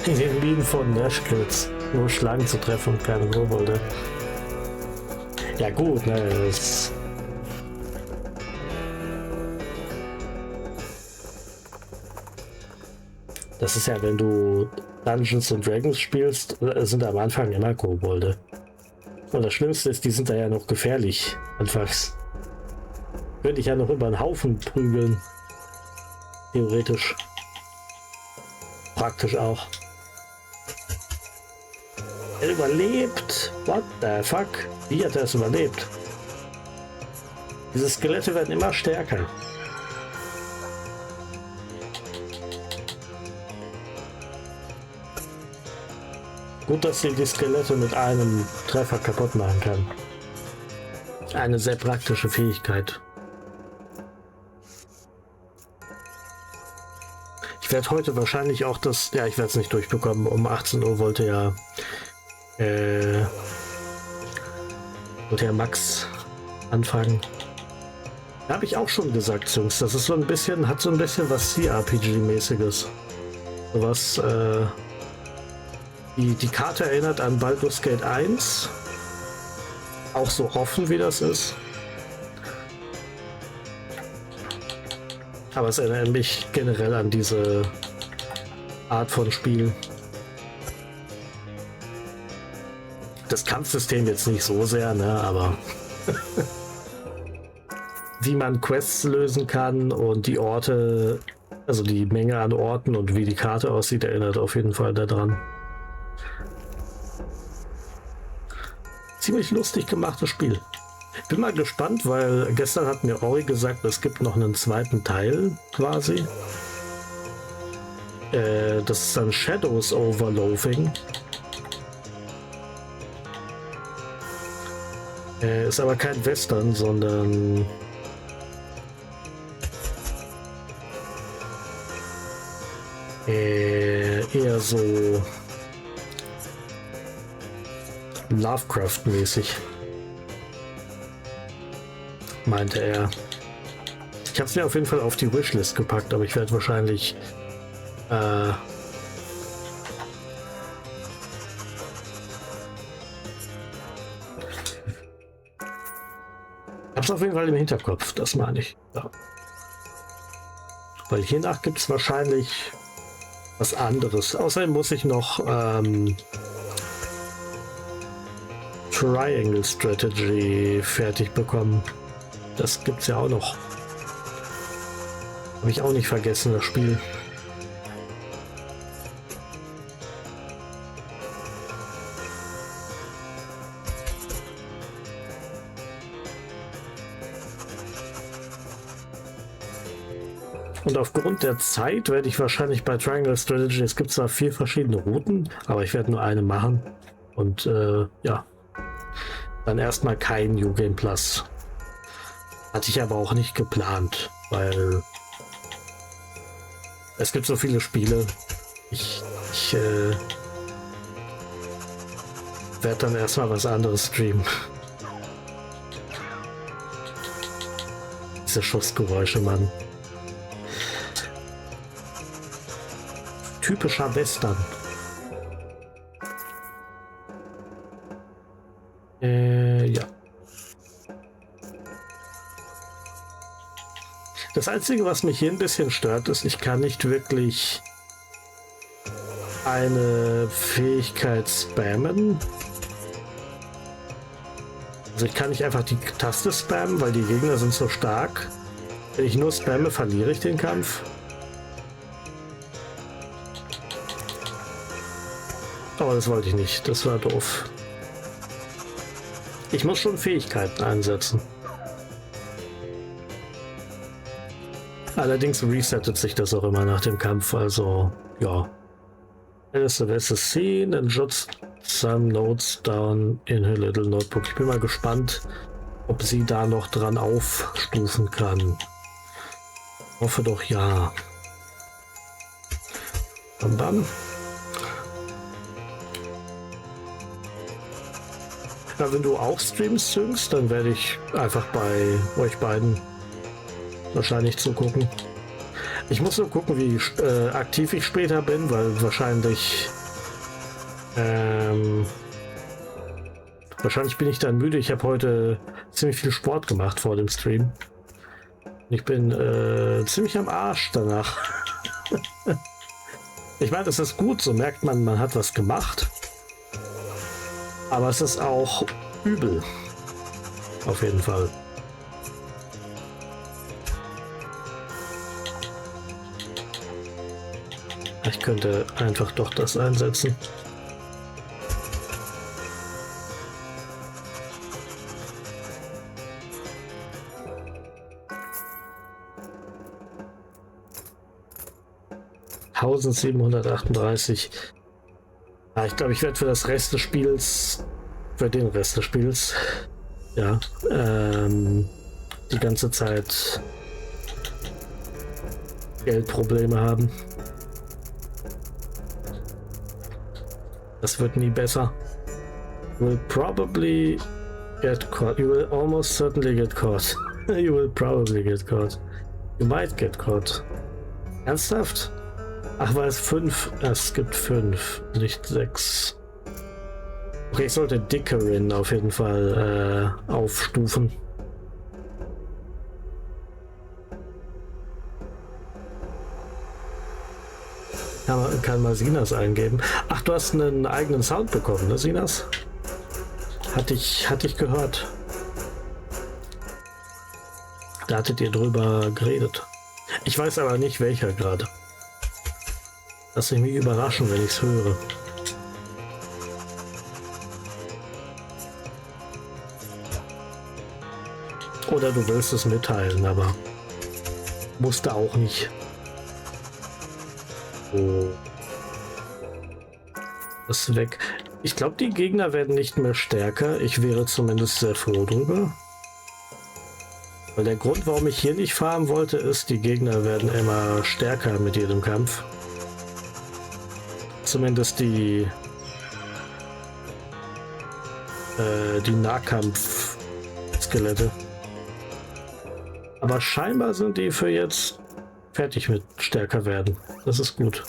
In den Minen von Nashkills. Nur Schlangen zu treffen und keine Kobolde. Ja gut, ne, das ist ja, wenn du Dungeons und Dragons spielst, sind am Anfang immer Kobolde. Und das Schlimmste ist, die sind da ja noch gefährlich. Anfangs könnte ich ja noch über einen Haufen prügeln. Theoretisch. Praktisch auch. Er überlebt. What the fuck? Wie hat er es überlebt? Diese Skelette werden immer stärker. Gut, dass sie die Skelette mit einem Treffer kaputt machen kann. Eine sehr praktische Fähigkeit. Ich werde heute wahrscheinlich auch das... Ja, ich werde es nicht durchbekommen. Um 18 Uhr wollte ja Max anfangen. Da habe ich auch schon gesagt, Jungs, das ist so ein bisschen, hat so ein bisschen was CRPG-mäßiges. Sowas, die Karte erinnert an Baldur's Gate 1. Auch so offen wie das ist. Aber es erinnert mich generell an diese Art von Spiel. Das Kampfsystem jetzt nicht so sehr, ne, aber wie man Quests lösen kann und die Orte, also die Menge an Orten und wie die Karte aussieht, erinnert auf jeden Fall daran. Ziemlich lustig gemachtes Spiel. Bin mal gespannt, weil gestern hat mir Ori gesagt, es gibt noch einen zweiten Teil quasi. Das ist dann Shadows over Loathing. Ist aber kein Western, sondern eher so Lovecraft-mäßig, meinte er. Ich habe es mir auf jeden Fall auf die Wishlist gepackt, aber ich werde wahrscheinlich hab's auf jeden Fall im Hinterkopf, das meine ich. Ja. Weil hiernach gibt es wahrscheinlich was anderes. Außerdem muss ich noch Triangle Strategy fertig bekommen. Das gibt's ja auch noch. Habe ich auch nicht vergessen, das Spiel. Und aufgrund der Zeit werde ich wahrscheinlich bei Triangle Strategy, es gibt zwar 4 verschiedene Routen, aber ich werde nur eine machen. Und ja, dann erstmal kein New Game Plus. Hatte ich aber auch nicht geplant, weil es gibt so viele Spiele. Ich werde dann erstmal was anderes streamen. Diese Schussgeräusche, Mann. Typischer Western. Ja. Das Einzige, was mich hier ein bisschen stört, ist, ich kann nicht wirklich eine Fähigkeit spammen. Also ich kann nicht einfach die Taste spammen, weil die Gegner sind so stark. Wenn ich nur spamme, verliere ich den Kampf. Aber das wollte ich nicht. Das war doof. Ich muss schon Fähigkeiten einsetzen. Allerdings resettet sich das auch immer nach dem Kampf. Also, ja. Alice is seen and jots some notes down in her little notebook. Ich bin mal gespannt, ob sie da noch dran aufstufen kann. Hoffe doch ja. Bam, bam. Ja, wenn du auch Streams synkst, dann werde ich einfach bei euch beiden wahrscheinlich zugucken. Ich muss nur gucken, wie aktiv ich später bin, weil wahrscheinlich bin ich dann müde. Ich habe heute ziemlich viel Sport gemacht vor dem Stream. Ich bin ziemlich am Arsch danach. Ich meine, das ist gut, so merkt man, man hat was gemacht. Aber es ist auch übel. Auf jeden Fall. Ich könnte einfach doch das einsetzen. (1738). Ja, ich glaube, ich werde für den Rest des Spiels, ja, die ganze Zeit Geldprobleme haben. Das wird nie besser. You will probably get caught. You will almost certainly get caught. You will probably get caught. You might get caught. Ernsthaft? Ach, war es 5? Es gibt 5, nicht 6. Okay, ich sollte Dickerin auf jeden Fall aufstufen. Kann mal Sinas eingeben. Ach, du hast einen eigenen Sound bekommen, ne, Sinas? Hatte ich gehört. Da hattet ihr drüber geredet. Ich weiß aber nicht, welcher gerade. Lass mich überraschen, wenn ich es höre. Oder du willst es mitteilen, aber musste auch nicht. So. Das ist weg. Ich glaube, die Gegner werden nicht mehr stärker. Ich wäre zumindest sehr froh drüber. Weil der Grund, warum ich hier nicht farmen wollte, ist, die Gegner werden immer stärker mit jedem Kampf. Zumindest die Nahkampf-Skelette. Aber scheinbar sind die für jetzt fertig mit stärker werden. Das ist gut.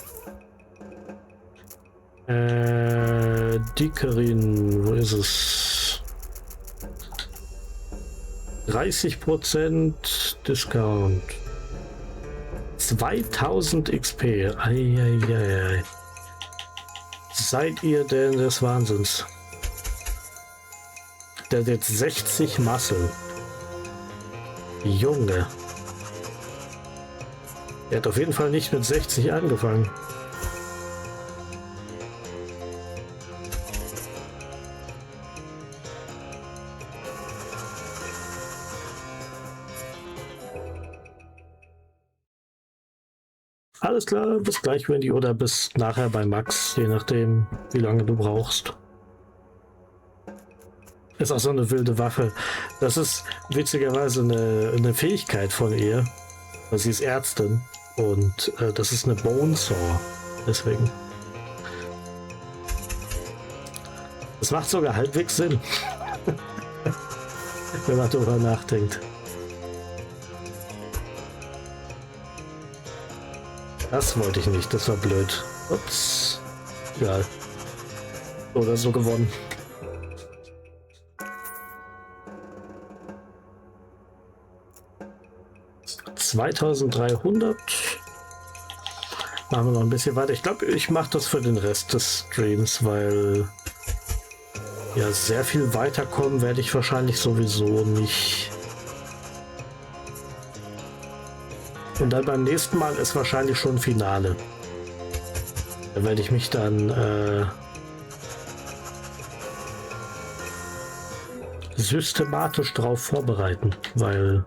Dickerin, wo ist es? 30% Discount. 2000 XP. Eieiei. Seid ihr denn des Wahnsinns? Der hat jetzt 60 Muscle. Junge. Er hat auf jeden Fall nicht mit 60 angefangen. Alles klar, bis gleich, Wendy, oder bis nachher bei Max, je nachdem, wie lange du brauchst. Ist auch so eine wilde Waffe. Das ist witzigerweise eine Fähigkeit von ihr. Sie ist Ärztin und das ist eine Bone Saw. Deswegen. Das macht sogar halbwegs Sinn, wenn man darüber nachdenkt. Das wollte ich nicht, das war blöd. Ups. Egal. So oder so gewonnen. $2300. Machen wir noch ein bisschen weiter. Ich glaube, ich mache das für den Rest des Streams, weil ja sehr viel weiterkommen werde ich wahrscheinlich sowieso nicht. Und dann beim nächsten Mal ist wahrscheinlich schon Finale. Da werde ich mich dann systematisch darauf vorbereiten, weil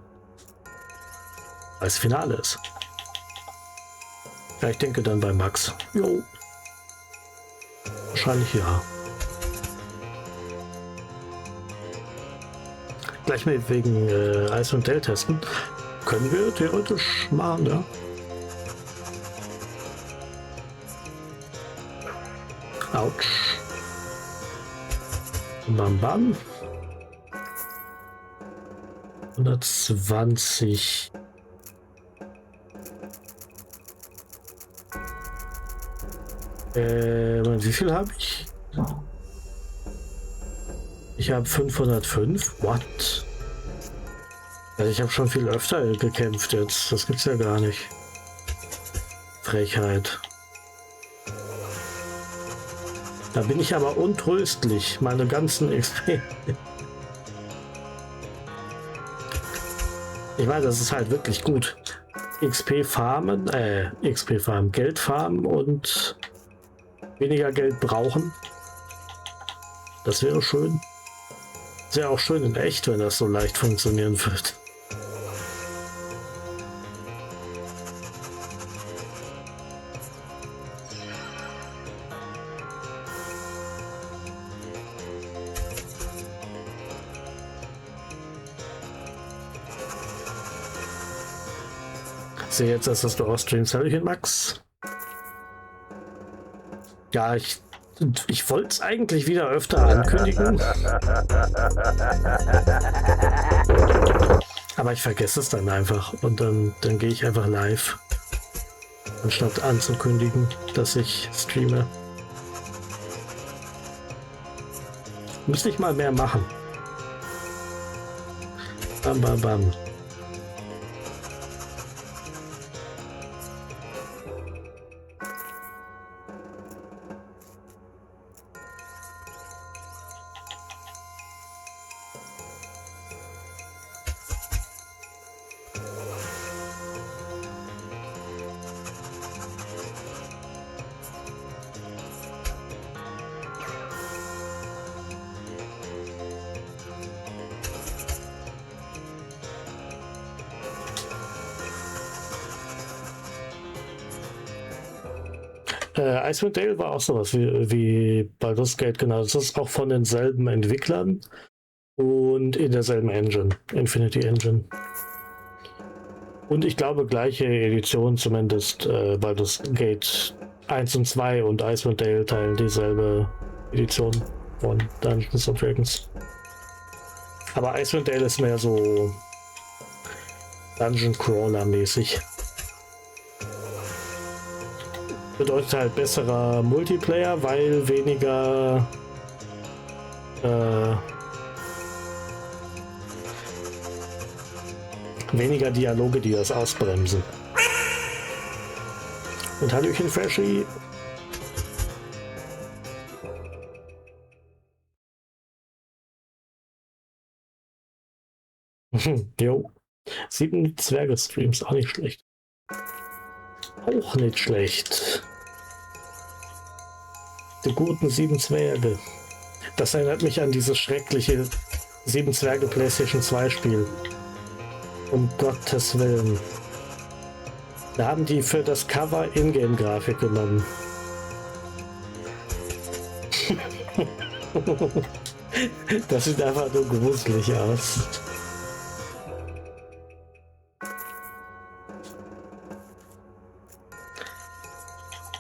es Finale ist. Ja, ich denke dann bei Max. Jo. Wahrscheinlich ja. Gleich mal wegen Eis und Dell testen. Können wir theoretisch machen, ja. Autsch. Bam bam. 120. Wie viel habe ich? Ich habe 505. What? Also ich habe schon viel öfter gekämpft jetzt. Das gibt's ja gar nicht. Frechheit. Da bin ich aber untröstlich. Meine ganzen XP. Ich meine, das ist halt wirklich gut. XP farmen, Geld farmen und weniger Geld brauchen. Das wäre schön. Wäre auch schön in echt, wenn das so leicht funktionieren wird. Ich sehe jetzt, dass das du auch streamst, Hallöchen Max. Ja, ich wollte es eigentlich wieder öfter ankündigen. Aber ich vergesse es dann einfach und dann gehe ich einfach live. Anstatt anzukündigen, dass ich streame. Müsste ich mal mehr machen. Bam, bam, bam. Icewind Dale war auch sowas wie Baldur's Gate, genau. Das ist auch von denselben Entwicklern und in derselben Engine, Infinity Engine. Und ich glaube, gleiche Edition zumindest. Baldur's Gate 1 und 2 und Icewind Dale teilen dieselbe Edition von Dungeons and Dragons. Aber Icewind Dale ist mehr so Dungeon Crawler mäßig. Bedeutet halt besserer Multiplayer, weil weniger weniger Dialoge, die das ausbremsen. Und Hallöchen Freshie. Jo. 7 Zwerge-Streams, auch nicht schlecht. Auch nicht schlecht. Die guten 7 Zwerge. Das erinnert mich an dieses schreckliche 7 Zwerge PlayStation 2 Spiel. Um Gottes Willen. Da haben die für das Cover Ingame-Grafik genommen. Das sieht einfach nur gruselig aus.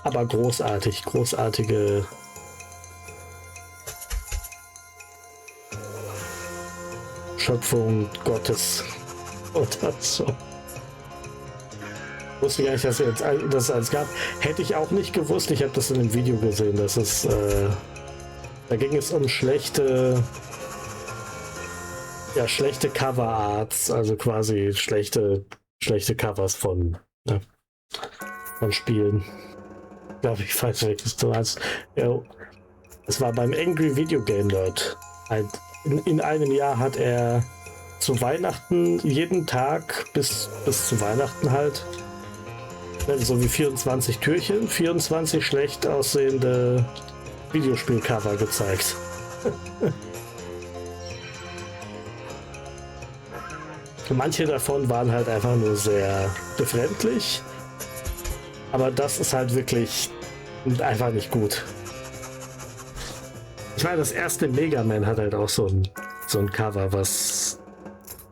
Aber großartig, großartige Schöpfung Gottes oder so. Wusste gar nicht, dass es eins gab. Hätte ich auch nicht gewusst. Ich habe das in einem Video gesehen. Das ist, da ging es um schlechte Cover-Arts, also quasi schlechte Covers von Spielen. Ich glaube, ich weiß, welches du hast. Ja, es war beim Angry Video Game Nerd. In einem Jahr hat er zu Weihnachten jeden Tag bis zu Weihnachten halt so wie 24 Türchen, 24 schlecht aussehende Videospielcover gezeigt. Manche davon waren halt einfach nur sehr befremdlich, aber das ist halt wirklich einfach nicht gut. Ich meine, das erste Mega Man hat halt auch so ein Cover, was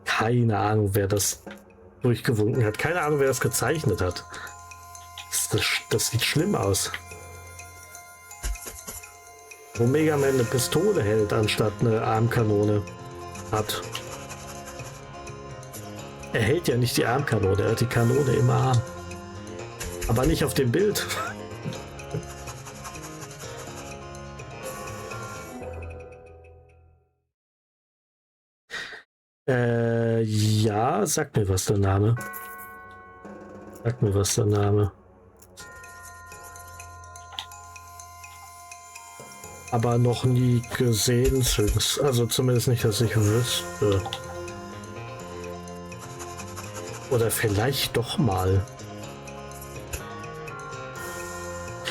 keine Ahnung, wer das durchgewunken hat. Keine Ahnung, wer das gezeichnet hat. Das sieht schlimm aus. Wo Mega Man eine Pistole hält, anstatt eine Armkanone hat. Er hält ja nicht die Armkanone, er hat die Kanone im Arm. Aber nicht auf dem Bild. Ja, sag mir was der Name. Sag mir was der Name. Aber noch nie gesehen, also zumindest nicht, dass ich wüsste. Oder vielleicht doch mal.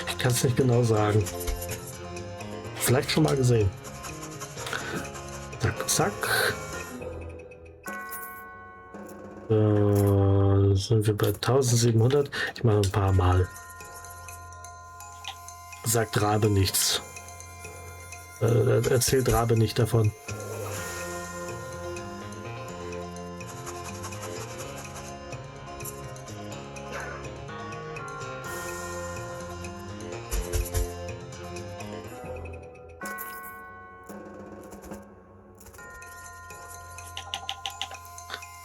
Ich kann es nicht genau sagen. Vielleicht schon mal gesehen. Zack, zack. Sind wir bei 1700. Ich mache ein paar Mal. Sagt Rabe nichts. Erzählt Rabe nicht davon.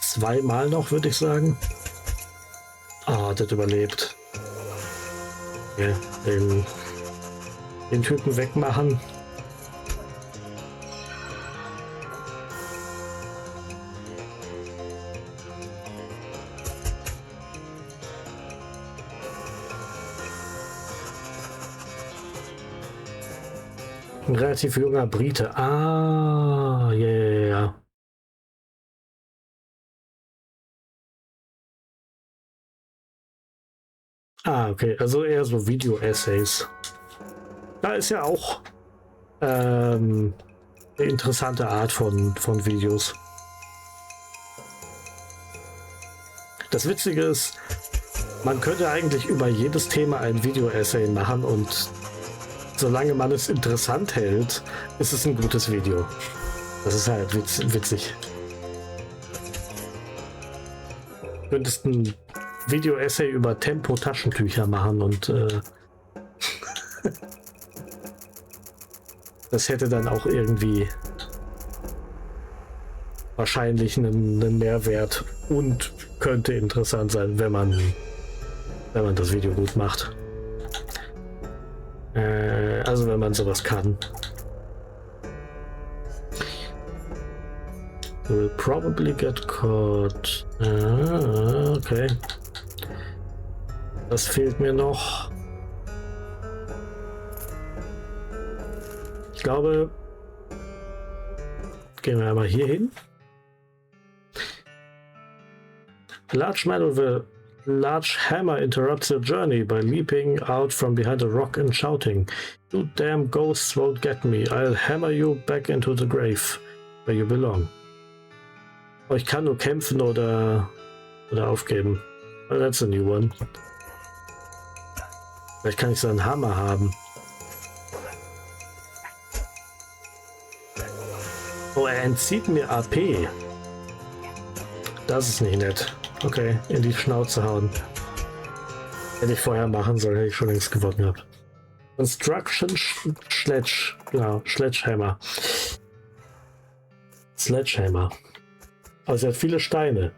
Zweimal noch, würde ich sagen. Ah, das überlebt. Ja, den Typen wegmachen. Ein relativ junger Brite. Ah, ja, yeah, yeah. Ah, okay, also eher so Video-Essays. Da ist ja auch eine interessante Art von Videos. Das Witzige ist, Man könnte eigentlich über jedes Thema ein Video-Essay machen und solange man es interessant hält, ist es ein gutes Video. Das ist halt witzig. Du könntest ein Video-Essay über Tempo-Taschentücher machen und das hätte dann auch irgendwie wahrscheinlich einen Mehrwert und könnte interessant sein, wenn man das Video gut macht. Also wenn man sowas kann. Will probably get caught. Okay. Das fehlt mir noch. Ich glaube, gehen wir einmal hier hin. A large hammer interrupts your journey by leaping out from behind a rock and shouting, "You damn ghosts won't get me. I'll hammer you back into the grave, where you belong." Oh, ich kann nur kämpfen oder aufgeben. Oh, that's a new one. Vielleicht kann ich so einen Hammer haben. Oh, er entzieht mir AP. Das ist nicht nett. Okay, in die Schnauze hauen. Hätte ich vorher machen sollen, hätte ich schon längst gewonnen gehabt. Construction genau, Sledgehammer. Sledgehammer. Also er hat viele Steine.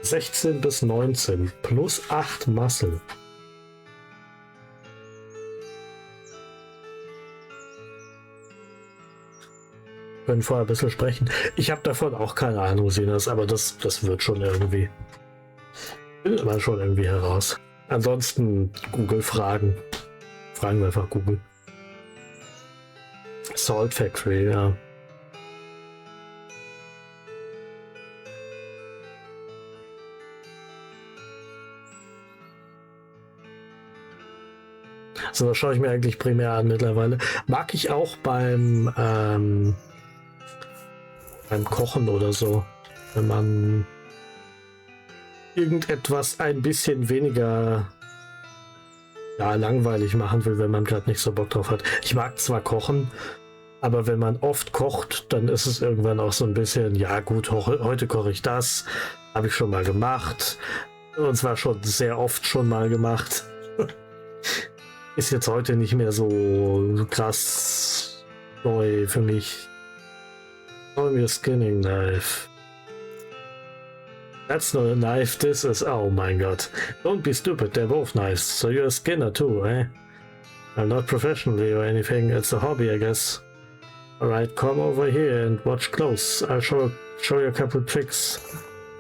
16 bis 19 plus 8 Muscle. Können vorher ein bisschen sprechen. Ich habe davon auch keine Ahnung, Sinas, aber das wird schon irgendwie. Findet man schon irgendwie heraus. Ansonsten Google fragen. Fragen wir einfach Google. Salt Factory, ja. So, das schaue ich mir eigentlich primär an mittlerweile. Mag ich auch beim Kochen oder so. Wenn man irgendetwas ein bisschen weniger langweilig machen will, wenn man gerade nicht so Bock drauf hat. Ich mag zwar kochen, aber wenn man oft kocht, dann ist es irgendwann auch so ein bisschen, ja gut, heute koche ich das, habe ich schon mal gemacht. Und zwar schon sehr oft schon mal gemacht. Ist jetzt heute nicht mehr so krass neu für mich. Oh, your skinning knife. That's not a knife, this is... Oh mein Gott. Don't be stupid, they're both knives. So you're a skinner too, eh? I'm not professionally or anything, it's a hobby, I guess. Alright, come over here and watch close. I'll show you a couple tricks.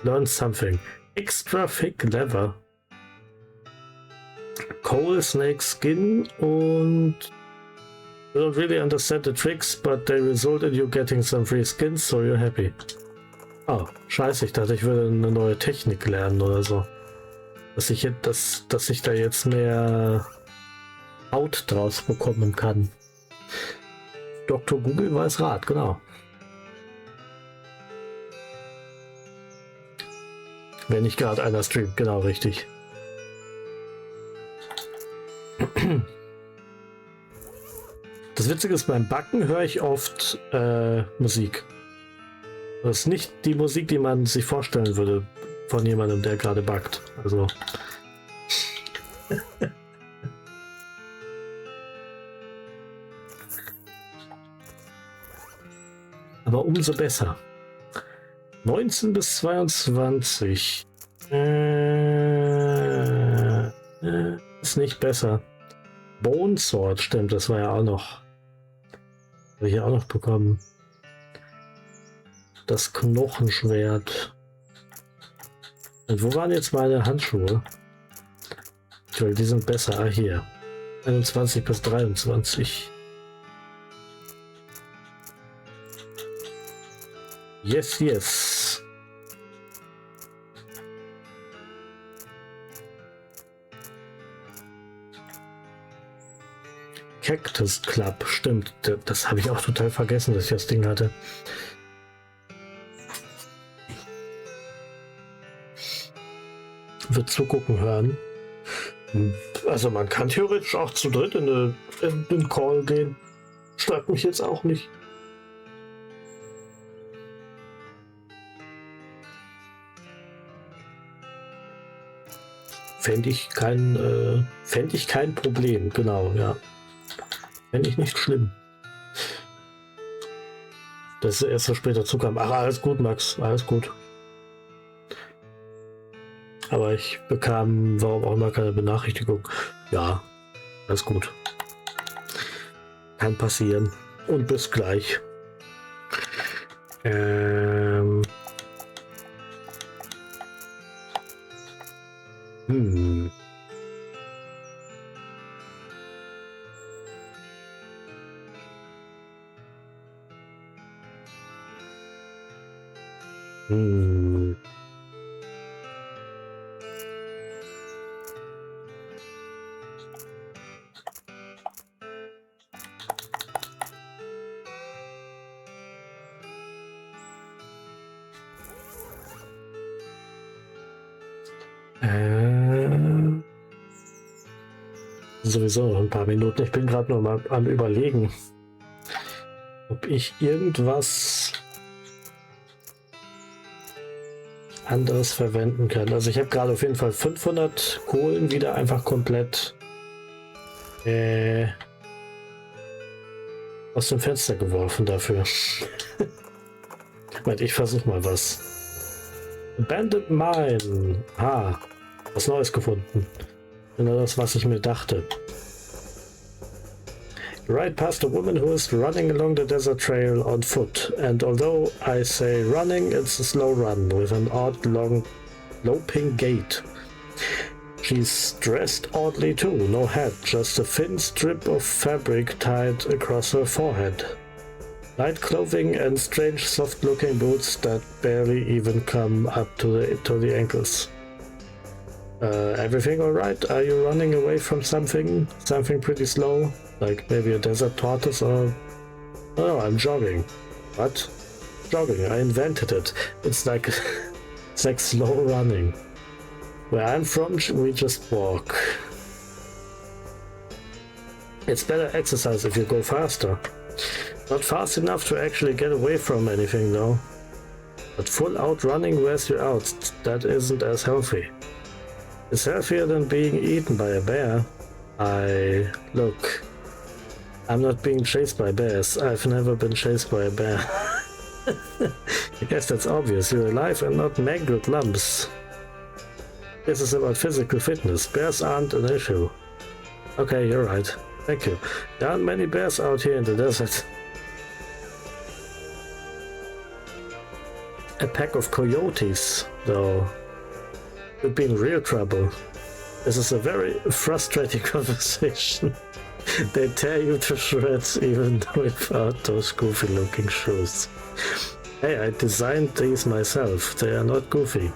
Learn something. Extra thick leather. Coal snake skin und... I don't really understand the tricks, but they result in you getting some free skins, so you're happy. Oh, scheiße, ich dachte, ich würde eine neue Technik lernen oder so. Dass ich da jetzt mehr Haut draus bekommen kann. Dr. Google weiß Rat, genau. Wenn nicht gerade einer streamt, genau richtig. Das Witzige ist, beim Backen höre ich oft Musik. Das ist nicht die Musik, die man sich vorstellen würde von jemandem, der gerade backt. Also. Aber umso besser. 19 bis 22. Ist nicht besser. Bone Sword, stimmt, das war ja auch noch. Habe ich ja auch noch bekommen. Das Knochenschwert. Und wo waren jetzt meine Handschuhe? Die sind besser. Ah, hier. 21 bis 23. Yes, yes. Cactus Club, stimmt. Das habe ich auch total vergessen, dass ich das Ding hatte. wird zugucken hören. Also man kann theoretisch auch zu dritt in den Call gehen. Stört mich jetzt auch nicht. Fände ich kein Problem, genau, ja. Fände ich nicht schlimm. Dass er erst so später zukam. Ach, alles gut, Max, alles gut. Aber ich bekam, warum auch immer, keine Benachrichtigung. Ja, alles gut. Kann passieren. Und bis gleich. Hm. Sowieso noch ein paar Minuten. Ich bin gerade noch mal am Überlegen, ob ich irgendwas anderes verwenden kann. Also ich habe gerade auf jeden Fall 500 Kohlen wieder einfach komplett aus dem Fenster geworfen dafür. Ich versuche mal was. Abandoned Mine. Was Neues gefunden. Genau das, was ich mir dachte. You ride past a woman who is running along the desert trail on foot, and although I say running, it's a slow run with an odd long loping gait. She's dressed oddly too, no hat, just a thin strip of fabric tied across her forehead. Light clothing and strange soft-looking boots that barely even come up to the ankles. Everything alright? Are you running away from something? Something pretty slow? Like maybe a desert tortoise or... Oh no, I'm jogging. What? Jogging, I invented it. It's like slow running. Where I'm from, we just walk. It's better exercise if you go faster. Not fast enough to actually get away from anything though. But full out running wears you out. That isn't as healthy. It's healthier than being eaten by a bear. Look, I'm not being chased by bears. I've never been chased by a bear. I guess that's obvious. You're alive and not mangled lumps. This is about physical fitness. Bears aren't an issue. Okay, you're right. Thank you. There aren't many bears out here in the desert. A pack of coyotes, though. Would be in real trouble. This is a very frustrating conversation. They tear you to shreds even without those goofy looking shoes. Hey, I designed these myself. They are not goofy.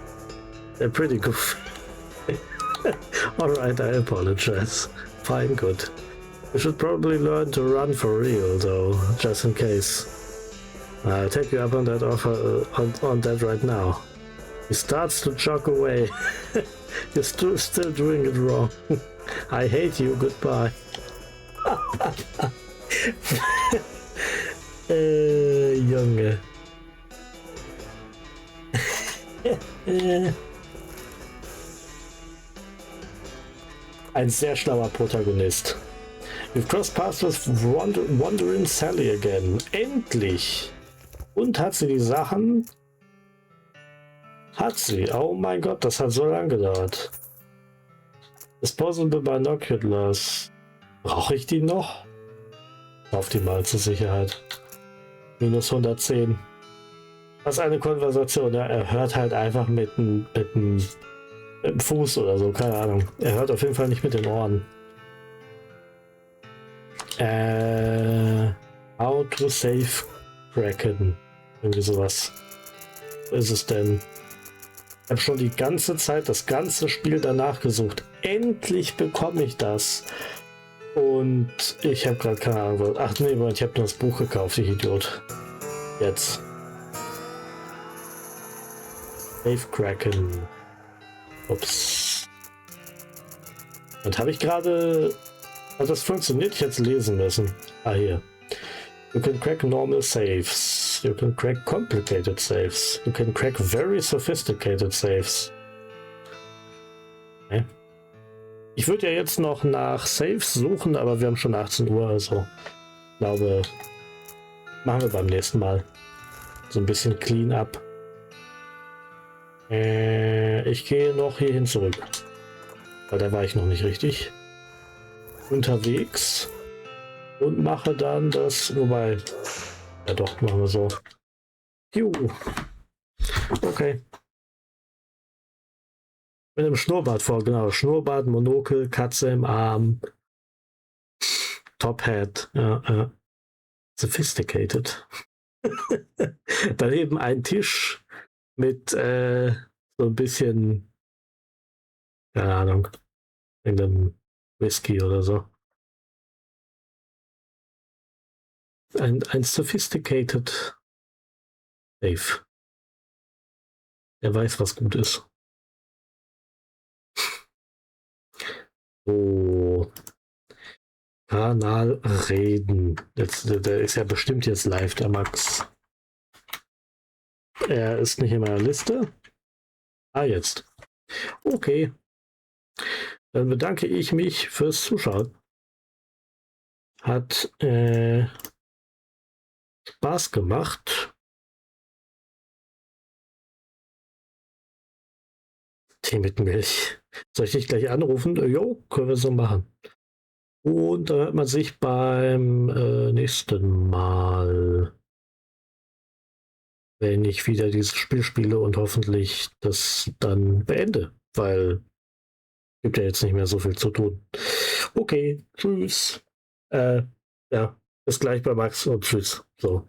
They're pretty goofy. Alright, I apologize. Fine, good. You should probably learn to run for real, though, just in case. I'll take you up on that offer, on that right now. He starts to jog away. You're still doing it wrong. I hate you, goodbye. Junge. Ein sehr schlauer Protagonist. You've crossed paths with Wandering Sally again. Endlich! Und hat sie die Sachen? Hat sie. Oh mein Gott, das hat so lange gedauert. Disposable Binoculars. Brauche ich die noch? Auf die mal zur Sicherheit. Minus 110. Was eine Konversation. Ja, er hört halt einfach mit dem Fuß oder so. Keine Ahnung. Er hört auf jeden Fall nicht mit den Ohren. How to save Kraken. Irgendwie sowas. Wo ist es denn? Ich habe schon die ganze Zeit, das ganze Spiel danach gesucht. Endlich bekomme ich das. Und ich habe gerade keine Ahnung. Ach nee, Moment, ich habe nur das Buch gekauft, ich Idiot. Jetzt. Save Kraken. Ups. Und habe ich gerade... Also das funktioniert, ich jetzt lesen müssen. Ah, hier. You can crack normal saves. You can crack complicated saves. You can crack very sophisticated saves. Okay. Ich würde ja jetzt noch nach Saves suchen, aber wir haben schon 18 Uhr, also ich glaube, machen wir beim nächsten Mal. So ein bisschen clean up. Ich gehe noch hierhin zurück. Weil da war ich noch nicht richtig unterwegs. Und mache dann das, wobei, ja doch, machen wir so. Juhu. Okay. Mit einem Schnurrbart vor, genau. Schnurrbart, Monokel, Katze im Arm, Top Hat, ja. Sophisticated. Daneben ein Tisch mit so ein bisschen, keine Ahnung, irgendeinem Whisky oder so. Ein Sophisticated Safe. Er weiß, was gut ist. So. Kanal reden. Der ist ja bestimmt jetzt live, der Max. Er ist nicht in meiner Liste. Ah, jetzt. Okay. Dann bedanke ich mich fürs Zuschauen. Hat Spaß gemacht. Tee mit Milch. Soll ich dich gleich anrufen? Jo, können wir so machen. Und dann hört man sich beim nächsten Mal, wenn ich wieder dieses Spiel spiele und hoffentlich das dann beende, weil es gibt ja jetzt nicht mehr so viel zu tun. Okay, tschüss. Ja, bis gleich bei Max und tschüss. So.